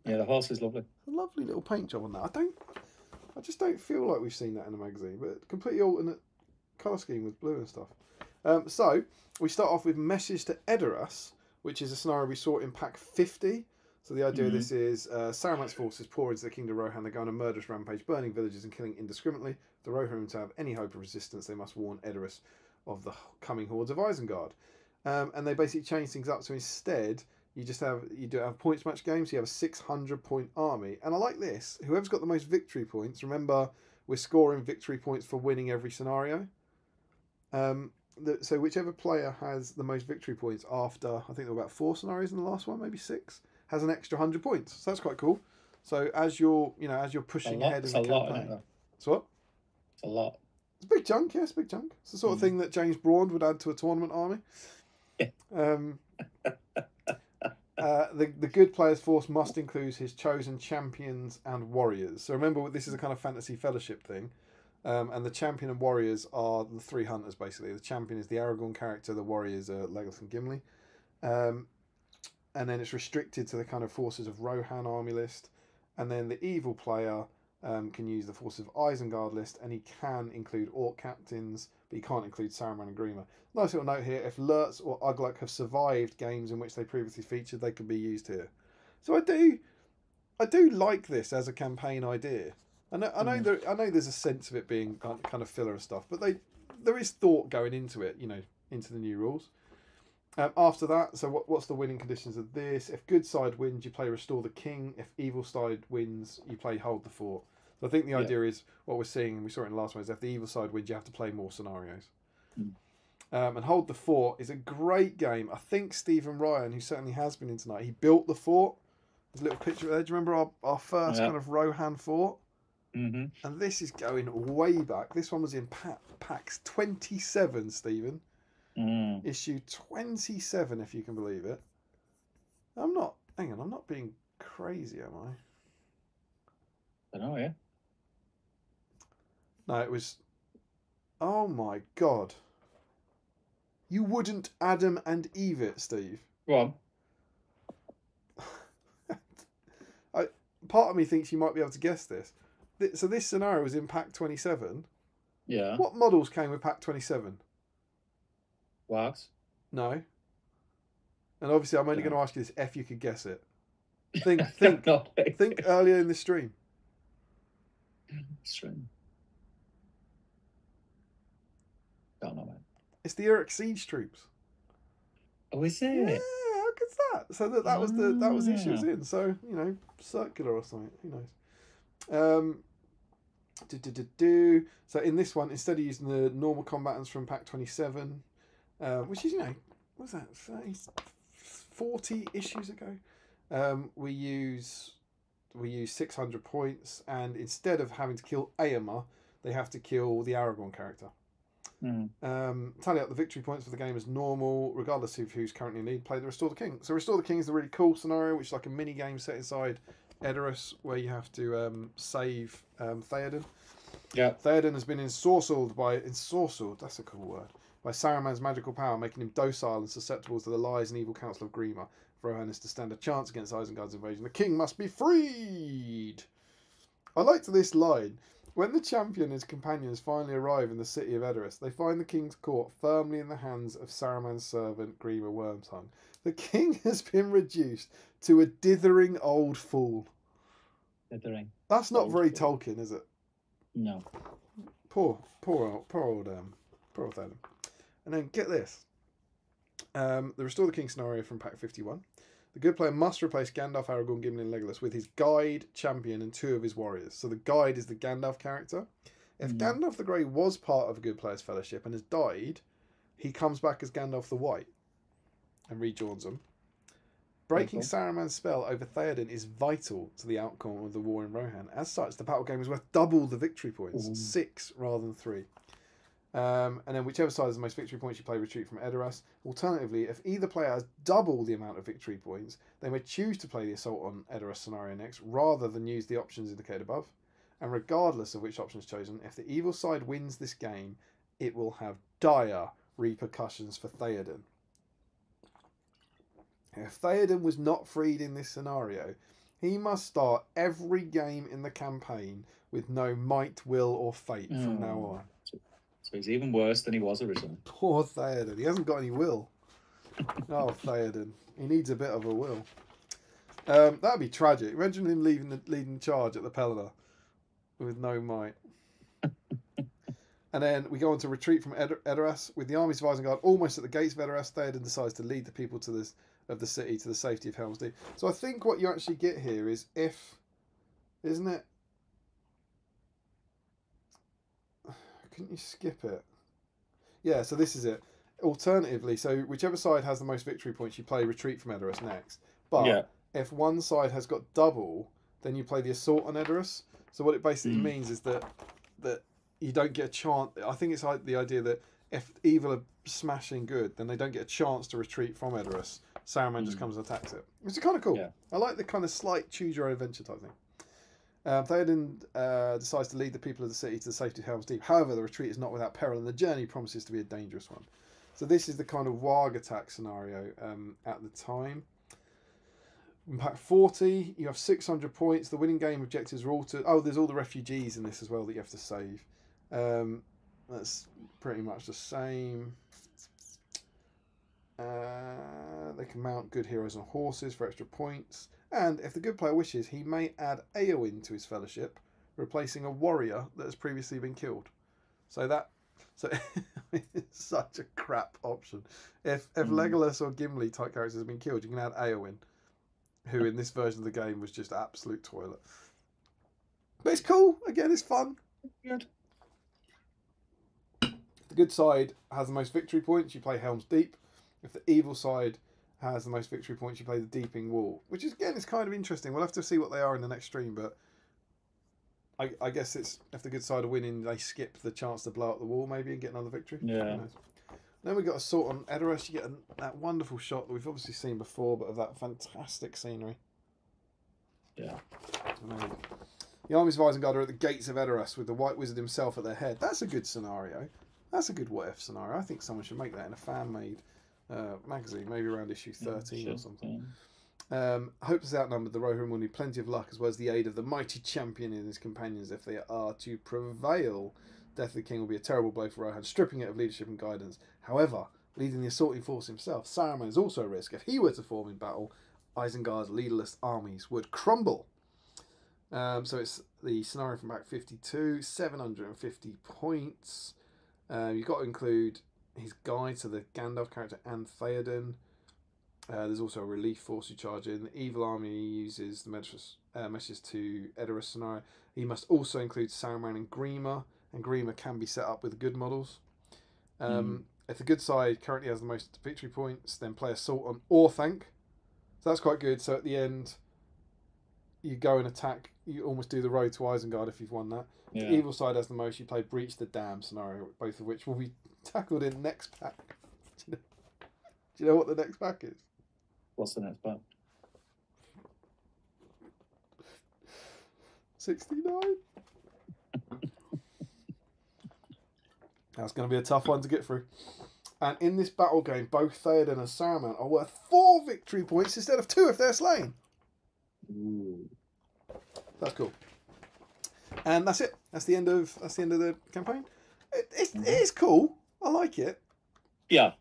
Yeah, the horse is lovely. A lovely little paint job on that. I just don't feel like we've seen that in a magazine, but completely alternate colour scheme with blue and stuff. So we start off with Message to Edoras, which is a scenario we saw in pack 50. So the idea of this is Saruman's forces pour into the kingdom of Rohan. They go on a murderous rampage, burning villages and killing indiscriminately. If the Rohirrim to have any hope of resistance, they must warn Edoras of the coming hordes of Isengard. And they basically change things up. So instead, you don't have points match games. So you have a 600-point army. And I like this. Whoever's got the most victory points, remember, we're scoring victory points for winning every scenario. So whichever player has the most victory points after, I think there were about 4 scenarios in the last one, maybe 6, has an extra 100 points. So that's quite cool. So as you're pushing ahead in the campaign, it's what? It's a lot. It's a big chunk, yeah, it's a big chunk. It's the sort of thing that James Braun would add to a tournament army. The good player's force must include his chosen champions and warriors. So remember, this is a kind of fantasy fellowship thing. And the champion and warriors are the 3 hunters, basically. The champion is the Aragorn character, the warriors are Legolas and Gimli. And then it's restricted to the kind of forces of Rohan army list. And then the evil player can use the forces of Isengard list, and he can include orc captains, but he can't include Saruman and Grima. Nice little note here, if Lurtz or Ugluk have survived games in which they previously featured, they can be used here. So I do like this as a campaign idea. I know there's a sense of it being kind of filler and stuff, but there is thought going into it, into the new rules. After that, so what's the winning conditions of this? If good side wins, you play Restore the King. If evil side wins, you play Hold the Fort. So I think the idea is what we're seeing, and we saw it in the last one, is if the evil side wins, you have to play more scenarios. And Hold the Fort is a great game. I think Stephen Ryan, who certainly has been in tonight, he built the fort. There's a little picture there. Do you remember our first kind of Rohan fort? Mm-hmm. And this is going way back. This one was in packs 27, Stephen. Issue 27, if you can believe it. I'm not being crazy, am I? I don't know, yeah. No, it was... Oh my God. You wouldn't Adam and Eve it, Steve. Go on. part of me thinks you might be able to guess this. So this scenario was in Pack 27. Yeah. What models came with Pack 27? Wargs? No. And obviously, I'm only Yeah. going to ask you this if you could guess it. Think earlier in the stream. Stream. Don't know, man. It's the Eric Siege troops. Oh, is it? Yeah, how good's that? So that was the issue it was in. So, you know, circular or something. Who knows? So in this one, instead of using the normal combatants from Pack 27, which is, you know, what was that, 40 issues ago, we use 600 points, and instead of having to kill Aemma, they have to kill the Aragorn character. Tally up the victory points for the game as normal, regardless of who's currently in lead. Play the Restore the King. So Restore the King is a really cool scenario, which is like a mini game set inside Edoras, where you have to save Theoden. Yeah. Theoden has been ensorcelled, that's a cool word, by Saruman's magical power, making him docile and susceptible to the lies and evil counsel of Grima. For Rohan is to stand a chance against Isengard's invasion, the king must be freed. I liked this line. When the champion and his companions finally arrive in the city of Edoras, they find the king's court firmly in the hands of Saruman's servant, Grima Wormtongue. The king has been reduced to a dithering old fool. Dithering. That's not Old very fool. Tolkien, is it? No. Poor old Theoden. And then get this. The Restore the King scenario from Pack 51. The good player must replace Gandalf, Aragorn, Gimli, and Legolas with his guide, champion, and 2 of his warriors. So the guide is the Gandalf character. If Gandalf the Grey was part of a good player's fellowship and has died, he comes back as Gandalf the White and rejoins them. Breaking Saruman's spell over Theoden is vital to the outcome of the war in Rohan. As such, the battle game is worth double the victory points, 6 rather than 3. And then whichever side has the most victory points, you play Retreat from Edoras. Alternatively, if either player has double the amount of victory points, they may choose to play the Assault on Edoras scenario next, rather than use the options indicated above. And regardless of which option is chosen, if the evil side wins this game, it will have dire repercussions for Theoden. If Theoden was not freed in this scenario, he must start every game in the campaign with no might, will, or fate from now on. So he's even worse than he was originally. Poor Theoden. He hasn't got any will. Oh, Theoden. He needs a bit of a will. That'd be tragic. Imagine him leading charge at the Pelennor with no might. And then we go on to Retreat from Edoras. With the armies of Isengard almost at the gates of Edoras, Theoden decides to lead the people of the city to the safety of Helm's Deep. So I think what you actually get here is isn't it? Couldn't you skip it? Yeah, so this is it. Alternatively, so whichever side has the most victory points, you play Retreat from Edoras next. But if one side has got double, then you play the Assault on Edoras. So what it basically means is that you don't get a chance. I think it's like the idea that if evil are smashing good, then they don't get a chance to retreat from Edoras. Saruman just comes and attacks it, which is kind of cool. Yeah. I like the kind of slight choose your own adventure type thing. Theoden decides to lead the people of the city to the safety of Helm's Deep. However, the retreat is not without peril, and the journey promises to be a dangerous one. So this is the kind of Warg attack scenario at the time. In Pack 40, you have 600 points. The winning game objectives are all to... Oh, there's all the refugees in this as well that you have to save. That's pretty much the same. They can mount good heroes on horses for extra points. And if the good player wishes, he may add Éowyn to his fellowship, replacing a warrior that has previously been killed. So it's such a crap option. If Legolas or Gimli type characters have been killed, you can add Éowyn, who in this version of the game was just absolute toilet. But it's cool. Again, it's fun. Good. The good side has the most victory points, you play Helm's Deep. If the evil side has the most victory points, you play the Deeping Wall, which is, again, is kind of interesting. We'll have to see what they are in the next stream, but I guess it's if the good side are winning, they skip the chance to blow up the wall maybe and get another victory. Yeah. Then we got Assault on Edoras. You get that wonderful shot that we've obviously seen before, but of that fantastic scenery. Yeah. The armies of Isengard are at the gates of Edoras with the White Wizard himself at their head. That's a good scenario. That's a good what-if scenario. I think someone should make that in a fan-made magazine, maybe around issue 13 or something. Hopelessly outnumbered, the Rohirrim will need plenty of luck as well as the aid of the mighty champion and his companions if they are to prevail. Death of the King will be a terrible blow for Rohan, stripping it of leadership and guidance. However, leading the assaulting force himself, Saruman is also a risk. If he were to form in battle, Isengard's leaderless armies would crumble. So it's the scenario from back 52, 750 points. You've got to include his guide to the Gandalf character and Theoden. There's also a relief force you charge in. The evil army uses the messages to Edoras scenario. He must also include Saruman and Grima, and Grima can be set up with good models. If the good side currently has the most victory points, then play Assault on Orthanc. So that's quite good. So at the end, you go and attack. You almost do the road to Isengard if you've won that. Yeah. The evil side has the most. You play Breach the Dam scenario, both of which will be tackled in next pack. Do you know what the next pack is? What's the next pack? 69. That's going to be a tough one to get through. And in this battle game, both Theoden and Saruman are worth 4 victory points instead of 2 if they're slain. Ooh. That's cool. And that's it. That's the end of the campaign. It is cool. I like it. Yeah.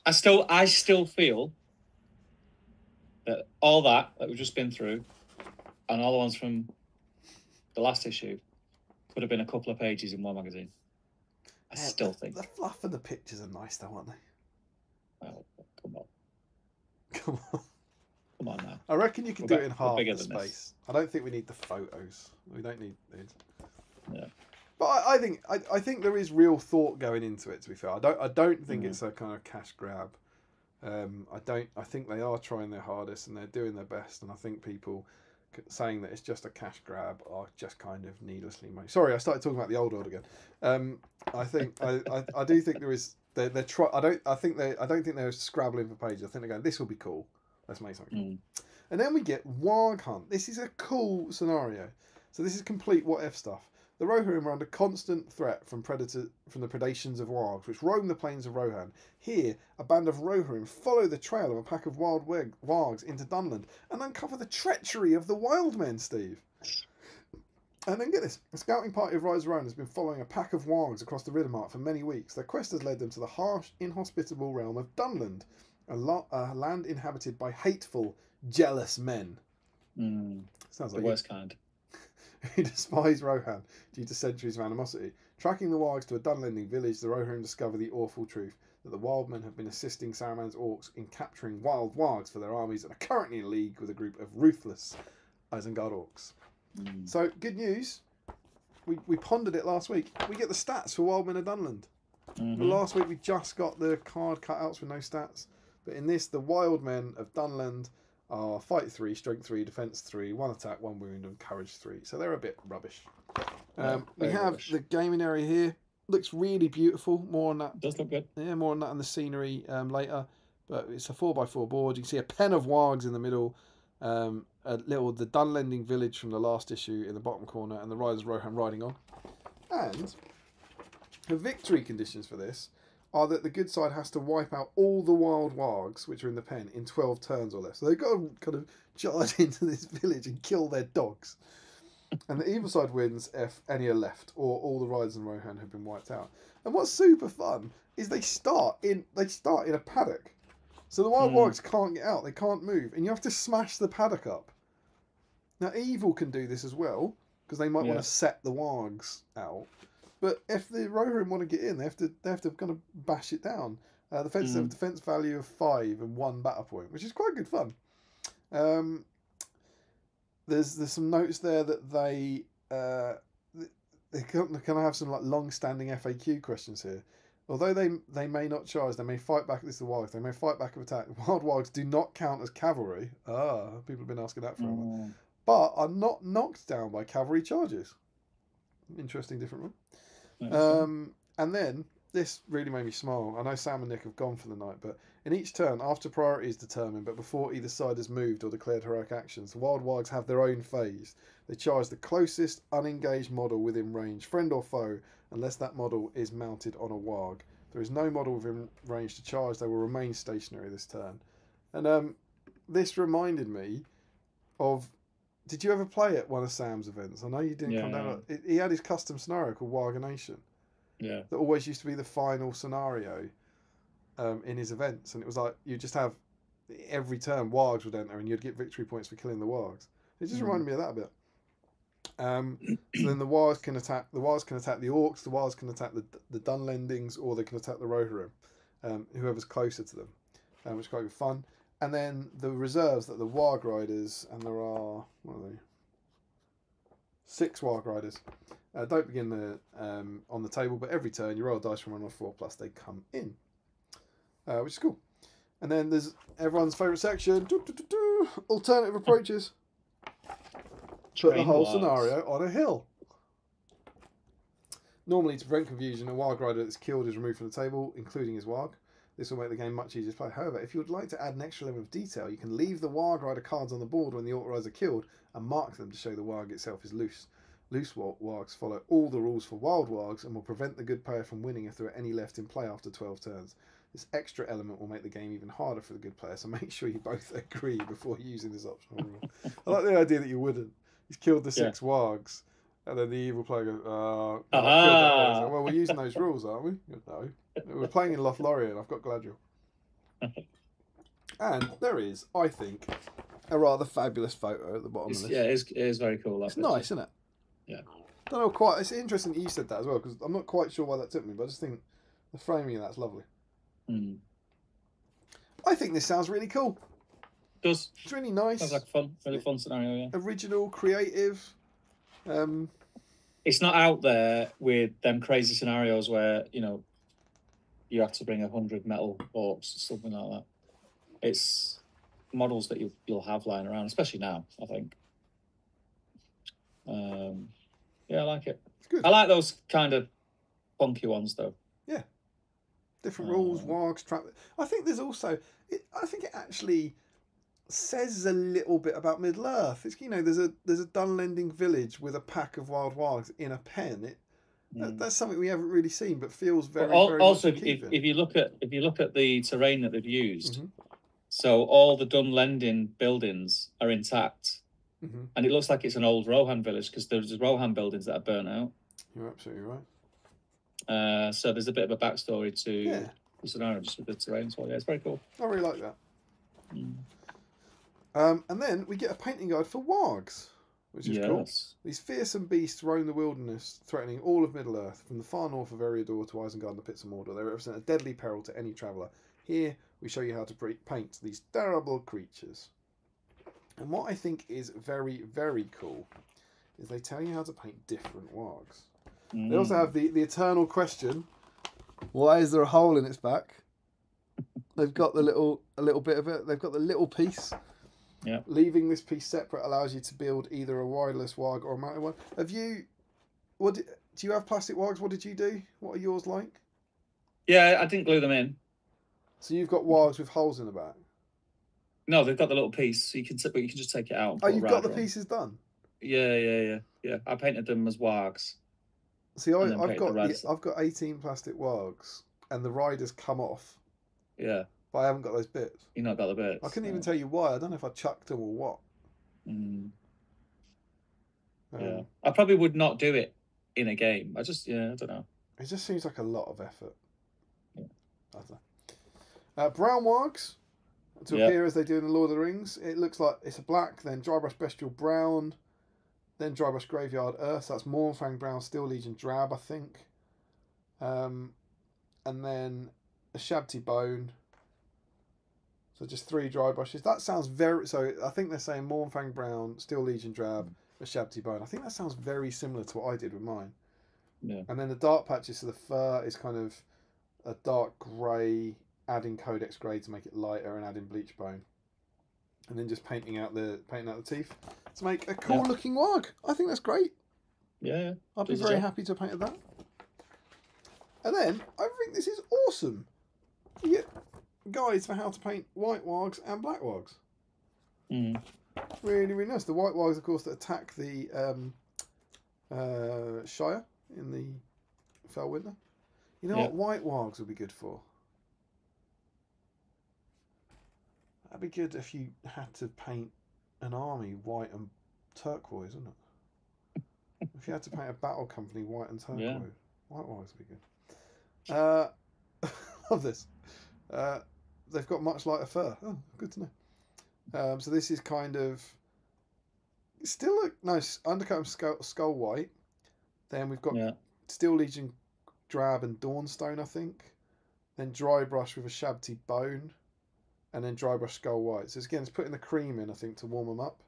I still feel that all that we've just been through and all the ones from the last issue could have been a couple of pages in one magazine. I still think. The fluff and the pictures are nice though, aren't they? Oh, come on. Come on. Come on now. I reckon you can do it in half the space. This. I don't think we need the photos. We don't need these. Yeah. But I think there is real thought going into it, to be fair. I don't think it's a kind of cash grab. I think they are trying their hardest and they're doing their best, and I think people saying that it's just a cash grab are just kind of needlessly made. Sorry, I started talking about the old order again. I think I do think there is they're try. I don't think they're scrabbling for pages. I think they're going, this will be cool. Let's make something cool. And then we get Warg Hunt. This is a cool scenario. So this is complete what if stuff. The Rohirrim are under constant threat from the predations of Wargs, which roam the plains of Rohan. Here, a band of Rohirrim follow the trail of a pack of wild Wargs into Dunland and uncover the treachery of the wild men, Steve. And then get this. A scouting party of Rise Rohan has been following a pack of Wargs across the Riddermark for many weeks. Their quest has led them to the harsh, inhospitable realm of Dunland, a land inhabited by hateful, jealous men. Sounds like the worst kind. Who despise Rohan due to centuries of animosity. Tracking the Wargs to a Dunlending village, the Rohirrim discover the awful truth that the wild men have been assisting Saruman's orcs in capturing wild Wargs for their armies and are currently in league with a group of ruthless Isengard orcs. So, good news. We pondered it last week. We get the stats for Wild Men of Dunland. Last week we just got the card cutouts with no stats. But in this, the Wild Men of Dunland are Fight 3, Strength 3, Defense 3, 1 attack, 1 wound, and Courage 3. So they're a bit rubbish. We have rubbish. The gaming area here. Looks really beautiful. More on that. It does look good. Yeah, more on that in the scenery later. But it's a 4x4 board. You can see a pen of Wargs in the middle. The Dunlending village from the last issue in the bottom corner, and the Riders Rohan riding on. And the victory conditions for this are that the good side has to wipe out all the wild Wargs, which are in the pen, in 12 turns or less. So they've got to kind of charge into this village and kill their dogs. And the evil side wins if any are left, or all the Riders in Rohan have been wiped out. And what's super fun is they start in a paddock. So the wild Wargs can't get out, they can't move, and you have to smash the paddock up. Now evil can do this as well, because they might want to set the Wargs out. But if the Rohirrim want to get in, they have to kind of bash it down. The fences have a defense value of 5 and 1 battle point, which is quite good fun. There's some notes there that they can have some like long-standing FAQ questions here. Although they may not charge, they may fight back. This is the Wargs. They may fight back with attack. Wild Wargs do not count as cavalry. People have been asking that for a while. But are not knocked down by cavalry charges. Interesting, different one. And then this really made me smile. I know Sam and Nick have gone for the night, but in each turn, after priority is determined, but before either side has moved or declared heroic actions, the Wild Wargs have their own phase. They charge the closest unengaged model within range, friend or foe, unless that model is mounted on a Warg. If there is no model within range to charge, they will remain stationary this turn. And this reminded me of. Did you ever play at one of Sam's events? I know you didn't come down. He had his custom scenario called Warg Nation. Yeah. That always used to be the final scenario in his events. And it was like, you just have every turn Wargs would enter and you'd get victory points for killing the Wargs. It just reminded me of that a bit. So then the Wargs can attack the Orcs, the Wargs can attack the Dunlendings, or they can attack the Rohirrim, whoever's closer to them, which is quite fun. And then the reserves that the Warg Riders, and there are, what are they? 6 Warg Riders. Don't begin on the table, but every turn you roll a dice from 1 or 4 plus they come in, which is cool. And then there's everyone's favourite section, alternative approaches. Put the whole scenario on a hill. Normally, to prevent confusion, a Warg Rider that's killed is removed from the table, including his Warg. This will make the game much easier to play. However, if you would like to add an extra level of detail, you can leave the Warg Rider cards on the board when the Orc Riders are killed and mark them to show the Warg itself is loose. Loose Wargs follow all the rules for Wild Wargs and will prevent the good player from winning if there are any left in play after 12 turns. This extra element will make the game even harder for the good player, so make sure you both agree before using this optional rule. I like the idea that you wouldn't. He's killed the 6 Wargs, and then the evil player goes, I killed that one. Well, we're using those rules, aren't we? No. We're playing in Lothlorien. I've got Galadriel. And there is, I think, a rather fabulous photo at the bottom of this. Yeah, it is very cool. It's nice, isn't it? Yeah. Don't know quite. It's interesting that you said that as well, because I'm not quite sure why that took me, but I just think the framing of that's lovely. Mm. I think this sounds really cool. Does. It's really nice. Sounds like a really fun scenario, yeah. Original, creative. It's not out there with them crazy scenarios where, you have to bring 100 metal orcs or something like that. It's models that you'll have lying around, especially now, I think. Yeah, I like it. It's good. I like those kind of funky ones, though. Yeah. Different rules, Wargs, trap. I think there's also. I think it actually says a little bit about Middle Earth. It's there's a Dunlending village with a pack of wild Wargs in a pen. That's something we haven't really seen, but feels very. Very also, if you look at the terrain that they've used, so all the Dunlending buildings are intact. And it looks like it's an old Rohan village because there's Rohan buildings that are burnt out. You're absolutely right. So there's a bit of a backstory to the scenario just with the terrain. So yeah, it's very cool. I really like that. And then we get a painting guide for Wargs, which is cool. These fearsome beasts roam the wilderness, threatening all of Middle Earth, from the far north of Eriador to Isengard and the Pits of Mordor. They represent a deadly peril to any traveller. Here we show you how to paint these terrible creatures. And what I think is very, very cool is they tell you how to paint different Wargs. They also have the eternal question: why is there a hole in its back? They've got a little bit of it. They've got the little piece. Yeah. Leaving this piece separate allows you to build either a wireless Warg or a mounted one. Do you have plastic Wargs? What did you do? What are yours like? Yeah, I didn't glue them in. So you've got Wargs with holes in the back. No, they've got the little piece, so you can just take it out. And you've got the pieces done. Yeah. I painted them as Wargs. See, I've got 18 plastic Wargs, and the riders come off. Yeah. But I haven't got those bits. You've not got the bits. I couldn't even tell you why. I don't know if I chucked them or what. Yeah. I probably would not do it in a game. I don't know. It just seems like a lot of effort. Yeah. I don't know. Brown Wargs to appear as they do in the Lord of the Rings. It looks like it's a black, then Drybrush Bestial Brown, then Drybrush Graveyard Earth. So that's Mournfang Brown, Steel Legion Drab, I think. And then a Shabty Bone. So just 3 dry brushes. That sounds very... So I think they're saying Mournfang Brown, Steel Legion Drab, a Shabty Bone. I think that sounds very similar to what I did with mine. Yeah. And then the dark patches, so the fur is kind of a dark grey, adding Codex Grey to make it lighter and adding Bleach Bone. And then just painting out the teeth to make a cool looking Warg. I think that's great. Yeah. I'd be very happy to have painted that. And then I think this is awesome. You get guides for how to paint white Wargs and black Wargs. Really, really nice. The white Wargs, of course, that attack the Shire in the Felwinter. You know what white Wargs would be good for? That'd be good if you had to paint an army white and turquoise, wouldn't it? If you had to paint a battle company white and turquoise, Yeah. white would be good. Love this. They've got much lighter fur. Oh, good to know. So this is kind of still a nice undercut of skull white. Then we've got Steel Legion drab and Dawnstone, I think. Then dry brush with a Shabti bone, and then dry brush skull white. So again, it's putting the cream in, I think, to warm them up.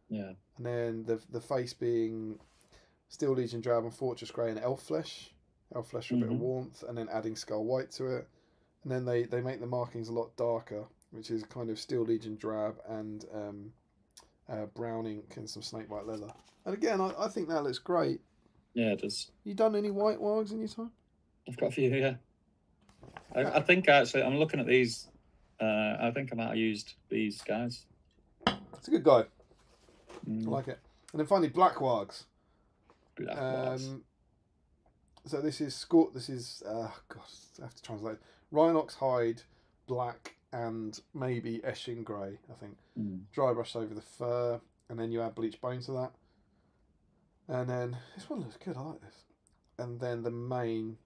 Yeah. And then the face being Steel Legion drab and Fortress grey and elf flesh for a bit of warmth, and then adding skull white to it. And then they make the markings a lot darker, which is kind of Steel Legion drab and brown ink and some snake white leather. And again, I think that looks great. Yeah, it does. You done any white wargs in your time? I've got a few, yeah. I think actually, I'm looking at these. I think I might have used these guys. It's a good guide. I like it. And then finally, black wargs. Black wargs. So this is I have to translate. Rhinox hide, black, and maybe Eshin grey, I think. Dry brush over the fur, and then you add bleached bone to that. And then this one looks good. I like this. And then the main.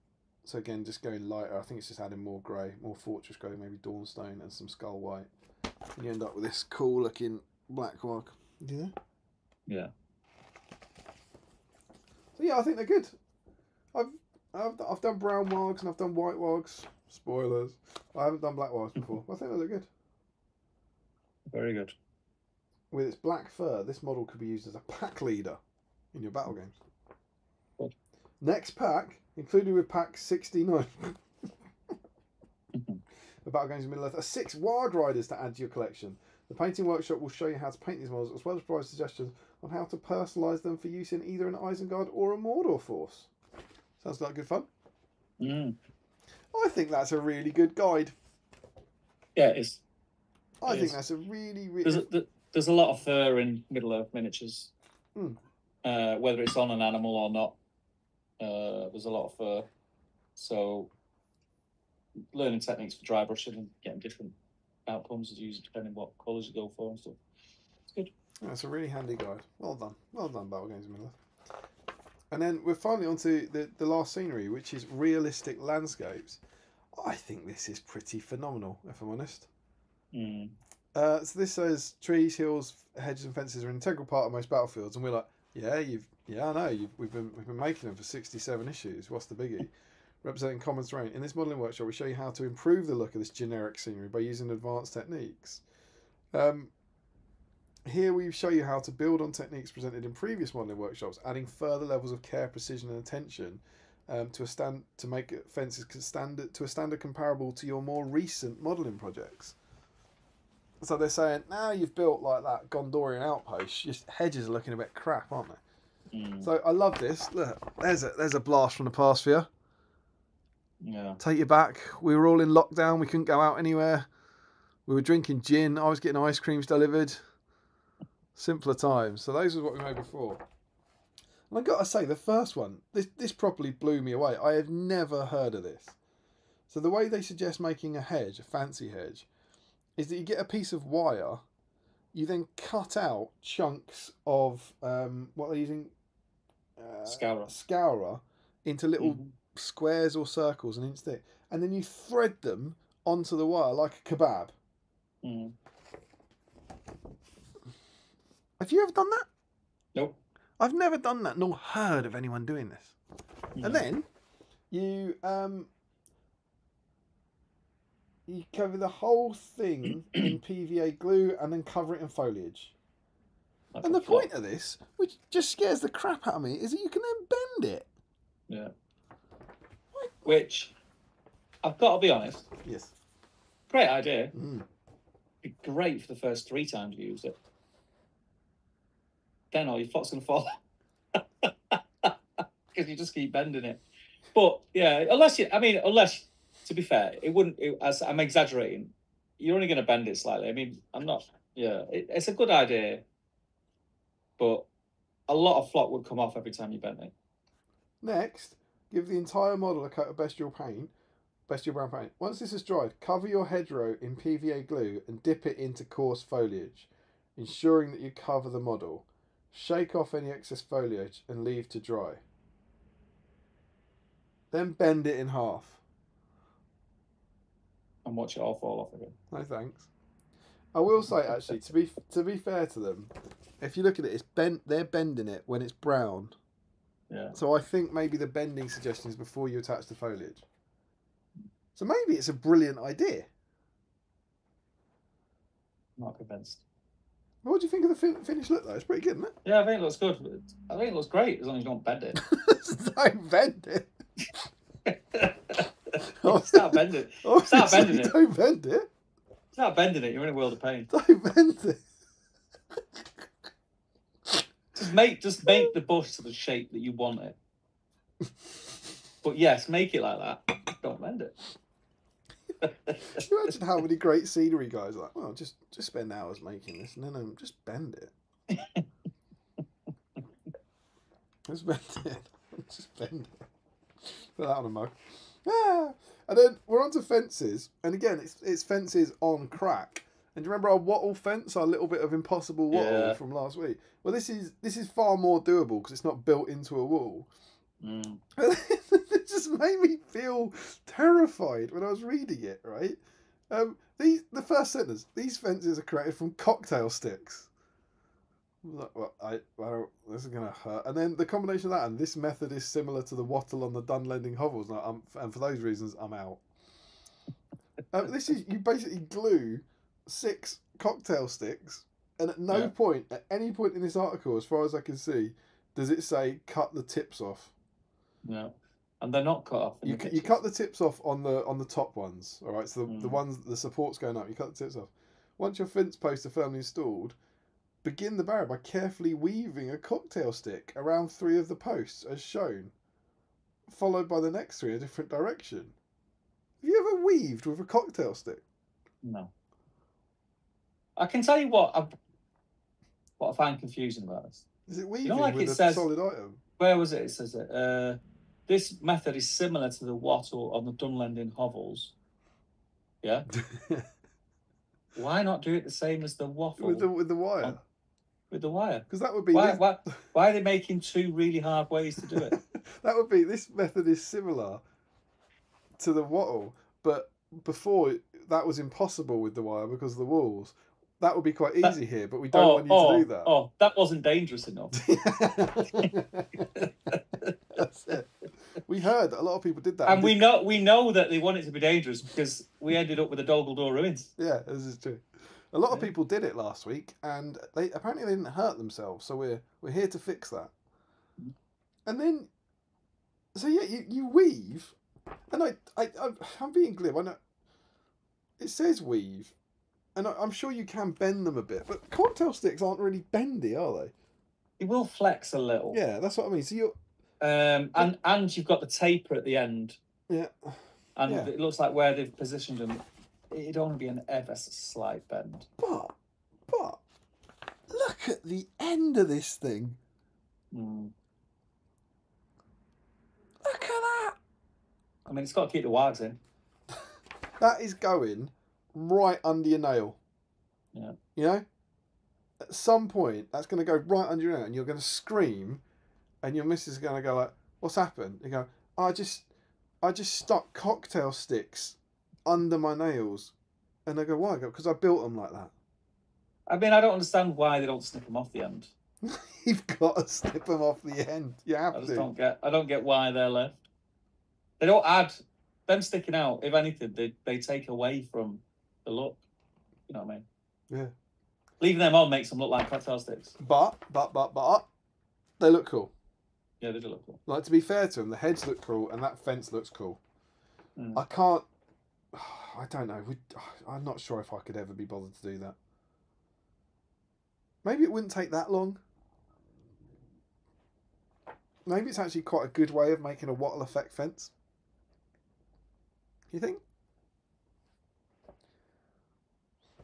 So again, just going lighter. I think it's just adding more grey, more Fortress grey, maybe Dawnstone, and some skull white. And you end up with this cool looking black warg. Do you know? Yeah. So yeah, I think they're good. I've done brown wargs and I've done white wargs. Spoilers. I haven't done black wargs before. I think they look good. Very good. With its black fur, this model could be used as a pack leader in your battle games. Good. Next pack, included with pack 69. The battle games in Middle Earth are 6 Warg Riders to add to your collection. The painting workshop will show you how to paint these models, as well as provide suggestions on how to personalise them for use in either an Isengard or a Mordor force. Sounds like good fun. I think that's a really good guide. Yeah, it is. I think that's a really, really... There's a lot of fur in Middle-earth miniatures. Whether it's on an animal or not, there's a lot of fur. So learning techniques for dry brushing and getting different outcomes is used depending what colours you go for and stuff. It's good. That's a really handy guide. Well done. Well done, Battle Games in Middle-earth. And then we're finally on to the last scenery, which is realistic landscapes. I think this is pretty phenomenal, if I'm honest. So this says trees, hills, hedges, and fences are an integral part of most battlefields, and we're like, I know. We've been making them for 67 issues. What's the biggie? Representing common terrain. In this modelling workshop, we show you how to improve the look of this generic scenery by using advanced techniques. Here we show you how to build on techniques presented in previous modelling workshops, adding further levels of care, precision, and attention to make fences to a standard comparable to your more recent modelling projects. So they're saying, now you've built like that Gondorian outpost, your hedges are looking a bit crap, aren't they? So I love this. Look, there's a blast from the past for you. Yeah. Take you back. We were all in lockdown. We couldn't go out anywhere. We were drinking gin. I was getting ice creams delivered. Simpler times. So those are what we made before. And I got to say, the first one, this properly blew me away. I have never heard of this. So the way they suggest making a hedge, a fancy hedge, is that you get a piece of wire, you then cut out chunks of what they're using, scourer, into little squares or circles an inch thick, and then you thread them onto the wire like a kebab. Have you ever done that? Nope. I've never done that, nor heard of anyone doing this. And then you cover the whole thing in PVA glue and then cover it in foliage. Like and the point of this, which just scares the crap out of me, is that you can then bend it. Yeah. Which, I've got to be honest. Yes. Great idea. Be great for the first 3 times you used it. Then all your pot's going to fall. Because you just keep bending it. But, yeah, unless, to be fair, as I'm exaggerating, you're only going to bend it slightly. I mean, I'm not, it's a good idea. But a lot of flock would come off every time you bent it. Next, give the entire model a coat of bestial paint. best of your brown paint. Once this is dried, cover your hedgerow in PVA glue and dip it into coarse foliage, ensuring that you cover the model. Shake off any excess foliage and leave to dry. Then bend it in half. And watch it all fall off again. No thanks. I will say, actually, to be fair to them, if you look at it, it's bent. They're bending it when it's brown. Yeah. So I think maybe the bending suggestion is before you attach the foliage. So maybe it's a brilliant idea. Not convinced. What do you think of the finished look, though? It's pretty good, isn't it? Yeah, I think it looks good. I think it looks great as long as you don't bend it. Don't bend it. Start bending it. Start bending it. Don't bend it. Start bending it. You're in a world of pain. Don't bend it. Just make the bush to the shape that you want it. But yes, make it like that. Don't bend it. Can you imagine how many great scenery guys are like, well, just spend hours making this and then just bend it. Just bend it. Just bend it. Put that on a mug. Ah! And then we're on to fences. And again, it's fences on crack. And do you remember our wattle fence, our little bit of impossible wattle from last week? Well, this is far more doable because it's not built into a wall. Mm. It just made me feel terrified when I was reading it, right? The first sentence, these fences are created from cocktail sticks. Well, this is going to hurt. And then the combination of that and this method is similar to the wattle on the Dunlending hovels. And for those reasons, I'm out. This is, you basically glue 6 cocktail sticks, and at no point, at any point in this article, as far as I can see, does it say cut the tips off. No, and they're not cut off. You cut the tips off on the top ones. All right, so the ones the support's going up, you cut the tips off. Once your fence posts are firmly installed, begin the barrier by carefully weaving a cocktail stick around 3 of the posts as shown, followed by the next 3 in a different direction. Have you ever weaved with a cocktail stick? No. I can tell you what I find confusing about this. Is it weaving like with it a says, solid item? Where was it? It says it. This method is similar to the wattle on the Dunlending hovels. Yeah. Why not do it the same as the waffle with the wire? With the wire, because that would be why are they making 2 really hard ways to do it? That would be, this method is similar to the wattle, but before that was impossible with the wire because of the walls. That would be quite easy here, but we don't want you to do that. Oh, that wasn't dangerous enough. That's it. We heard that a lot of people did that, and we know that they want it to be dangerous because we ended up with the Dolgledore ruins. Yeah, this is true. A lot of people did it last week, and they apparently didn't hurt themselves. So we're here to fix that. And then, so yeah, you weave, and I'm being glib. I know it says weave, and I'm sure you can bend them a bit, but cocktail sticks aren't really bendy, are they? It will flex a little. Yeah, that's what I mean. So you're and you've got the taper at the end. Yeah. And it looks like where they've positioned them, it'd only be an ever so slight bend. But look at the end of this thing. Mm. Look at that. I mean, it's got to keep the wargs in. That is going right under your nail. Yeah. You know? At some point, that's going to go right under your nail, and you're going to scream, and your missus is going to go like, "What's happened?" You go, I just stuck cocktail sticks under my nails. And they go, why? I go, because I built them like that. I mean, I don't understand why they don't snip them off the end. You've got to snip them off the end. You have to. I don't get why they're left. They don't add them sticking out. If anything, they take away from the look. You know what I mean? Yeah. Leaving them on makes them look like cocktail sticks. But they look cool. Yeah, they do look cool. Like, to be fair to them, the heads look cool and that fence looks cool. Mm. I don't know. I'm not sure if I could ever be bothered to do that. Maybe it wouldn't take that long. Maybe it's actually quite a good way of making a wattle effect fence. You think?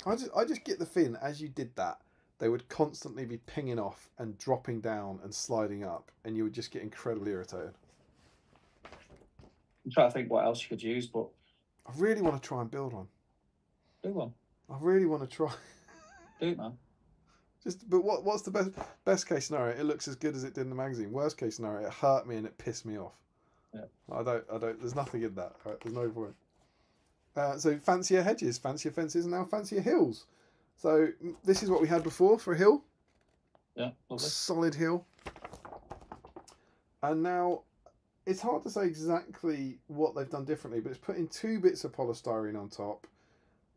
I just get the feeling as you did that, they would constantly be pinging off and dropping down and sliding up, and you would just get incredibly irritated. I'm trying to think what else you could use, but I really want to try and build one. Do one. I really want to try. Do it, man. But what's the best case scenario? It looks as good as it did in the magazine. Worst case scenario, it hurt me and it pissed me off. Yeah. I don't. There's nothing in that. Right? There's no point. So fancier hedges, fancier fences, and now fancier hills. So this is what we had before for a hill. Yeah, lovely. Solid hill. And now it's hard to say exactly what they've done differently, but it's putting 2 bits of polystyrene on top,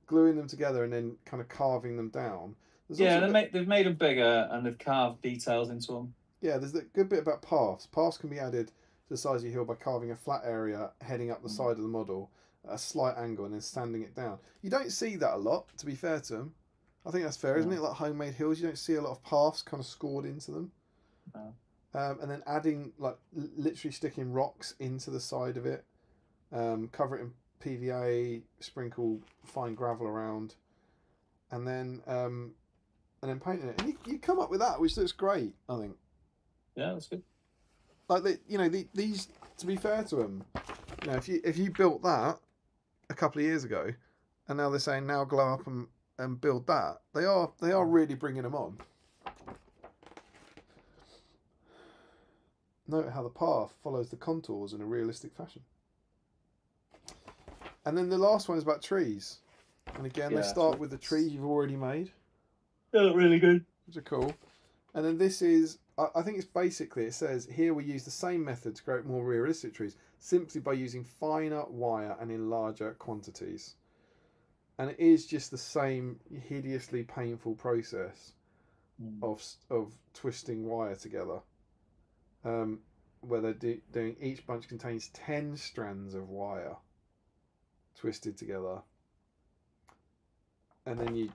gluing them together, and then kind of carving them down. Yeah, they've made them bigger and they've carved details into them. Yeah, there's a good bit about paths. Paths can be added to the size of your hill by carving a flat area heading up the side of the model at a slight angle and then sanding it down. You don't see that a lot, to be fair to them. I think that's fair, isn't it? Like homemade hills, you don't see a lot of paths kind of scored into them. No. And then adding, like, literally sticking rocks into the side of it, cover it in PVA, sprinkle fine gravel around, and then painting it. And you come up with that, which looks great, I think. Yeah, that's good. Like, these, to be fair to them, if you built that a couple of years ago, and now they're saying now glow up and build that, they are really bringing them on. Note how the path follows the contours in a realistic fashion. And then the last one is about trees. And again, they start with the trees you've already made. They look really good. Which are cool. And then this is, I think it's basically, it says, here we use the same method to create more realistic trees, simply by using finer wire and in larger quantities. And it is just the same hideously painful process of twisting wire together. Where they're doing, each bunch contains 10 strands of wire twisted together, and then you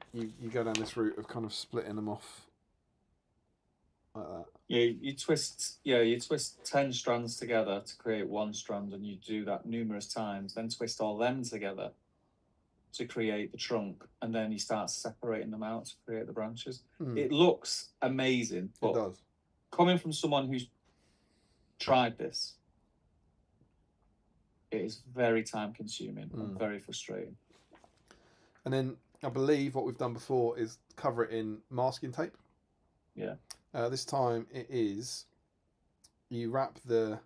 go down this route of kind of splitting them off like that. Yeah, you twist 10 strands together to create one strand, and you do that numerous times, then twist all them together to create the trunk, and then you start separating them out to create the branches. It looks amazing, but it does. Coming from someone who's tried this, it is very time consuming and very frustrating. And then I believe what we've done before is cover it in masking tape. Yeah. This time it is, you wrap the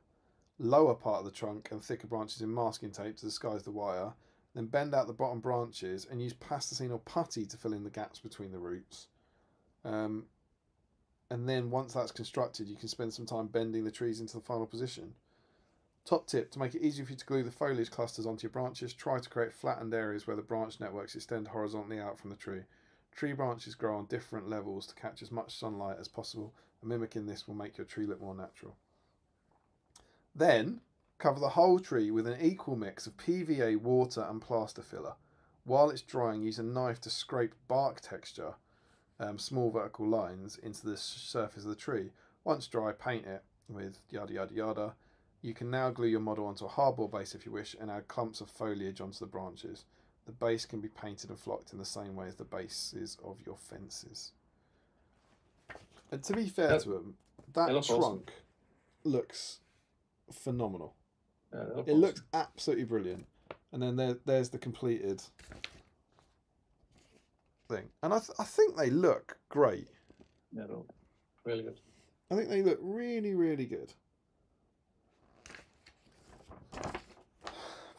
lower part of the trunk and thicker branches in masking tape to disguise the wire, then bend out the bottom branches and use plasticine or putty to fill in the gaps between the roots. And then once that's constructed, you can spend some time bending the trees into the final position. Top tip, to make it easier for you to glue the foliage clusters onto your branches, try to create flattened areas where the branch networks extend horizontally out from the tree. Tree branches grow on different levels to catch as much sunlight as possible, and mimicking this will make your tree look more natural. Then, cover the whole tree with an equal mix of PVA, water and plaster filler. While it's drying, use a knife to scrape bark texture, small vertical lines, into the surface of the tree. Once dry, paint it with yada yada yada. You can now glue your model onto a hardboard base if you wish, and add clumps of foliage onto the branches. The base can be painted and flocked in the same way as the bases of your fences. And to be fair to them, that trunk looks phenomenal. It looks absolutely brilliant. And then there's the completed thing. And I think they look great. Yeah, they look really good. I think they look really, really good.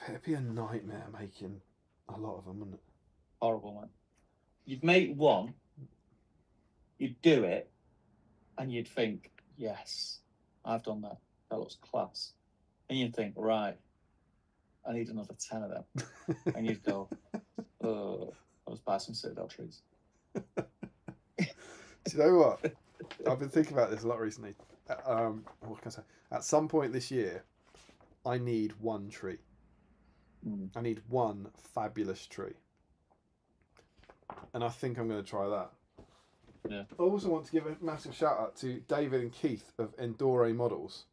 It'd be a nightmare making a lot of them, wouldn't it? Horrible, man. You'd make one, you'd do it, and you'd think, yes, I've done that. That looks class. And you'd think, right, I need another 10 of them. And you'd go, oh, I'll just buy some Citadel trees. Do you know what? I've been thinking about this a lot recently. What can I say? At some point this year, I need one tree. I need one fabulous tree. And I think I'm going to try that. Yeah. I also want to give a massive shout out to David and Keith of Endore Models,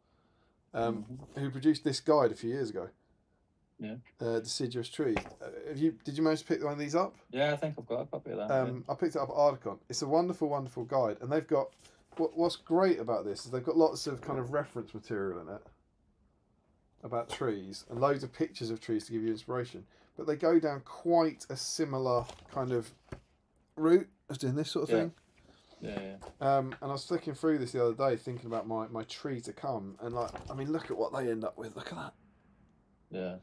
who produced this guide a few years ago. Yeah. Deciduous trees. Did you manage to pick one of these up? Yeah, I think I've got a copy of that. I picked it up at Ardicon. It's a wonderful, wonderful guide, and they've got what's great about this is they've got lots of kind of reference material in it about trees and loads of pictures of trees to give you inspiration. but they go down quite a similar kind of route as doing this sort of thing. Yeah. And I was flicking through this the other day, thinking about my tree to come, and like, I mean, look at what they end up with. Look at that. Yeah.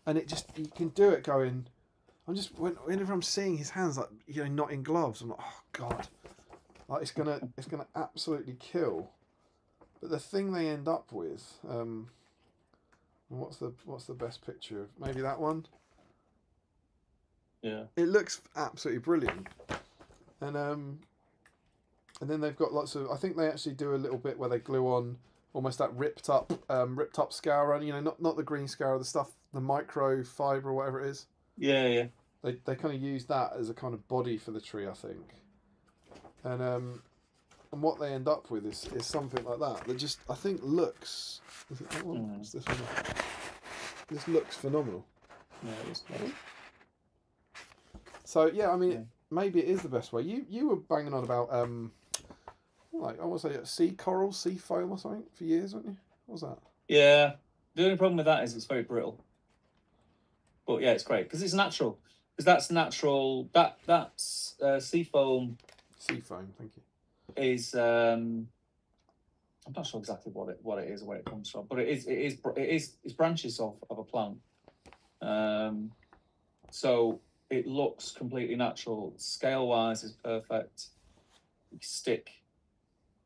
And it just, you can do it going. I'm just whenever I'm seeing his hands, like, you know, not in gloves, I'm like, oh god, like it's gonna absolutely kill. But the thing they end up with, what's the best picture of? Maybe that one. Yeah. It looks absolutely brilliant, and then they've got lots of. I think they actually do a little bit where they glue on almost that ripped up scour, you know, not the green scour, the stuff, the micro fiber or whatever it is. Yeah. They kind of use that as a kind of body for the tree, I think, and what they end up with is something like that just, I think, looks. Is it that one? What's this one? This looks phenomenal. Yeah, it is close. So yeah, I mean, maybe it is the best way. You were banging on about like I want to say sea coral, sea foam or something for years, weren't you? What was that? Yeah. The only problem with that is it's very brittle. But yeah, it's great because it's natural. Because that's natural. That's sea foam. Sea foam, thank you. Is I'm not sure exactly what it is or where it comes from, but it's branches of a plant. So it looks completely natural. Scale wise is perfect. You stick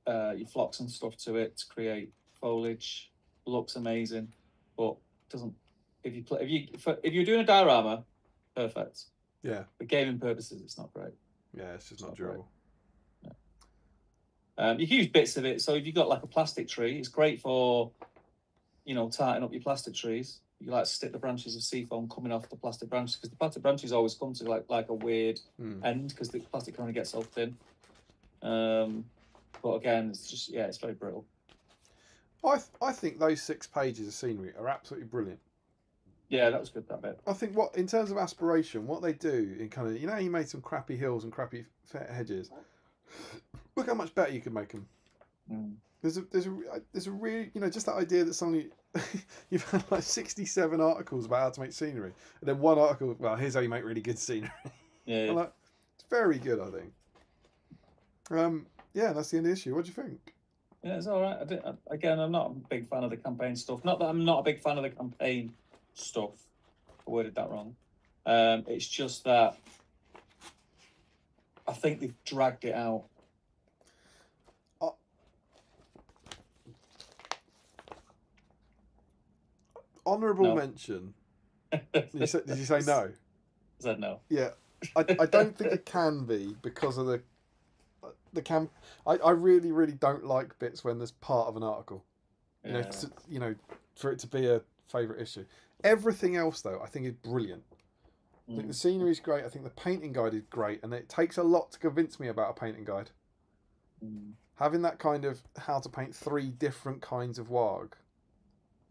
your phlox and stuff to it to create foliage. Looks amazing, but doesn't. If you're doing a diorama, perfect. Yeah. For gaming purposes, it's not great. Yeah, it's just not durable. You can use bits of it. So if you've got like a plastic tree, it's great for, you know, tightening up your plastic trees. You like stick the branches of sea foam coming off the plastic branches because the plastic branches always come to like a weird end because the plastic can only get so thin. But again, it's just it's very brittle. I think those 6 pages of scenery are absolutely brilliant. Yeah, that was good, that bit. I think in terms of aspiration, what they do in kind of, you know, you made some crappy hills and crappy hedges. Look how much better you can make them. There's a really, you know, just that idea that suddenly you've had like 67 articles about how to make scenery, and then one article, well, here's how you make really good scenery. Yeah. Like, it's very good, I think. Yeah, that's the end of the issue. What do you think? Yeah, it's all right. Again, I'm not a big fan of the campaign stuff. Not that I'm not a big fan of the campaign stuff. I worded that wrong. It's just that I think they've dragged it out. Honourable mention. Did you say no? I said no. Yeah, I don't think it can be because of the camp. I really don't like bits when there's part of an article. You know, for it to be a favourite issue. Everything else though, I think is brilliant. I think the scenery is great. I think the painting guide is great, and it takes a lot to convince me about a painting guide. Having that kind of how to paint 3 different kinds of warg.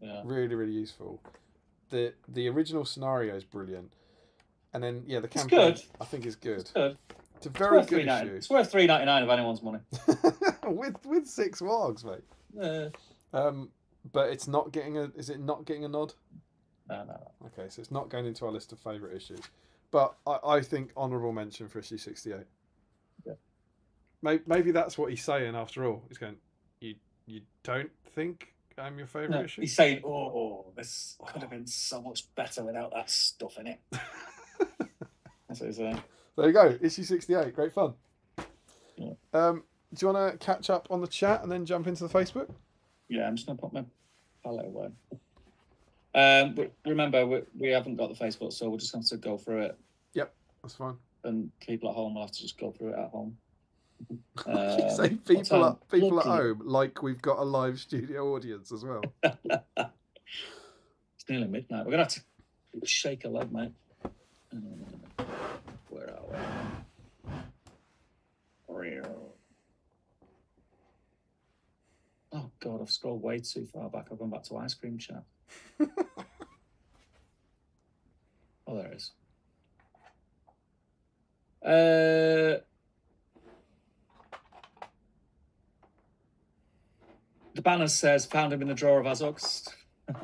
Yeah. Really, really useful. The original scenario is brilliant, and then the campaign I think is good. It's good. It's a very good issue. It's worth $3.99 of anyone's money. with 6 wargs, mate. Yeah. But it's not getting a. Is it not getting a nod? No. Okay, so it's not going into our list of favourite issues, but I think honourable mention for issue 68. Yeah. Maybe that's what he's saying after all. He's going, you don't think I'm your favourite issue? He's saying, this could have been so much better without that stuff in it. That's what he's saying. There you go, issue 68, great fun. Yeah. Do you want to catch up on the chat and then jump into the Facebook? Yeah, I'm just going to put my palette away. But remember, we haven't got the Facebook, so we're just going to go through it. Yep, that's fine. And people at home will have to just go through it at home. You say people at home like we've got a live studio audience as well. It's nearly midnight. We're going to have to shake a leg, mate. Where are we? Oh, God, I've scrolled way too far back. I've gone back to ice cream chat. Oh, there it is. The banner says, found him in the drawer of Azogs.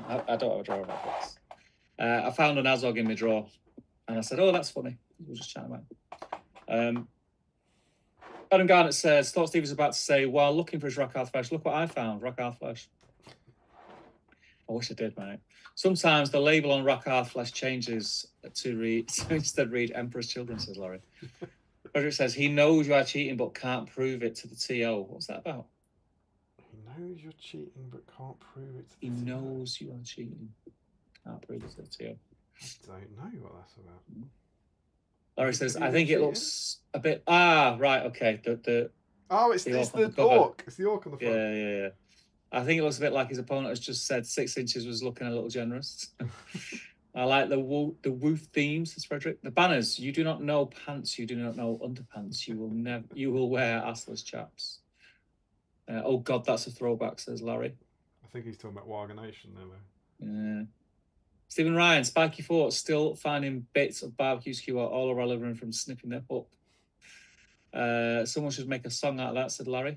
I don't have a drawer of Azogs. I found an Azog in my drawer. And I said, oh, that's funny. We'll just chat about it. Adam Garnett says, thought Steve was about to say, while looking for his rock hard flesh, look what I found, rock hard flesh. I wish I did, mate. Sometimes the label on rock hard flesh changes to read, so instead read Emperor's Children, says Laurie. Frederick says, he knows you are cheating but can't prove it to the TO. What's that about? He knows you're cheating but can't prove it to the He TO. knows you are cheating. Can't prove it to the TO. I don't know what that's about. Laurie says, I think it looks a bit... Ah, right, okay. Oh, it's the orc. It's the orc on the front. Yeah. I think it looks a bit like his opponent has just said 6 inches was looking a little generous. I like the woof themes, says Frederick. The banners, you do not know pants, you do not know underpants. You will wear assless chaps. Oh God, that's a throwback, says Larry. I think he's talking about Warg Nation there, though. Yeah. Stephen Ryan, Spiky Fort still finding bits of barbecue skewer all over our living room from snipping them up. Someone should make a song out of that, said Larry.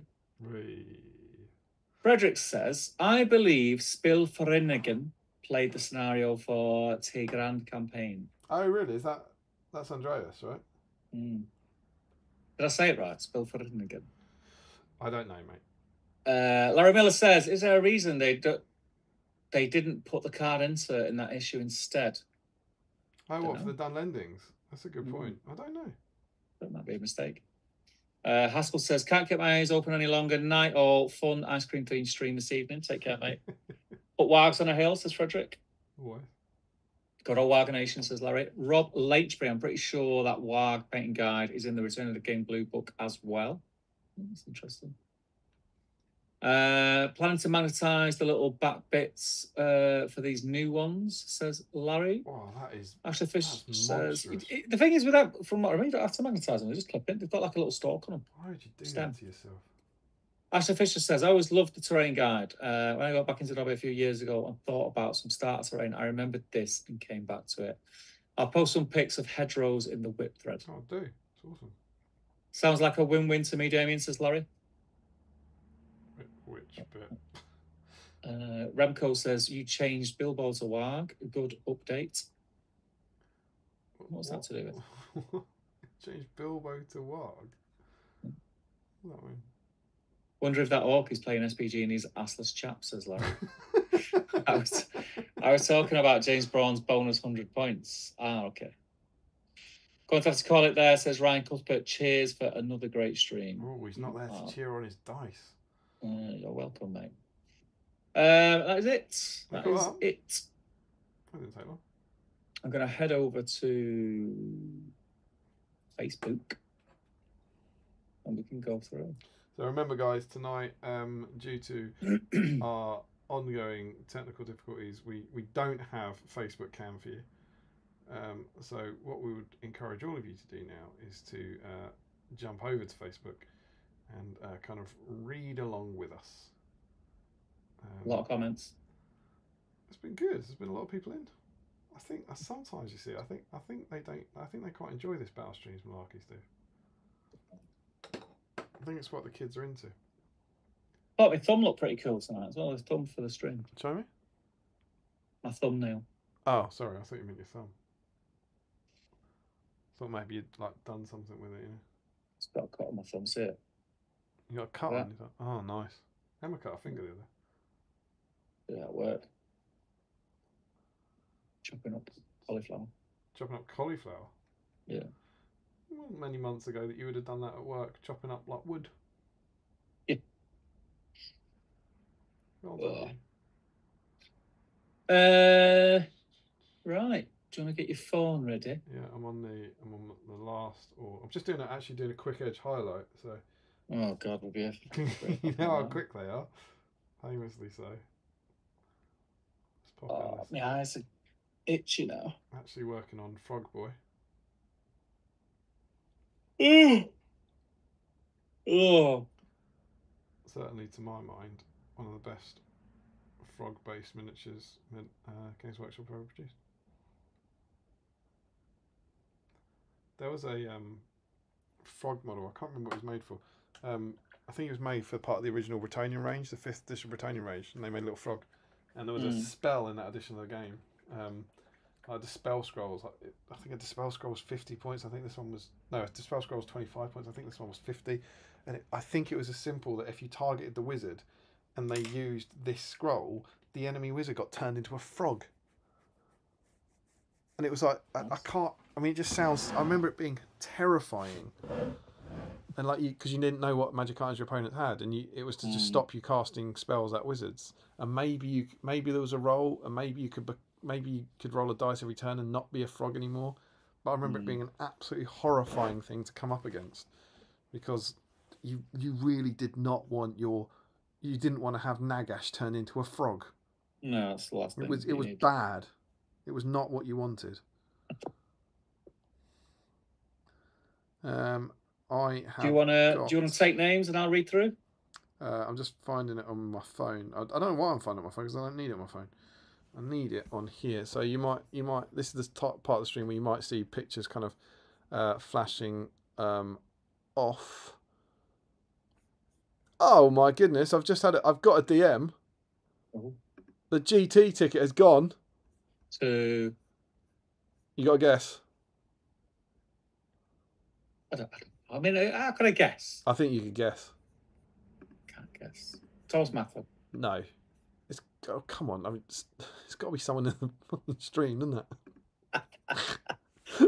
Frederick says, I believe Spill Ferinigan played the scenario for Tigran campaign. Oh, really? That's Andreas, right? Did I say it right? Spill Ferinigan. I don't know, mate. Larry Miller says, is there a reason they didn't put the card insert in that issue instead? Oh, what, for the done lendings? That's a good point. I don't know. That might be a mistake. Haskell says, can't keep my eyes open any longer. Night all fun ice cream themed stream this evening. Take care, mate. Put Wargs on a hill, says Frederick. What? Got all Warg Nation, says Larry. Rob Laitchbury, I'm pretty sure that Warg painting guide is in the Return of the King Blue book as well. That's interesting. Planning to magnetize the little back bits for these new ones, says Larry. Oh, that is. Ashley Fish says the thing is, without from what I read, you don't have to magnetize them. They just clip in. They've got like a little stalk on them. Why would you do that to yourself? Ashley Fisher says, I always loved the terrain guide. When I got back into Dobby a few years ago and thought about some starter terrain, I remembered this and came back to it. I'll post some pics of hedgerows in the whip thread. Oh, do. It's awesome. Sounds like a win-win to me, Damien, says Larry. Which bit? Remco says, you changed Bilbo to Warg. Good update. What's that to do with? Changed Bilbo to Warg? What does that mean? Wonder if that orc is playing SBG and he's assless chap, says Larry. I was talking about James Braun's bonus 100 points. Ah, okay. Going to have to call it there, says Ryan Cuthbert. Cheers for another great stream. Oh, he's not there to cheer on his dice. You're welcome, mate. That is it. That is it. That didn't take long. I'm going to head over to Facebook and we can go through. So remember, guys, tonight, due to our ongoing technical difficulties, we don't have Facebook Cam for you. So what we would encourage all of you to do now is to jump over to Facebook and kind of read along with us. A lot of comments. It's been good. There's been a lot of people in. I think sometimes you see. I think they don't. I think they quite enjoy this Battle Streams malarkeys do. I think it's what the kids are into. Oh, my thumb looked pretty cool tonight as well. The thumb for the stream. Show me? My thumbnail. Oh, sorry. I thought you meant your thumb. Thought maybe you'd like done something with it, you know. It's got a cut on my thumb, see it? You got a cut on your thumb? Oh, nice. Emma cut a finger the other. Yeah, at work. Chopping up cauliflower. Chopping up cauliflower? Yeah. It wasn't many months ago that you would have done that at work, chopping up like wood. Yeah. Well done. Right. Do you want to get your phone ready? Yeah, I'm on the last, or I'm just doing a quick edge highlight. So. Oh God, we'll be. You know how quick they are, famously so. Let's pop my eyes are itchy now. Actually working on Frog Boy. Oh. Certainly, to my mind, one of the best frog-based miniatures Games Workshop ever produced. There was a frog model. I can't remember what it was made for. I think it was made for part of the original Bretonian range, the 5th edition Bretonian range, and they made a little frog. And there was a spell in that edition of the game Dispel Scrolls. I think a Dispel Scroll was 50 points. I think this one was... No, a Dispel Scroll was 25 points. I think this one was 50. And I think it was as simple that if you targeted the wizard and they used this scroll, the enemy wizard got turned into a frog. And it was like, I can't... I mean, it just sounds... I remember it being terrifying. And like because you didn't know what magic items your opponent had, and it was to just stop you casting spells at wizards. And maybe there was a roll, and maybe you could roll a dice every turn and not be a frog anymore. But I remember it being an absolutely horrifying thing to come up against, because you really did not want you didn't want to have Nagash turn into a frog. No, that's the last thing. It was bad. It was not what you wanted. Do you want to take names and I'll read through? I'm just finding it on my phone. I don't know why I'm finding it on my phone, because I don't need it on my phone. I need it on here. So you might. This is the top part of the stream where you might see pictures kind of flashing off. Oh my goodness! I've got a DM. Oh. The GT ticket has gone. To. You got a guess? I mean, how can I guess? I think you could guess. Can't guess. Thomas Mather. No. Come on. I mean, it's got to be someone in the fucking stream, doesn't it?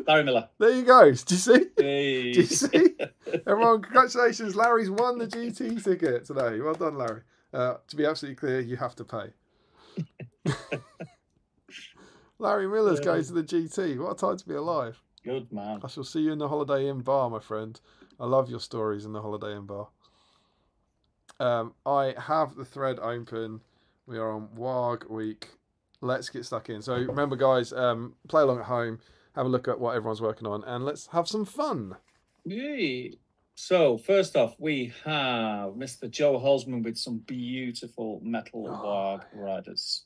Larry Miller. There you go. Do you see? Hey. Do you see? Everyone, congratulations. Larry's won the GT ticket today. Well done, Larry. To be absolutely clear, you have to pay. Larry Miller's going to the GT. What a time to be alive. Good man. I shall see you in the Holiday Inn bar, my friend. I love your stories in the Holiday Inn bar. I have the thread open. We are on Warg week. Let's get stuck in. So remember, guys, play along at home. Have a look at what everyone's working on, and let's have some fun. Yay. So first off, we have Mr. Joe Holzman with some beautiful metal Warg riders.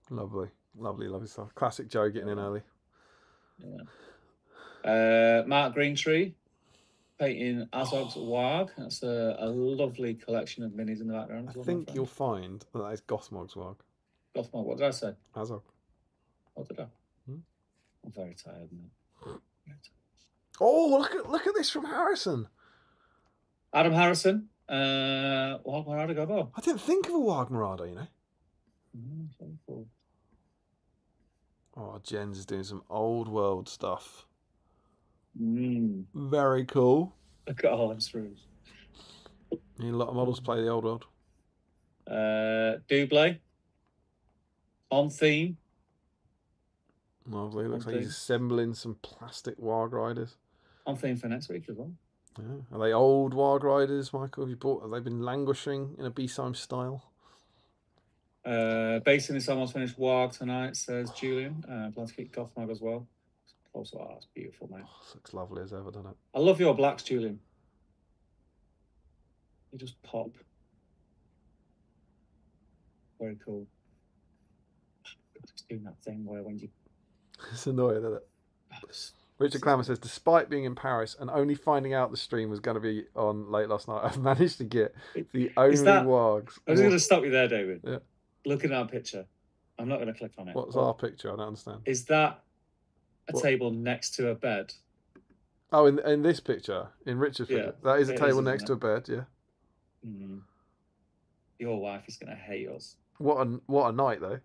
Lovely, lovely, lovely stuff. Classic Joe getting in early. Yeah. Mark Greentree painting Azog's Warg. That's a lovely collection of minis in the background. I think you'll find that is Gothmog's Warg. Gothmog, what did I say? Azog. What did I? I'm very tired now. Oh, look at this from Harrison. Adam Harrison. Warg Marauder Gobo. I didn't think of a Warg Marauder, you know. So cool. Oh, Jens is doing some old world stuff. Mm. Very cool. Look at all them screws. Need a lot of models play the old world. Double. On theme. Lovely. Looks like he's assembling some plastic Warg Riders. On theme for next week as well. Yeah. Are they old Warg Riders, Michael? Have they been languishing in a BSIME style? Basing this almost finished Warg tonight, says Julian. Glad to keep Gothmog as well. Also, that's beautiful, mate. Oh, looks lovely as ever, doesn't it? I love your blacks, Julian. You just pop. Very cool. It's doing that thing where when you... It's annoying, isn't it? Richard Clammer says, despite being in Paris and only finding out the stream was going to be on late last night, I've managed to get the only Wargs. I was going to stop you there, David. Yeah. Looking at our picture. I'm not going to click on it. What's our picture? I don't understand. Is that a table next to a bed? Oh, in this picture, in Richard's picture, that is a table next to a bed. Yeah. Mm. Your wife is going to hate us. What a night though.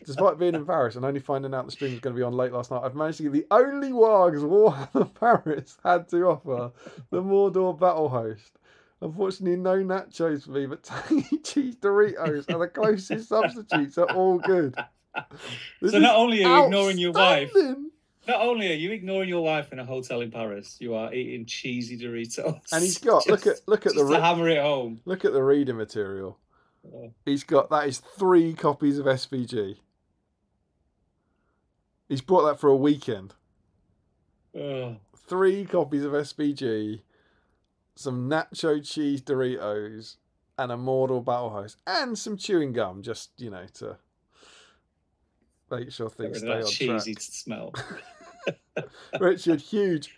Despite being in Paris and only finding out the stream was going to be on late last night, I've managed to get the only Wargs Warhammer Paris had to offer, the Mordor Battle Host. Unfortunately, no nachos for me, but tangy cheese Doritos and the closest substitutes are all good. So not only are you ignoring your wife, not only are you ignoring your wife in a hotel in Paris, you are eating cheesy Doritos. And he's got look at the hammer it home. Look at the reading material. He's got that is 3 copies of SBG. He's brought that for a weekend. 3 copies of SBG, some nacho cheese Doritos, and a Mordor Battle Host, and some chewing gum, just to make sure things stay on track. Cheesy to smell. Richard, huge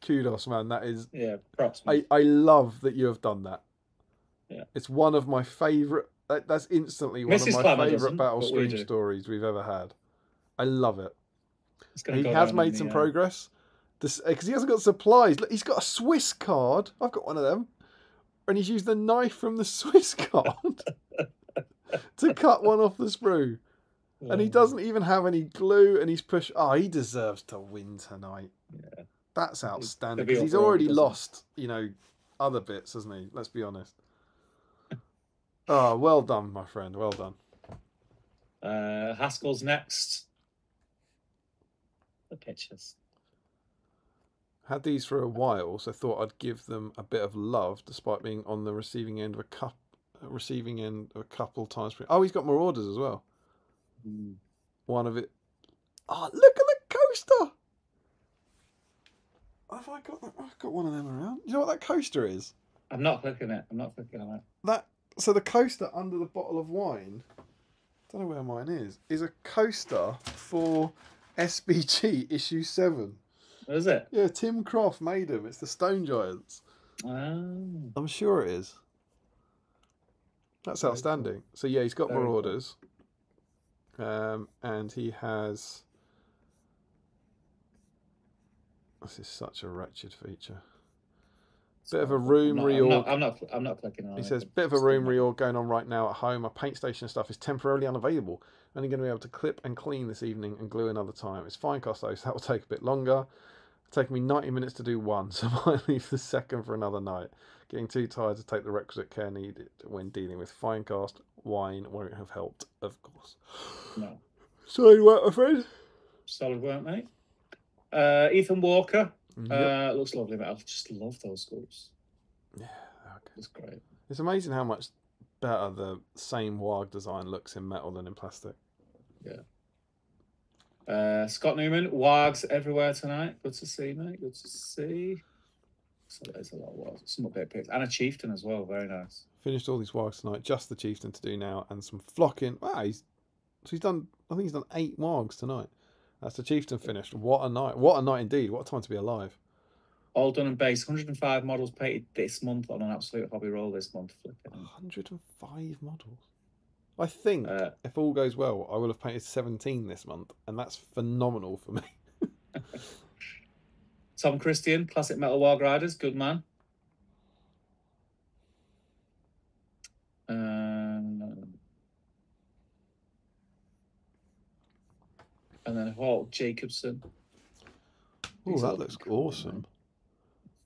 kudos, man. That is props. Man. I love that you have done that. Yeah. It's one of my favourite That's instantly one Mrs. of my Clammer favourite doesn't, battle but we stream do. stories we've ever had. I love it. It's gonna He go has down made in some the, progress. Because he hasn't got supplies. Look, he's got a Swiss card. I've got one of them. And he's used the knife from the Swiss card to cut one off the sprue. And he doesn't even have any glue, and he's pushed. Oh, he deserves to win tonight. Yeah. That's outstanding. He'll Because be he's up for it, already doesn't he? lost, other bits, hasn't he? Let's be honest. Oh, well done, my friend. Well done. Haskell's next. The pictures. Had these for a while, so thought I'd give them a bit of love, despite being on the receiving end of a couple times. Oh, he's got more orders as well. One of it. Oh, look at the coaster! Have I got that? I've got one of them around. You know what that coaster is? I'm not clicking it. I'm not clicking on it. So the coaster under the bottle of wine, don't know where mine is a coaster for SBG issue 7. What is it? Yeah, Tim Croft made them. It's the Stone Giants. Oh. I'm sure it is. That's outstanding. Cool. So yeah, he's got Very more cool. orders. And he has... This is such a wretched feature. Bit of a room reorg. I'm not clicking on it. He says, bit of a room reorg going on right now at home. My paint station stuff is temporarily unavailable. Only going to be able to clip and clean this evening and glue another time. It's fine cost though, so that will take a bit longer. It's taken me 90 minutes to do one, so I might leave the second for another night. Getting too tired to take the requisite care needed when dealing with fine cast. Wine won't have helped, of course. No. Sorry, work, my friend. Solid work, mate. Ethan Walker. Yep. Looks lovely, mate. I just love those scoops. Yeah, okay. It's great. It's amazing how much better the same Warg design looks in metal than in plastic. Yeah. Scott Newman, Wargs everywhere tonight. Good to see, mate. Good to see. So there's a lot of Wargs. Some update pics. And a Chieftain as well. Very nice. Finished all these Wargs tonight. Just the Chieftain to do now. And some flocking. Wow, he's done, I think he's done 8 Wargs tonight. That's the Chieftain finished. What a night. What a night indeed. What a time to be alive. All done and base. 105 models painted this month on an absolute hobby roll this month. 105 models. I think if all goes well, I will have painted 17 this month, and that's phenomenal for me. Tom Christian, Classic Metal Warg Riders, good man. And then Hawk Jacobson. Oh, that looks awesome.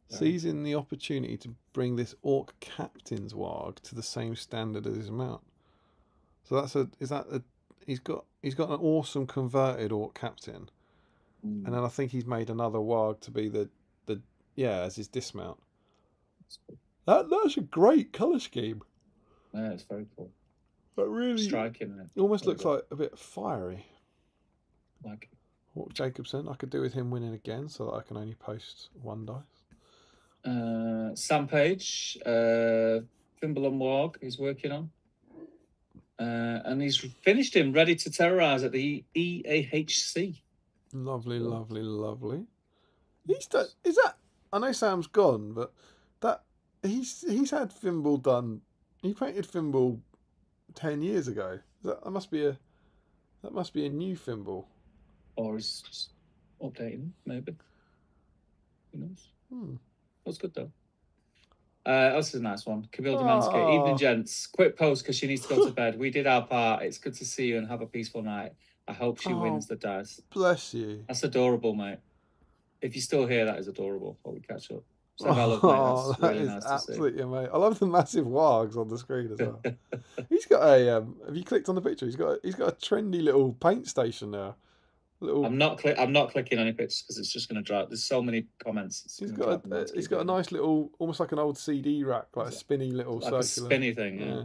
Seizing the opportunity to bring this Orc Captain's Warg to the same standard as his mount. So he's got an awesome converted Orc Captain, and then I think he's made another Warg to be as his dismount. That's a great colour scheme. Yeah, it's very cool. That really striking. It almost looks like a bit fiery. Like Hawk Jacobson, I could do with him winning again, so that I can only post 1 dice. Sam Page, Fimble and Warg he's working on. And he's finished him, ready to terrorise at the EAHC. Lovely, lovely, lovely. Is that? I know Sam's gone, but he's had Fimble done. He painted Fimble 10 years ago. That must be a new Fimble. Or he's just updating, maybe. Who knows? That's good though. This is a nice one. Camille Demansky. Evening, gents. Quick post because she needs to go to bed. We did our part. It's good to see you and have a peaceful night. I hope she wins the dice. Bless you. That's adorable, mate. If you're still here, that is adorable. Before we catch up. So mate. That's really nice absolutely to see. amazing. I love the massive Wargs on the screen as well. He's got a. Have you clicked on the picture? He's got a trendy little paint station there. I'm not clicking any pictures because it's just going to drive. There's so many comments. He's got a nice little, almost like an old CD rack, like a spinny little like circular. A spinny thing. Yeah.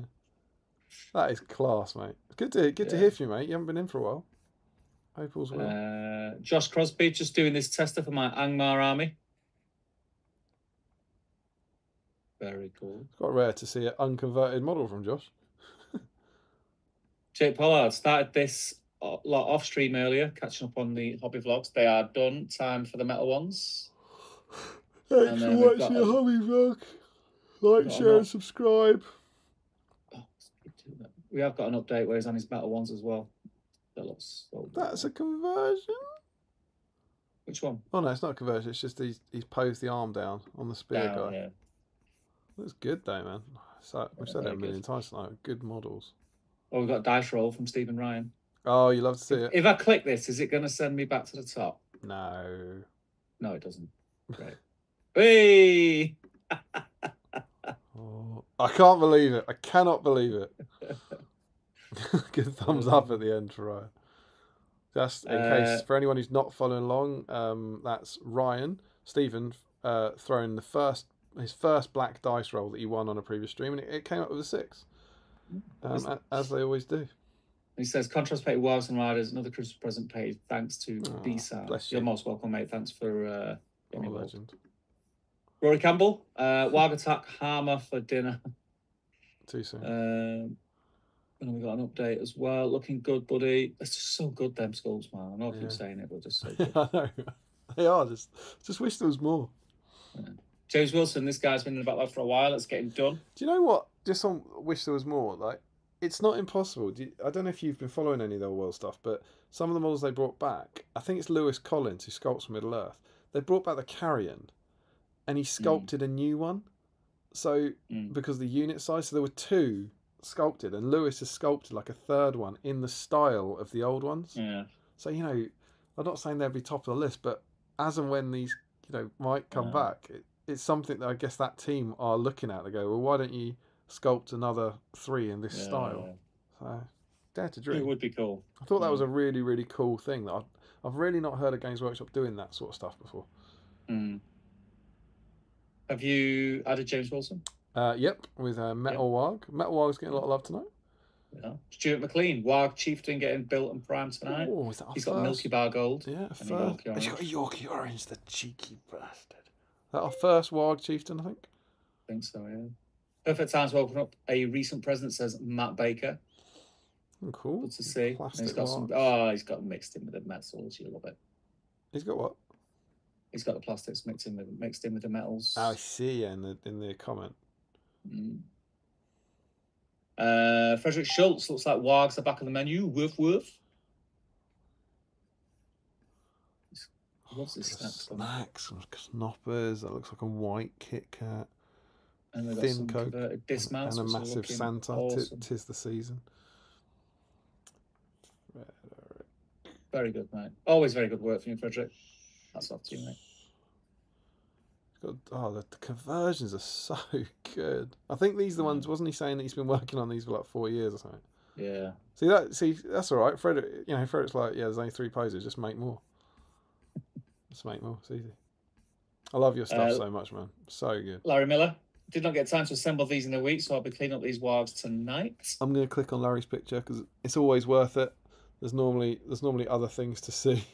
That is class, mate. Good to hear from you, mate. You haven't been in for a while. Hope all's well. Josh Crosby just doing this tester for my Angmar army. Very cool. It's quite rare to see an unconverted model from Josh. Jake Pollard started this lot off stream earlier, catching up on the hobby vlogs. They are done. Time for the metal ones. Thanks for watching the hobby vlog. Like, share, and subscribe. Oh, we have got an update where he's on his metal ones as well. That looks so good. That's a conversion. Which one? Oh no, it's not a conversion. It's just he's posed the arm down on the spear guy. Yeah. Looks good though, man. So we've said it a million times tonight. Good models. Oh, we've got a dice roll from Stephen Ryan. Oh, you love to see it. If I click this, is it going to send me back to the top? No. No, it doesn't. Right. Hey! Oh, I can't believe it. I cannot believe it. Good thumbs up at the end for Ryan. Just in case, for anyone who's not following along, that's Ryan, Stephen, throwing his first black dice roll that he won on a previous stream, and it came up with a 6, as they always do. He says, contrast painted Wargs and Riders, another Christmas present paid thanks to BSIME. You're most welcome, mate. Thanks for legend. Rory Campbell, Warg Attack Hammer for dinner. Too soon. And we got an update as well. Looking good, buddy. It's just so good, them sculpts, man. I know I keep saying it, but just so good. I know. They are. Just wish there was more. Yeah. James Wilson, this guy's been in the backlog for a while. Let's get him done. Do you know what? Just on wish there was more. Like, it's not impossible. I don't know if you've been following any of the world stuff, but some of the models they brought back, I think it's Lewis Collins who sculpts Middle Earth. They brought back the Carrion, and he sculpted a new one. So because of the unit size, so there were 2 sculpted, and Lewis has sculpted like a 3rd one in the style of the old ones. Yeah. So I'm not saying they'd be top of the list, but as and when these might come back, it's something that I guess that team are looking at. They go, well, why don't you sculpt another 3 in this style? So dare to dream. It would be cool. I thought that was a really, really cool thing that I've really not heard of Games Workshop doing that sort of stuff before. Have you added James Wilson? Yep, with Metal Warg. Metal Warg's getting a lot of love tonight. Yeah. Stuart McLean, Warg Chieftain getting built and primed tonight. Oh, is that He's got Milky Bar Gold. Yeah, He's got a Yorkie Orange, the cheeky bastard. Is that our first Warg Chieftain, I think? I think so, yeah. Perfect time to open up a recent present, says Matt Baker. Oh, cool. Good to see. He's got he's got mixed in with the metals. You love it. He's got what? He's got the plastics mixed in with the metals. Oh, I see. Yeah, in the comment. Frederick Schultz looks like Wargs are back on the menu. Woof woof. What's this snacks and knoppers. That looks like a white Kit Kat. And they've got thin some Coke converted dismounts, and a massive Santa. Awesome. Tis the season. Very good, mate. Always very good work from you, Frederick. That's off to you, mate. The conversions are so good. I think these are the ones. Wasn't he saying that he's been working on these for like 4 years or something? Yeah. See, that's all right. Frederick, Frederick's like, there's only 3 poses. Just make more. Just make more. It's easy. I love your stuff so much, man. So good. Larry Miller. Did not get time to assemble these in the week, so I'll be cleaning up these Wargs tonight. I'm going to click on Larry's picture because it's always worth it. There's normally other things to see.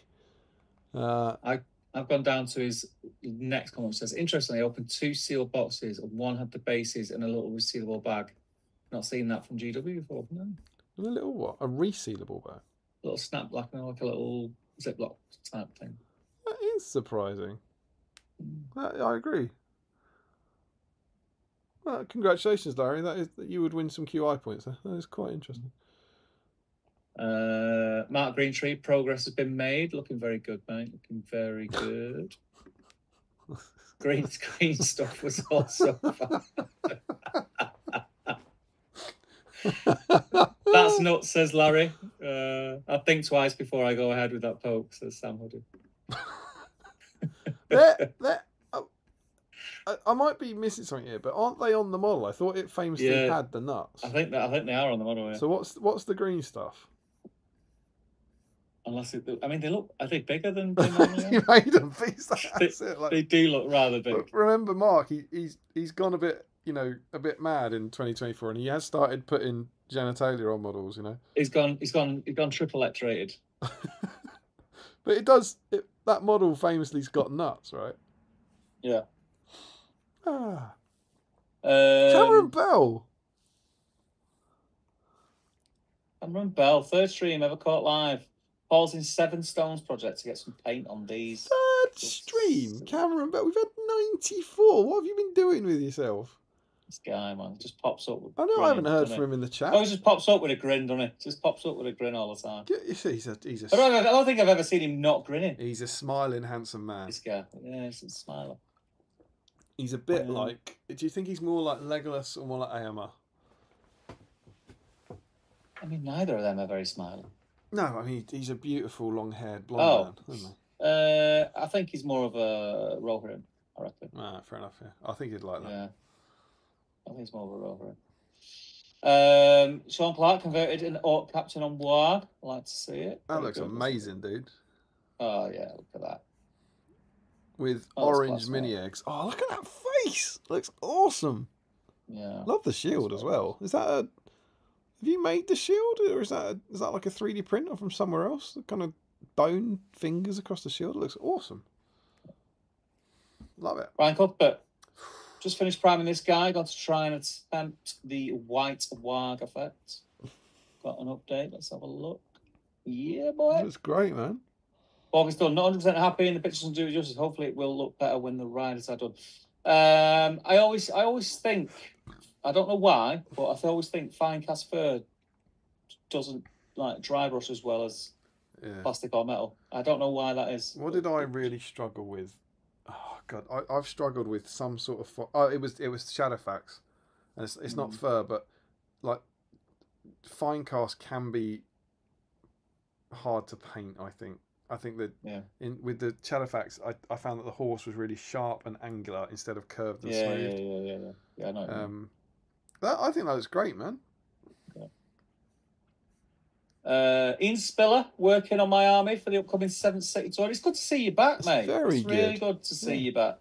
I've gone down to his next comment, which says, interestingly, I opened 2 sealed boxes, and one had the bases in a little resealable bag. Not seen that from GW before, no. A little what? A resealable bag? A little snap, like a little Ziploc type thing. That is surprising. I agree. Well, congratulations, Larry. That you would win some QI points there. That is quite interesting. Mark Greentree, progress has been made. Looking very good, mate. Looking very good. green stuff was also fun. That's nuts, says Larry. I'll think twice before I go ahead with that poke, says Sam Hoodie. I might be missing something here, but aren't they on the model? I thought it famously had the nuts. I think they are on the model. Yeah. So what's the green stuff? Unless they look. Are they bigger than normally? You made them. They do look rather big. Remember, Mark, he's gone a bit mad in 2024, and he has started putting genitalia on models. He's gone triple lecturated. But that model famously's got nuts, right? Yeah. Cameron Bell. Cameron Bell, 3rd stream ever caught live. Paul's in 7 Stones project to get some paint on these. 3rd stream, Cameron Bell. We've had 94. What have you been doing with yourself? This guy, man, just pops up. I know I haven't heard from him in the chat. Oh, he just pops up with a grin, doesn't he? Just pops up with a grin all the time. Yeah, he's a I don't think I've ever seen him not grinning. He's a smiling, handsome man. This guy, yeah, he's a smiler. He's a bit like. Do you think he's more like Legolas or more like Aemma? I mean, neither of them are very smiling. No, I mean he's a beautiful, long-haired blonde man, isn't he? I think he's more of a Rohirrim, I reckon. Ah, fair enough. Yeah, I think he'd like that. Yeah, I think he's more of a Rohirrim. Sean Clark converted an Orc captain on Warg. I'd like to see it. That looks amazing, dude. Oh yeah, look at that. With orange mini eggs. Oh, look at that face! Looks awesome. Yeah. Love the shield as well. Is that a? Have you made the shield, or is that like a 3D print or from somewhere else? The kind of bone fingers across the shield. It looks awesome. Love it. Ryan Cuthbert just finished priming this guy. Got to try and attempt the white Warg effect. Got an update. Let's have a look. Yeah, boy. That's great, man. Borg is done. Not 100% happy, and the pictures will do it justice. Hopefully, it will look better when the riders are done. I always think, I don't know why, but I always think fine cast fur doesn't like dry brush as well as plastic or metal. I don't know why that is. What did I really struggle with? Oh God, I've struggled with some sort of. Oh, it was Shadowfax, and it's not fur, but like fine cast can be hard to paint. I think that with the Shadowfax, I found that the horse was really sharp and angular instead of curved and smooth. Yeah, I know. I think that was great, man. Ian Spiller working on my army for the upcoming 7th City Tour. It's good to see you back, mate. Very it's really good to see you back.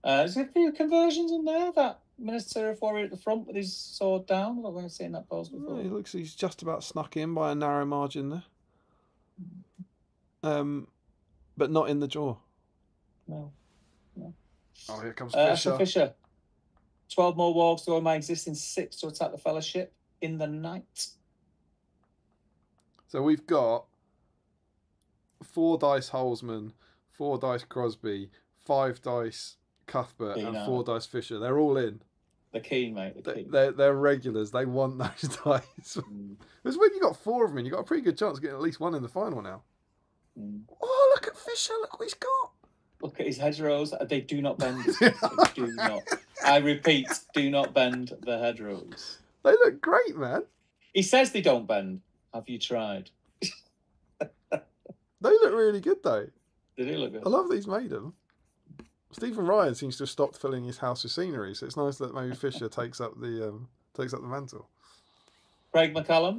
There's a few conversions in there. That Minister of Warrior at the front with his sword down. I've never seen that pose before. No, he's just about snuck in by a narrow margin there. But not in the jaw. No. Oh, here comes Fisher. Fisher. 12 more Wargs to go in my existing 6 to attack the Fellowship in the night. So we've got 4 dice Holzman, 4 dice Crosby, 5 dice Cuthbert, and 4 dice Fisher. They're all in. They're keen, mate. They're regulars. They want those dice. Because when you got 4 of them, you got a pretty good chance of getting at least 1 in the final now. Oh, look at Fisher. Look what he's got. Look at his hedgerows. They do not bend. They do not. I repeat, do not bend the hedgerows. They look great, man. He says they don't bend. Have you tried? They look really good, though. They do look good. I love that he's made them. Stephen Ryan seems to have stopped filling his house with scenery, so it's nice that maybe Fisher takes up the mantle. Craig McCallum,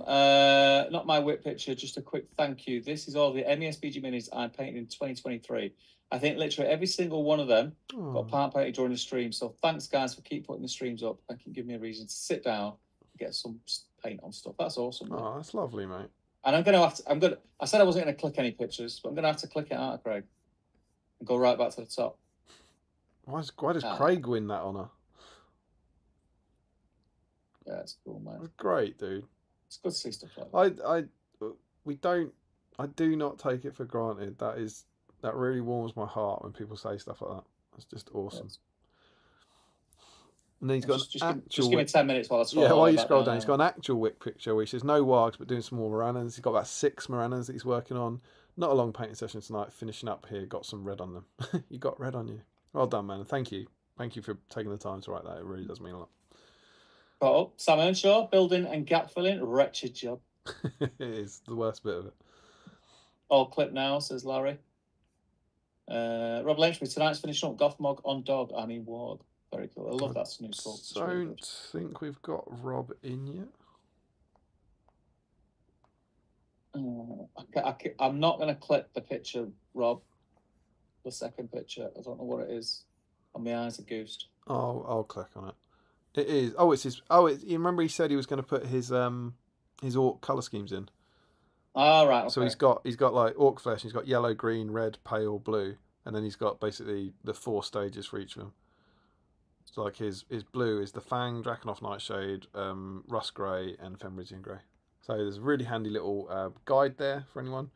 not my whip picture, just a quick thank you. This is all the SBG minis I painted in 2023. I think literally every single one of them got part painted during the stream. So thanks, guys, for keep putting the streams up. That can give me a reason to sit down and get some paint on stuff. That's awesome. Mate. Oh, that's lovely, mate. And I said I wasn't going to click any pictures, but I'm going to have to click it out, Craig, and go right back to the top. Why does Craig win that honour? Yeah, it's cool, man. That's great, dude. It's good to see stuff like that. I do not take it for granted. That really warms my heart when people say stuff like that. That's just awesome. Yes. And then he's got just give me 10 minutes while I scroll. Yeah, while you scroll down, he's got an actual wick picture where he says no Wargs, but doing some more Moranas. He's got about 6 Moranas that he's working on. Not a long painting session tonight. Finishing up here, got some red on them. You got red on you. Well done, man. Thank you. Thank you for taking the time to write that. It really does mean a lot. Oh, Sam Earnshaw, building and gap filling, wretched job. It is the worst bit of it. All clip now, says Larry. Rob Lynchby, tonight's finishing up Gothmog on Dog, Warg. Very cool. I love that new sculpt. I don't think we've got Rob in yet. I'm not going to clip the picture, Rob. The second picture. I don't know what it is. And my eyes are goosed. Oh, I'll click on it. It is. Oh, it's his. Oh, you remember he said he was going to put his orc colour schemes in. Oh, right. Okay. So he's got like orc flesh. He's got yellow, green, red, pale, blue, and then he's got basically the 4 stages for each of them. So like his blue is the Fang, Drakenhof Nightshade, Rust Grey, and Fenrisian Grey. So there's a really handy little guide there for anyone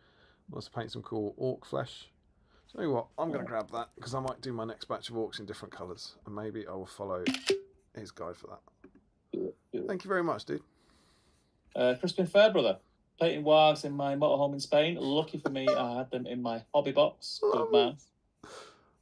who wants to paint some cool orc flesh. So what, I'm going to grab that because I might do my next batch of orcs in different colours, and maybe I will follow his guide for that. Do it. Thank you very much, dude. Crispin Fairbrother. Painting Wargs in my motorhome in Spain. Lucky for me, I had them in my hobby box. Good man.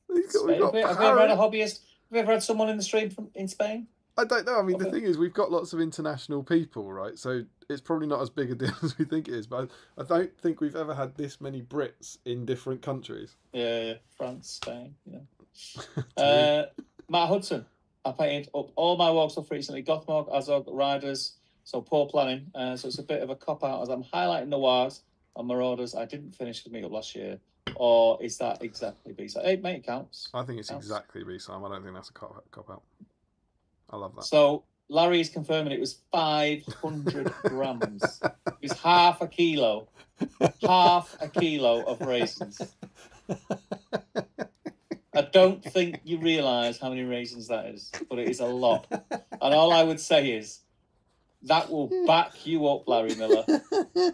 Have we ever had a hobbyist? Have we ever had someone in the stream in Spain? I don't know. I mean, the thing is, we've got lots of international people, right? So it's probably not as big a deal as we think it is. But I don't think we've ever had this many Brits in different countries. Yeah. France, Spain, Matt Hudson. I painted up all my Warg stuff recently. Gothmog, Azog, Riders. So poor planning. So it's a bit of a cop-out as I'm highlighting the Wargs on Marauders. I didn't finish with me up last year. Or is that exactly BSIME? Hey, mate, it counts. I think it's exactly BSIME. I don't think that's a cop-out. I love that. So Larry is confirming it was 500 grams. It was half a kilo. Half a kilo of raisins. I don't think you realise how many raisins that is, but it is a lot. And all I would say is, that will back you up, Larry Miller.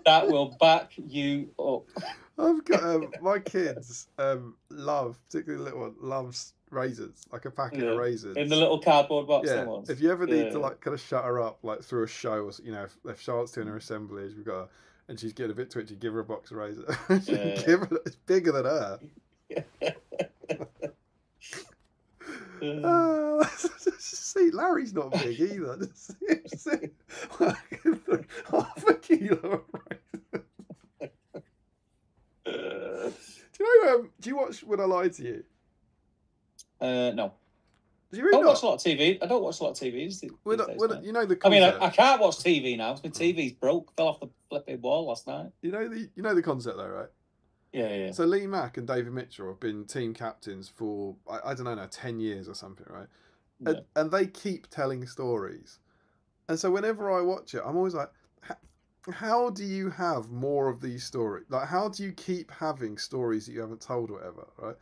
That will back you up. I've got my kids love, particularly the little one, loves raisins, like a packet of raisins in the little cardboard box. Yeah, if you ever need to like kind of shut her up, like through a show, or if Charlotte's doing her assemblies, and she's getting a bit twitchy, give her a box of raisins. Give her, it's bigger than her. See, Larry's not big either. Half a kilo of raisins. Do you watch When I Lied to You? No. Do you really I don't watch a lot of TV. I don't watch a lot of TV. You know the concept. I mean, I can't watch TV now. My TV's broke. Fell off the flipping wall last night. You know the concept though, right? Yeah. So Lee Mack and David Mitchell have been team captains for I don't know now 10 years or something, right? Yeah. And they keep telling stories, and so whenever I watch it, I'm always like, how do you have more of these stories? Like, how do you keep having stories that you haven't told, or whatever, right?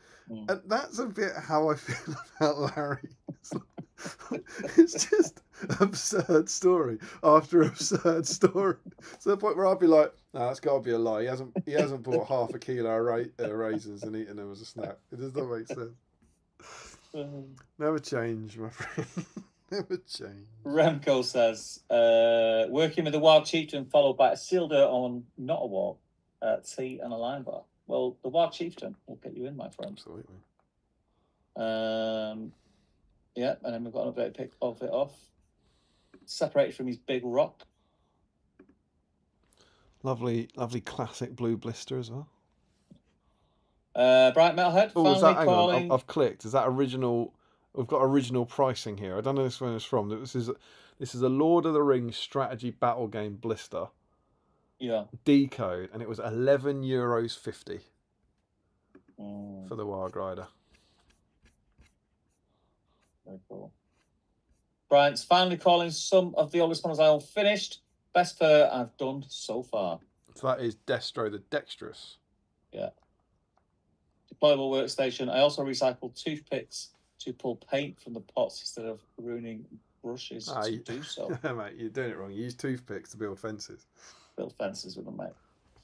And that's a bit how I feel about Larry. It's just absurd story after absurd story, to the point where I'd be like, "No, that's got to be a lie. He hasn't bought half a kilo of raisins and eaten them as a snack. It does not make sense." Never change, my friend. Never change. Remco says, working with a Warg chieftain followed by a seal dirt on not a Warg, tea and a lime bar. Well, the Warg chieftain will get you in, my friend. Absolutely. Yeah, and then we've got an updated pic of it off. Separated from his big rock. Lovely classic blue blister as well. Bright Metalhead. Oh, is that? Hang on, I've clicked. Is that original? We've got original pricing here. I don't know this one is from. This is a Lord of the Rings strategy battle game blister. Yeah. Decode, and it was €11.50 for the Warg Rider. Very cool. Brian's finally calling some of the oldest models I own finished. Best fur I've done so far. So that is Destro the Dexterous. Yeah. Deployable workstation. I also recycled toothpicks to pull paint from the pots instead of ruining brushes to do so. Mate, you're doing it wrong. You use toothpicks to build fences. Build fences with them, mate.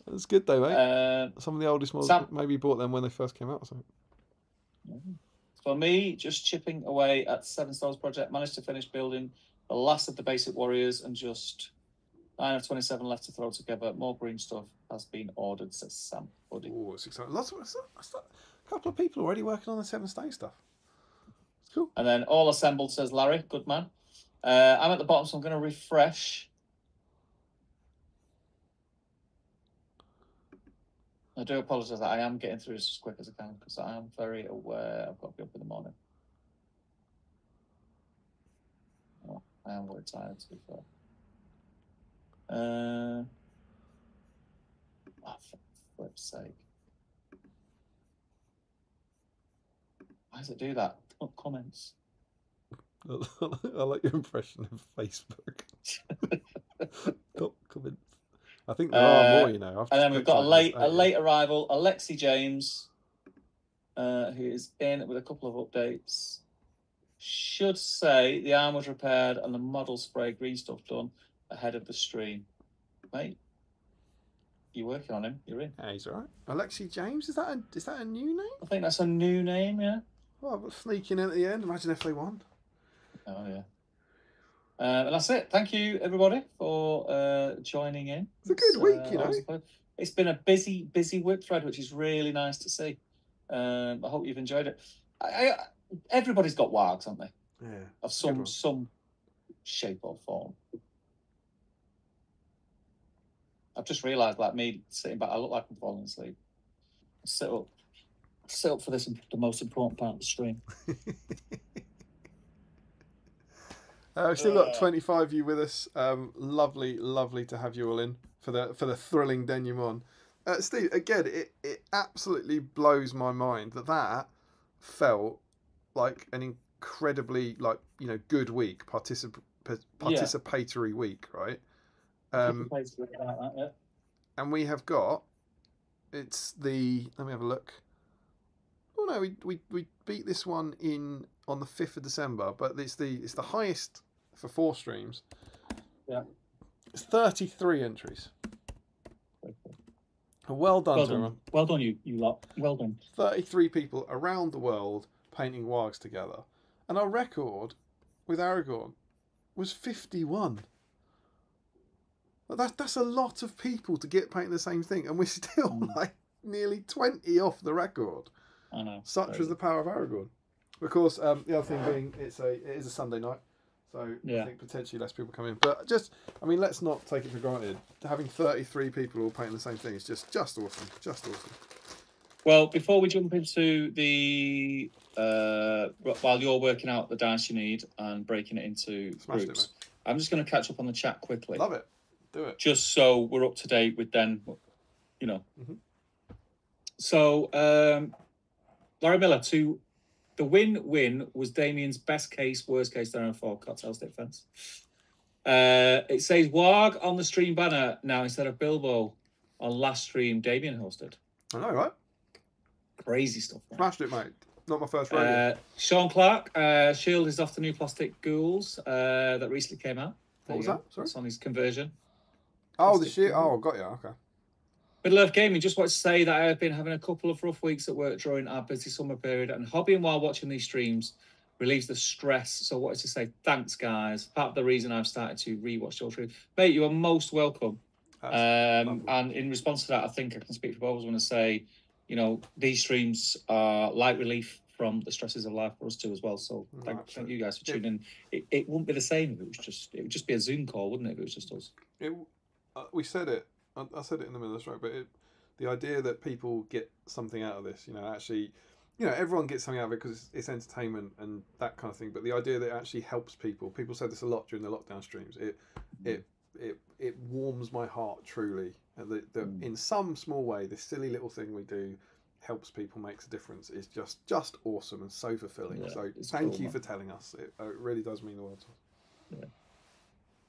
That's good though, mate. Some of the oldest models maybe bought them when they first came out or something. For me, just chipping away at 7 Stars project, managed to finish building the last of the basic warriors and just 9 of 27 left to throw together. More green stuff has been ordered, says Sam Buddy. Oh, it's exciting. A couple of people already working on the 7 Stay stuff. It's cool. And then all assembled, says Larry. Good man. I'm at the bottom, so I'm going to refresh. I do apologise that I am getting through this as quick as I can because I am very aware I've got to be up in the morning. Oh, I am very tired, to be fair. Oh, for flip's sake. Why does it do that? Comments. I like your impression of Facebook. Comments. I think there are more, you know. And then we've got a late arrival, Alexi James, who is in with a couple of updates. Should say the arm was repaired and the model spray green stuff done ahead of the stream. Mate, you're working on him. You're in. Yeah, he's all right. Alexi James, is that a new name? I think that's a new name, yeah. Well, sneaking in at the end. Imagine if they won. Oh, yeah. And that's it. Thank you, everybody, for joining in. It's a good week, you know. It's been a busy whip thread, which is really nice to see. I hope you've enjoyed it. Everybody's got wargs, haven't they? Yeah. Of some shape or form. I've just realised, like me sitting back, I look like I'm falling asleep. Sit up for this, the most important part of the stream. We've still got 25 of you with us. Lovely to have you all in for the thrilling denouement. Steve, again, it absolutely blows my mind that felt like an incredibly good week, participatory week, right? And we have got let me have a look. Oh no, we beat this one on the 5th of December, but it's the highest for 4 streams. Yeah. It's 33 entries. Well done, everyone. Well done, you lot. Well done. 33 people around the world painting wargs together. And our record with Aragorn was 51. That's a lot of people to get painting the same thing, and we're still nearly 20 off the record. I know. Such was the power of Aragorn. Of course, the other thing being it is a Sunday night, so I think potentially less people come in. But let's not take it for granted. Having 33 people all painting the same thing is just awesome. Just awesome. Well, before we jump into the while you're working out the dice you need and breaking it into groups, I'm just going to catch up on the chat quickly. Love it. Do it. Just so we're up to date with then, you know. Mm-hmm. So, Larry Miller, the win was Damien's best case, worst case down for Cocktail Stick Fence. It says Warg on the stream banner now instead of Bilbo on last stream Damien hosted. I know, right? Crazy stuff. Right? Smashed it, mate. Not my first radio. Sean Clark, Shield is off the new plastic ghouls that recently came out. What was that? Sorry? It's on his conversion. Oh, the shit. Oh, got you. Okay. Middle Earth Gaming, just want to say that I have been having a couple of rough weeks at work during our busy summer period, and hobbying while watching these streams relieves the stress. So I wanted to say thanks, guys. Part of the reason I've started to rewatch your stream. Mate, you are most welcome. And in response to that, I think I can speak for both. I was going to say, you know, these streams are light relief from the stresses of life for us too as well. So thank you guys for tuning in. It wouldn't be the same if it would just be a Zoom call, wouldn't it? If it was just us. We said it. I said it in the middle of the show, but the idea that people get something out of this, actually, everyone gets something out of it because it's entertainment and that kind of thing. But the idea that it actually helps people. People said this a lot during the lockdown streams. It warms my heart truly. In some small way, this silly little thing we do helps people, makes a difference. Is just awesome and so fulfilling. Yeah, so thank you for telling us. It really does mean the world to us. Yeah.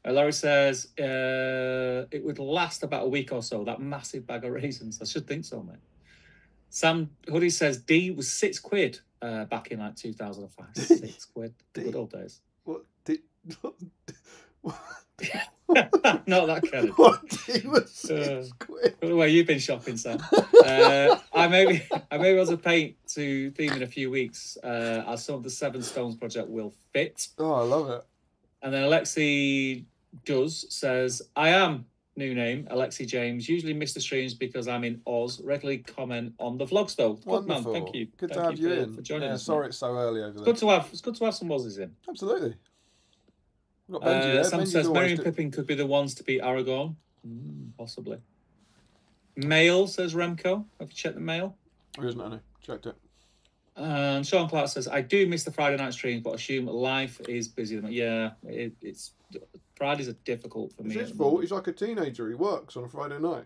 Larry says it would last about a week or so, that massive bag of raisins. I should think so, mate. Sam Hoodie says D was £6 back in like 2005. £6. The good old days. What? Not that kind of. What? D was £6? The way you've been shopping, Sam. I maybe was a paint to theme in a few weeks as some of the Seven Stones project will fit. Oh, I love it. And then Alexi says, I am, new name, Alexi James. Usually miss the streams because I'm in Oz. Regularly comment on the vlogs though. Good man, thank you. Good to have you in. For joining us. Sorry it's so early over there. It's good to have some Aussies in. Absolutely. Sam says Merry and Pippin could be the ones to beat Aragorn. Possibly. Mail, says Remco. Have you checked the mail? There isn't any. Checked it. And Sean Clark says, I do miss the Friday night streams, but assume life is busy. Yeah, it's Fridays are difficult for me. It's his fault. He's like a teenager. He works on a Friday night.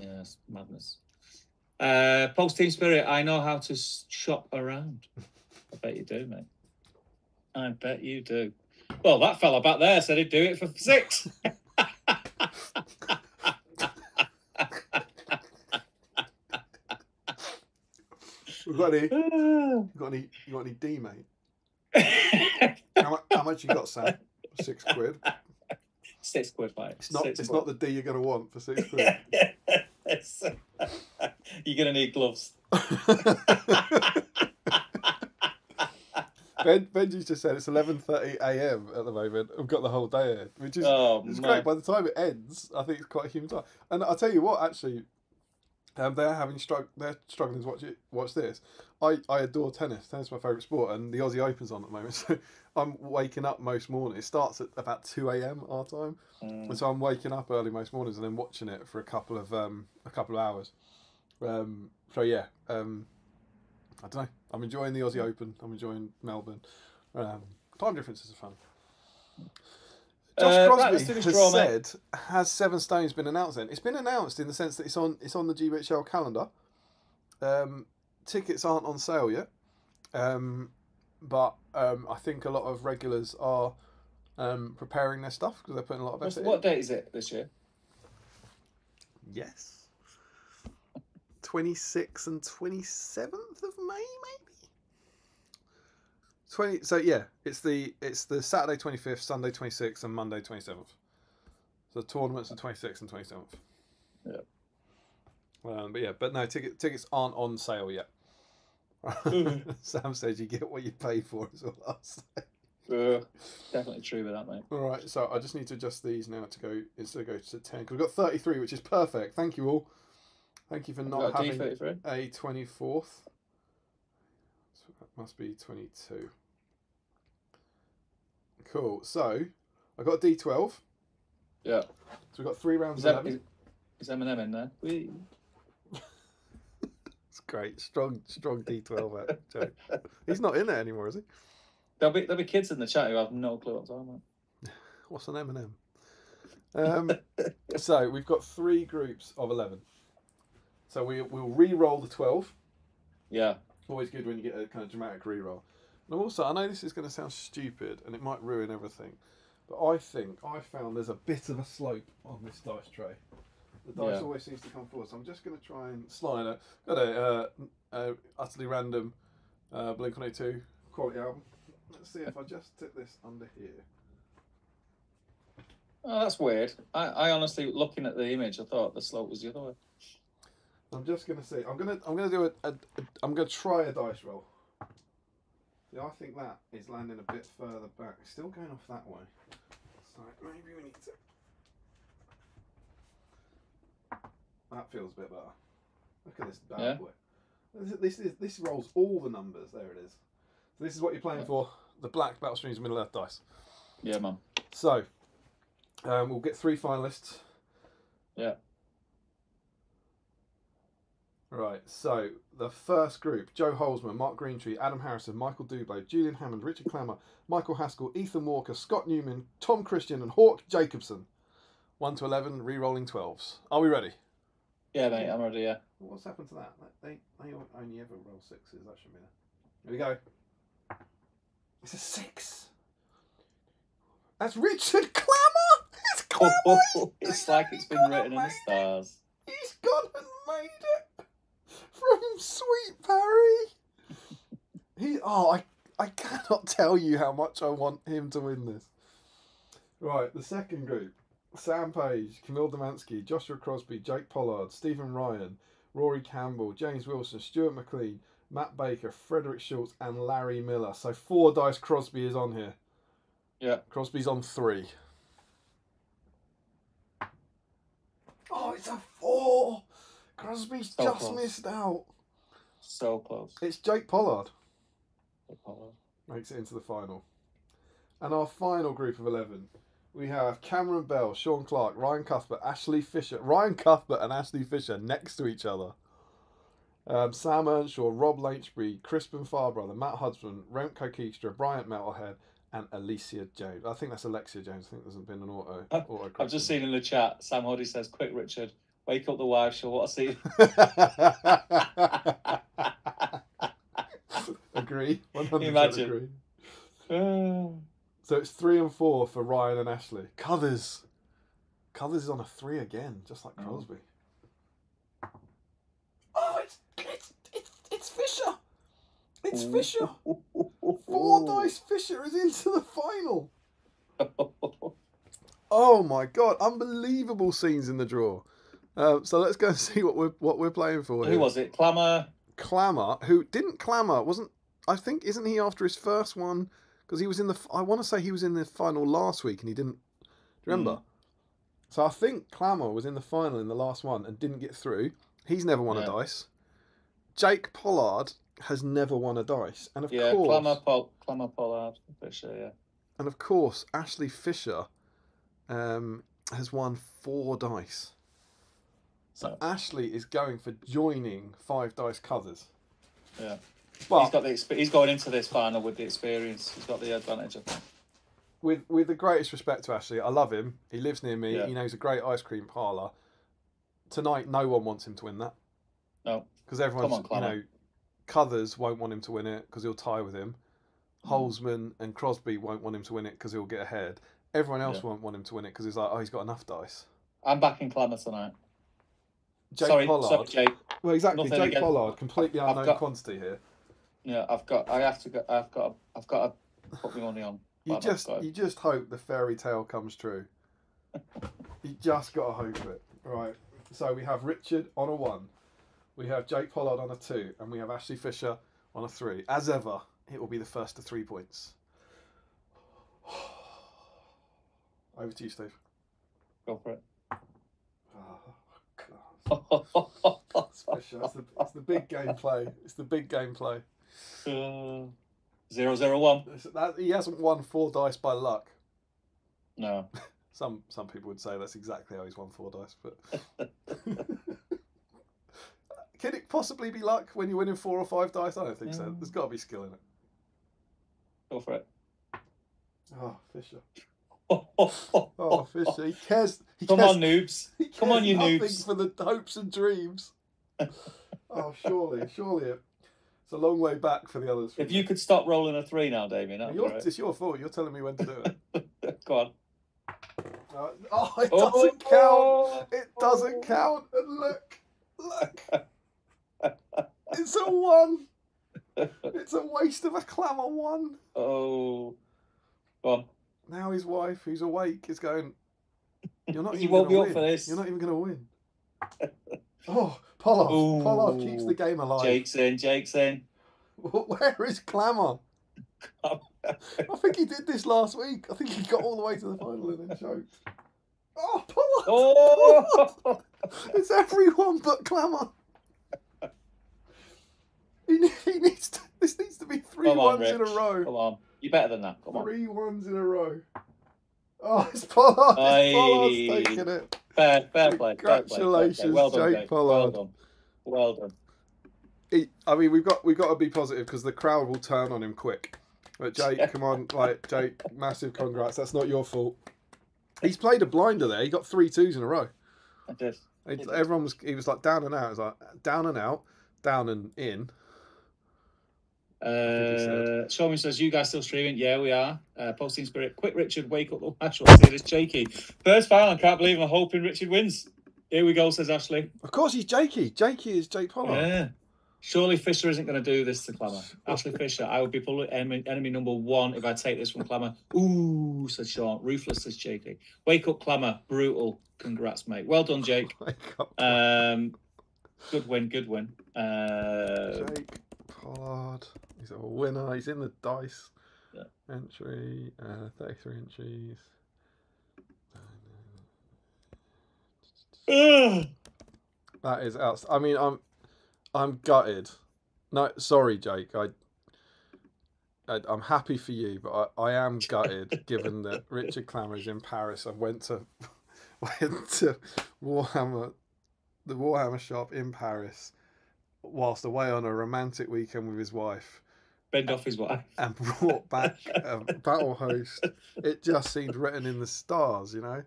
Yes, madness. Post Team Spirit, I know how to shop around. I bet you do, mate. I bet you do. Well, that fella back there said he'd do it for 6. You got any D, mate? how much you got, Sam? £6. £6, mate. It's not the D you're going to want for £6. You're going to need gloves. Benji's just said it's 11:30 a.m. at the moment. I've got the whole day ahead, which is it's great. By the time it ends, I think it's quite a human time. And I'll tell you what, actually, they're struggling to watch this. I adore tennis. Tennis is my favourite sport, and the Aussie Open's on at the moment. So I'm waking up most mornings. It starts at about 2 a.m. our time, and so I'm waking up early most mornings and then watching it for a couple of hours. So yeah, I don't know. I'm enjoying the Aussie Open. I'm enjoying Melbourne. Time differences are fun. Josh Crosby has said, "Has Seven Stones been announced?" Then it's been announced in the sense that it's on the GBHL calendar. Tickets aren't on sale yet, but I think a lot of regulars are preparing their stuff because they're putting a lot of effort. What date is it this year? Yes. 26th and 27th of May, maybe. 20. So yeah, it's the Saturday 25th, Sunday 26th, and Monday 27th. So the tournaments are 26th and 27th. Yeah. But no, tickets aren't on sale yet. Sam says you get what you pay for as well. Definitely true with that, mate. All right, so I just need to adjust these now to go instead of go to 10 because we've got 33, which is perfect. Thank you all. Thank you for not having a 24th. So that must be 22. Cool. So I got a D12. Yeah. So we've got 3 rounds. Is Eminem in there? It's great. Strong D12 joke. He's not in there anymore, is he? There'll be kids in the chat who have no clue what I'm talking about. What's an Eminem? So we've got 3 groups of 11. So we'll re-roll the 12. Yeah. Always good when you get a kind of dramatic re-roll. And also, I know this is going to sound stupid and it might ruin everything, but I think I found there's a bit of a slope on this dice tray. The dice always seems to come forward, so I'm just going to try and slide it. Got a utterly random Blink-182 quality album. Let's see if I just tip this under here. Oh, that's weird. I honestly, looking at the image, I thought the slope was the other way. I'm just gonna see. I'm gonna do I'm gonna try a dice roll. Yeah, I think that is landing a bit further back. It's still going off that way. So maybe we need to. That feels a bit better. Look at this bad boy. This rolls all the numbers. There it is. So this is what you're playing for. The black Battle Streams Middle Earth dice. Yeah, man. So we'll get 3 finalists. Yeah. Right, so the first group: Joe Holzman, Mark Greentree, Adam Harrison, Michael Dublé, Julian Hammond, Richard Clammer, Michael Haskell, Ethan Walker, Scott Newman, Tom Christian, and Hawk Jacobson. 1 to 11, re-rolling 12s. Are we ready? Yeah, mate, I'm ready. Yeah. What's happened to that? They only ever roll 6s. That should be there. Here we go. It's a 6. That's Richard Clammer. It's Clammer. It's like it's been written in the stars. He's gone and made it. From Sweet Parry. I cannot tell you how much I want him to win this. Right, the second group: Sam Page, Camille Demansky, Joshua Crosby, Jake Pollard, Stephen Ryan, Rory Campbell, James Wilson, Stuart McLean, Matt Baker, Frederick Schultz, and Larry Miller. So 4 dice Crosby is on here. Yeah. Crosby's on 3. Oh, it's a 4. Crosby's so just close. Missed out. So close. It's Jake Pollard. Pollard makes it into the final. And our final group of 11, we have Cameron Bell, Sean Clark, Ryan Cuthbert, Ashley Fisher. Ryan Cuthbert and Ashley Fisher next to each other. Sam Earnshaw, Rob Lynchbury, Crispin Farbrother, Matt Hudson, Remco Keekstra, Bryant Metalhead, and Alicia James. I think that's Alexia James. I think there's been an auto. I've just seen in the chat, Sam Hoddy says, "Quick, Richard, wake up the wife. She'll want to see." Agree. 100% imagine? Agree. So it's 3 and 4 for Ryan and Ashley. Colours is on a 3 again, just like Crosby. Oh, it's Fisher. It's Fisher. 4 dice Fisher is into the final. Oh my god! Unbelievable scenes in the draw. So let's go and see what we're playing for. Who was it? Clammer. Clammer, who didn't Clammer, wasn't I think, isn't he after his first one? Because he was in the. I want to say he was in the final last week and he didn't. Do you remember? So I think Clamor was in the final in the last one and didn't get through. He's never won a dice. Jake Pollard has never won a dice, and of course, Clamor Pollard, Fisher, yeah. And of course, Ashley Fisher has won 4 dice. So Ashley is going for joining 5 dice covers. Yeah, but he's going into this final with the experience. He's got the advantage, I think. With the greatest respect to Ashley, I love him. He lives near me. Yeah. He knows a great ice cream parlour. Tonight, no one wants him to win that. No, because everyone's Cuthers won't want him to win it because he'll tie with him. Holzman and Crosby won't want him to win it because he'll get ahead. Everyone else won't want him to win it because he's like, oh, he's got enough dice. I'm backing Clamor tonight. Pollard. Sorry, Jake. Well, exactly. Jake Pollard, completely unknown quantity here. Yeah, I've got to put my money on. You just hope the fairy tale comes true. You just got to hope it. Right. So we have Richard on a 1. We have Jake Pollard on a 2. And we have Ashley Fisher on a 3. As ever, it will be the first to 3 points. Over to you, Steve. Go for it. Oh, God. It's the big game play. It's the big game play. 0-0-1. He hasn't won 4 dice by luck. No. Some people would say that's exactly how he's won 4 dice, but can it possibly be luck when you're winning 4 or 5 dice? I don't think so. There's got to be skill in it. Go for it. Oh, Fisher. Oh, Fisher. He cares. Come on, noobs. Come on, you nothing noobs. For the hopes and dreams. Surely. It's a long way back for the others. If you could stop rolling a 3 now, Damien. It's your fault. You're telling me when to do it. Go on. It doesn't count. It doesn't count. And look. It's a 1. It's a waste of a Clamor 1. Oh. Go on. Now his wife, who's awake, is going, you're not You even won't be going up to for win. this. You're not even going to win. Oh, Pollard. Ooh. Pollard keeps the game alive. Jake's in. Where is Clamor? I think he did this last week. I think he got all the way to the final and then choked. Oh, Pollard! Oh! It's everyone but Clamor. This needs to be 3 ones in a row. Come on. You're better than that. Come on. 3 ones in a row. Oh, it's Pollard. Pollard's taking it. Fair play. Congratulations, well done, Jake Pollard. Well done. We've got to be positive because the crowd will turn on him quick. But Jake, come on, Jake, massive congrats. That's not your fault. He's played a blinder there. He got 3 2s in a row. I did. He was like down and out. It was like down and out, down and in. Showman says, you guys still streaming? Yeah, we are. Posting Spirit. Quick, Richard, wake up. Oh, Ashley, see this Jakey. First final, I can't believe I'm hoping Richard wins. Here we go, says Ashley. Of course he's Jakey. Jakey is Jake Pollard. Yeah. Surely Fisher isn't going to do this to Clamor. Ashley Fisher, I would be public enemy number 1 if I take this from Clamor. Ooh, says Sean. Ruthless, says Jakey. Wake up, Clamor. Brutal. Congrats, mate. Well done, Jake. Good win. Jake Pollard. He's a winner. He's in the dice entry. 33 entries. That is out. I mean, I'm gutted. No, sorry, Jake. I'm happy for you, but I am gutted given that Richard Clamor is in Paris. I went to Warhammer, the Warhammer shop in Paris, whilst away on a romantic weekend with his wife. Bend off his wife. And brought back a battle host. It just seemed written in the stars, you know.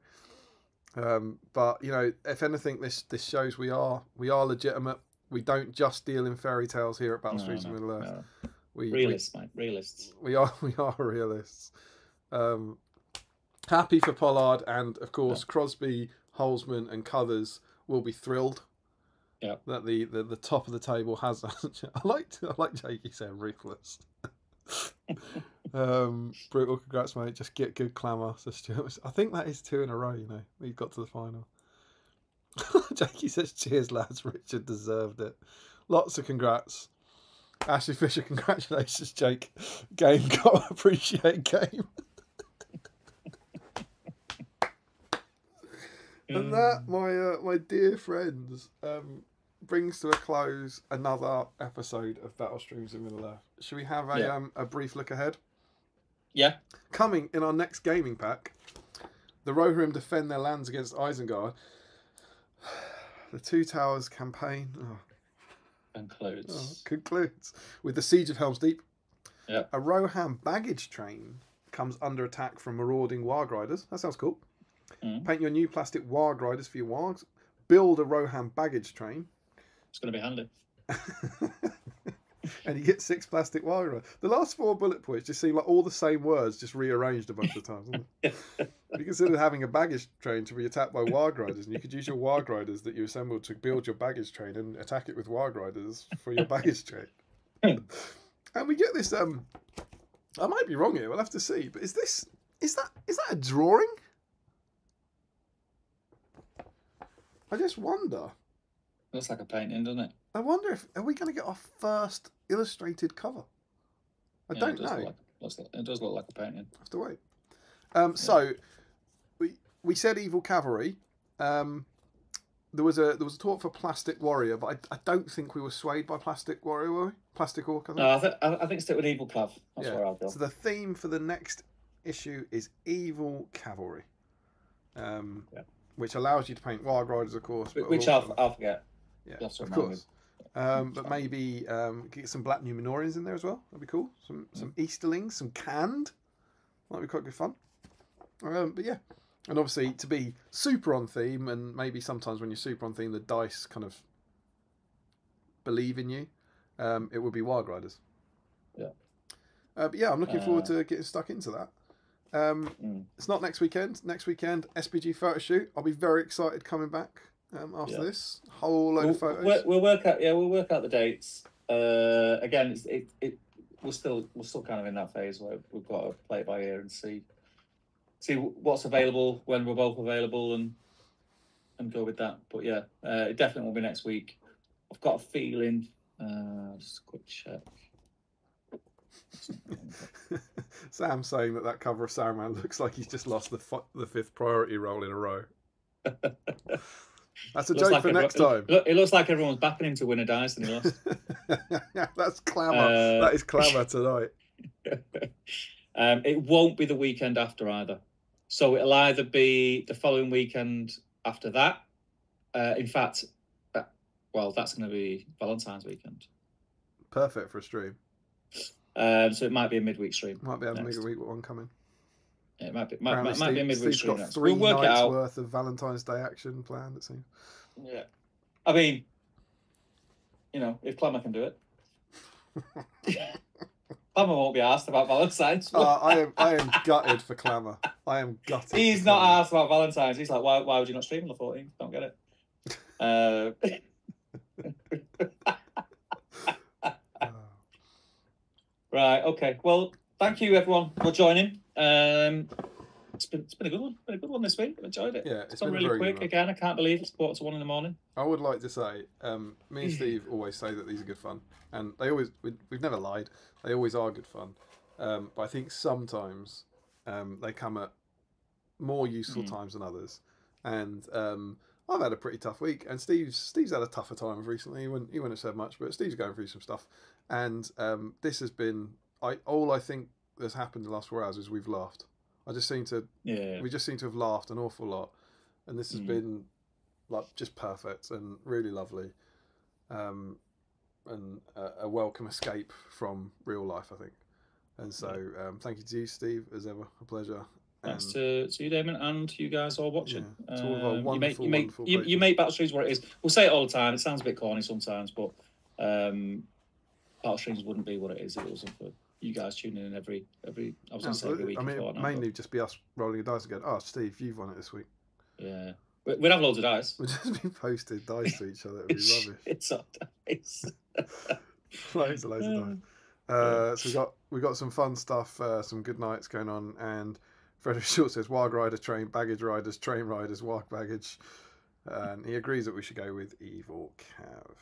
But you know, if anything, this shows we are legitimate. We don't just deal in fairy tales here at Battle Streets of Middle Earth. No. Realists, mate. Realists. We are realists. Happy for Pollard, and of course Crosby, Holzman, and Cuthers will be thrilled. Yeah. That the top of the table has. I like Jakey saying ruthless. Brutal. Congrats, mate. Just get good Clamor. So Stuart, I think that is 2 in a row. You know, we got to the final. Jakey says, "Cheers, lads. Richard deserved it." Lots of congrats. Ashley Fisher, congratulations, Jake. Game got appreciate game. And that, my dear friends, brings to a close another episode of Battle Streams in Middle Earth. Should we have a brief look ahead? Yeah. Coming in our next gaming pack, the Rohirrim defend their lands against Isengard. The Two Towers campaign concludes with the Siege of Helm's Deep. Yeah. A Rohan baggage train comes under attack from marauding Warg Riders. That sounds cool. Paint your new plastic Warg Riders for your Wargs. Build a Rohan baggage train. It's going to be handy. And you get 6 plastic Warg Riders. The last 4 bullet points just seem like all the same words, just rearranged a bunch of times. You consider having a baggage train to be attacked by Warg Riders, and you could use your Warg Riders that you assembled to build your baggage train and attack it with Warg Riders for your baggage train. And we get this. I might be wrong here. We'll have to see. But is that a drawing? I just wonder. Looks like a painting, doesn't it? I wonder if are we going to get our first illustrated cover? I don't know. It does look like a painting. Have to wait. So we said Evil Cavalry. There was a talk for Plastic Warrior, but I don't think we were swayed by Plastic Warrior, were we? Plastic Orc, I think. No, I think stick with Evil Clav. That's where I'll go. So the theme for the next issue is Evil Cavalry. Which allows you to paint Warg Riders, of course. Which I'll forget. Yeah, of course. But maybe get some Black Numenorians in there as well. That'd be cool. Some Easterlings, some Canned. Might be quite good fun. But yeah. And obviously to be super on theme, and maybe sometimes when you're super on theme, the dice kind of believe in you. It would be Warg Riders. Yeah. But yeah, I'm looking forward to getting stuck into that. It's not next weekend. Next weekend, SBG photo shoot. I'll be very excited coming back after this. Whole load of photos. We'll work out the dates. Again, we're still kind of in that phase where we've got to play it by ear and see what's available when we're both available and go with that. But yeah, it definitely will be next week. I've got a feeling. Just a quick check. Sam saying that cover of Saruman looks like he's just lost the 5th priority role in a row. That's a joke like for next time. It looks like everyone's backing him to win a dice and he lost. That's clamour. That is clamour tonight. It won't be the weekend after either. So it'll either be the following weekend after that. In fact, that's going to be Valentine's weekend. Perfect for a stream. So it might be a midweek stream. Might be a midweek one coming. Yeah, it might be a midweek stream. Got 3 nights worth of Valentine's Day action planned, it seems. Yeah. I mean, if Clemmer can do it. Clemmer won't be asked about Valentine's. I am gutted for Clemmer. I am gutted. He's not asked about Valentine's. He's like, why would you not stream on the 14th? Don't get it. Right, okay. Well, thank you everyone for joining. It's been a good one. Been a good one this week. I've enjoyed it. Yeah, it's gone really quick again. I can't believe it's 1:45 in the morning. I would like to say, me and Steve always say that these are good fun, and we've never lied. They always are good fun. But I think sometimes they come at more useful times than others. And I've had a pretty tough week, and Steve's had a tougher time recently. He wouldn't have said much, but Steve's going through some stuff. And this has been all I think that's happened in the last 4 hours is we've laughed. We just seem to have laughed an awful lot, and this has been like just perfect and really lovely, and a welcome escape from real life, I think. And so thank you to you, Steve, as ever, a pleasure. Thanks to you, Damon, and you guys all watching. Yeah, to all of our wonderful, you make Battle Streams what it is. We'll say it all the time. It sounds a bit corny sometimes, but Battle Streams wouldn't be what it is if it wasn't for you guys tuning in every. I was going to say every week. I mean, mainly just be us rolling a dice again. Oh, Steve, you've won it this week. Yeah, we'd have loads of dice. We'd just be posted dice to each other. It'd be rubbish. It's all dice. loads of dice. So we got some fun stuff, some good nights going on, and Frederick Short says Warg Rider train, baggage riders, train riders, Warg baggage, and he agrees that we should go with Evil Cav.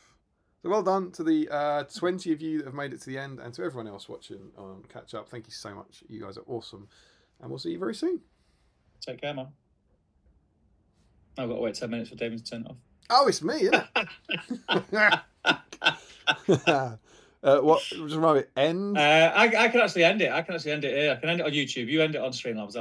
So well done to the 20 of you that have made it to the end, and to everyone else watching on Catch Up. Thank you so much. You guys are awesome, and we'll see you very soon. Take care, man. I've got to wait 10 minutes for Damien to turn it off. Oh, it's me, isn't it? What? Just remind me. End. I can actually end it. I can actually end it here. I can end it on YouTube. You end it on Streamlabs.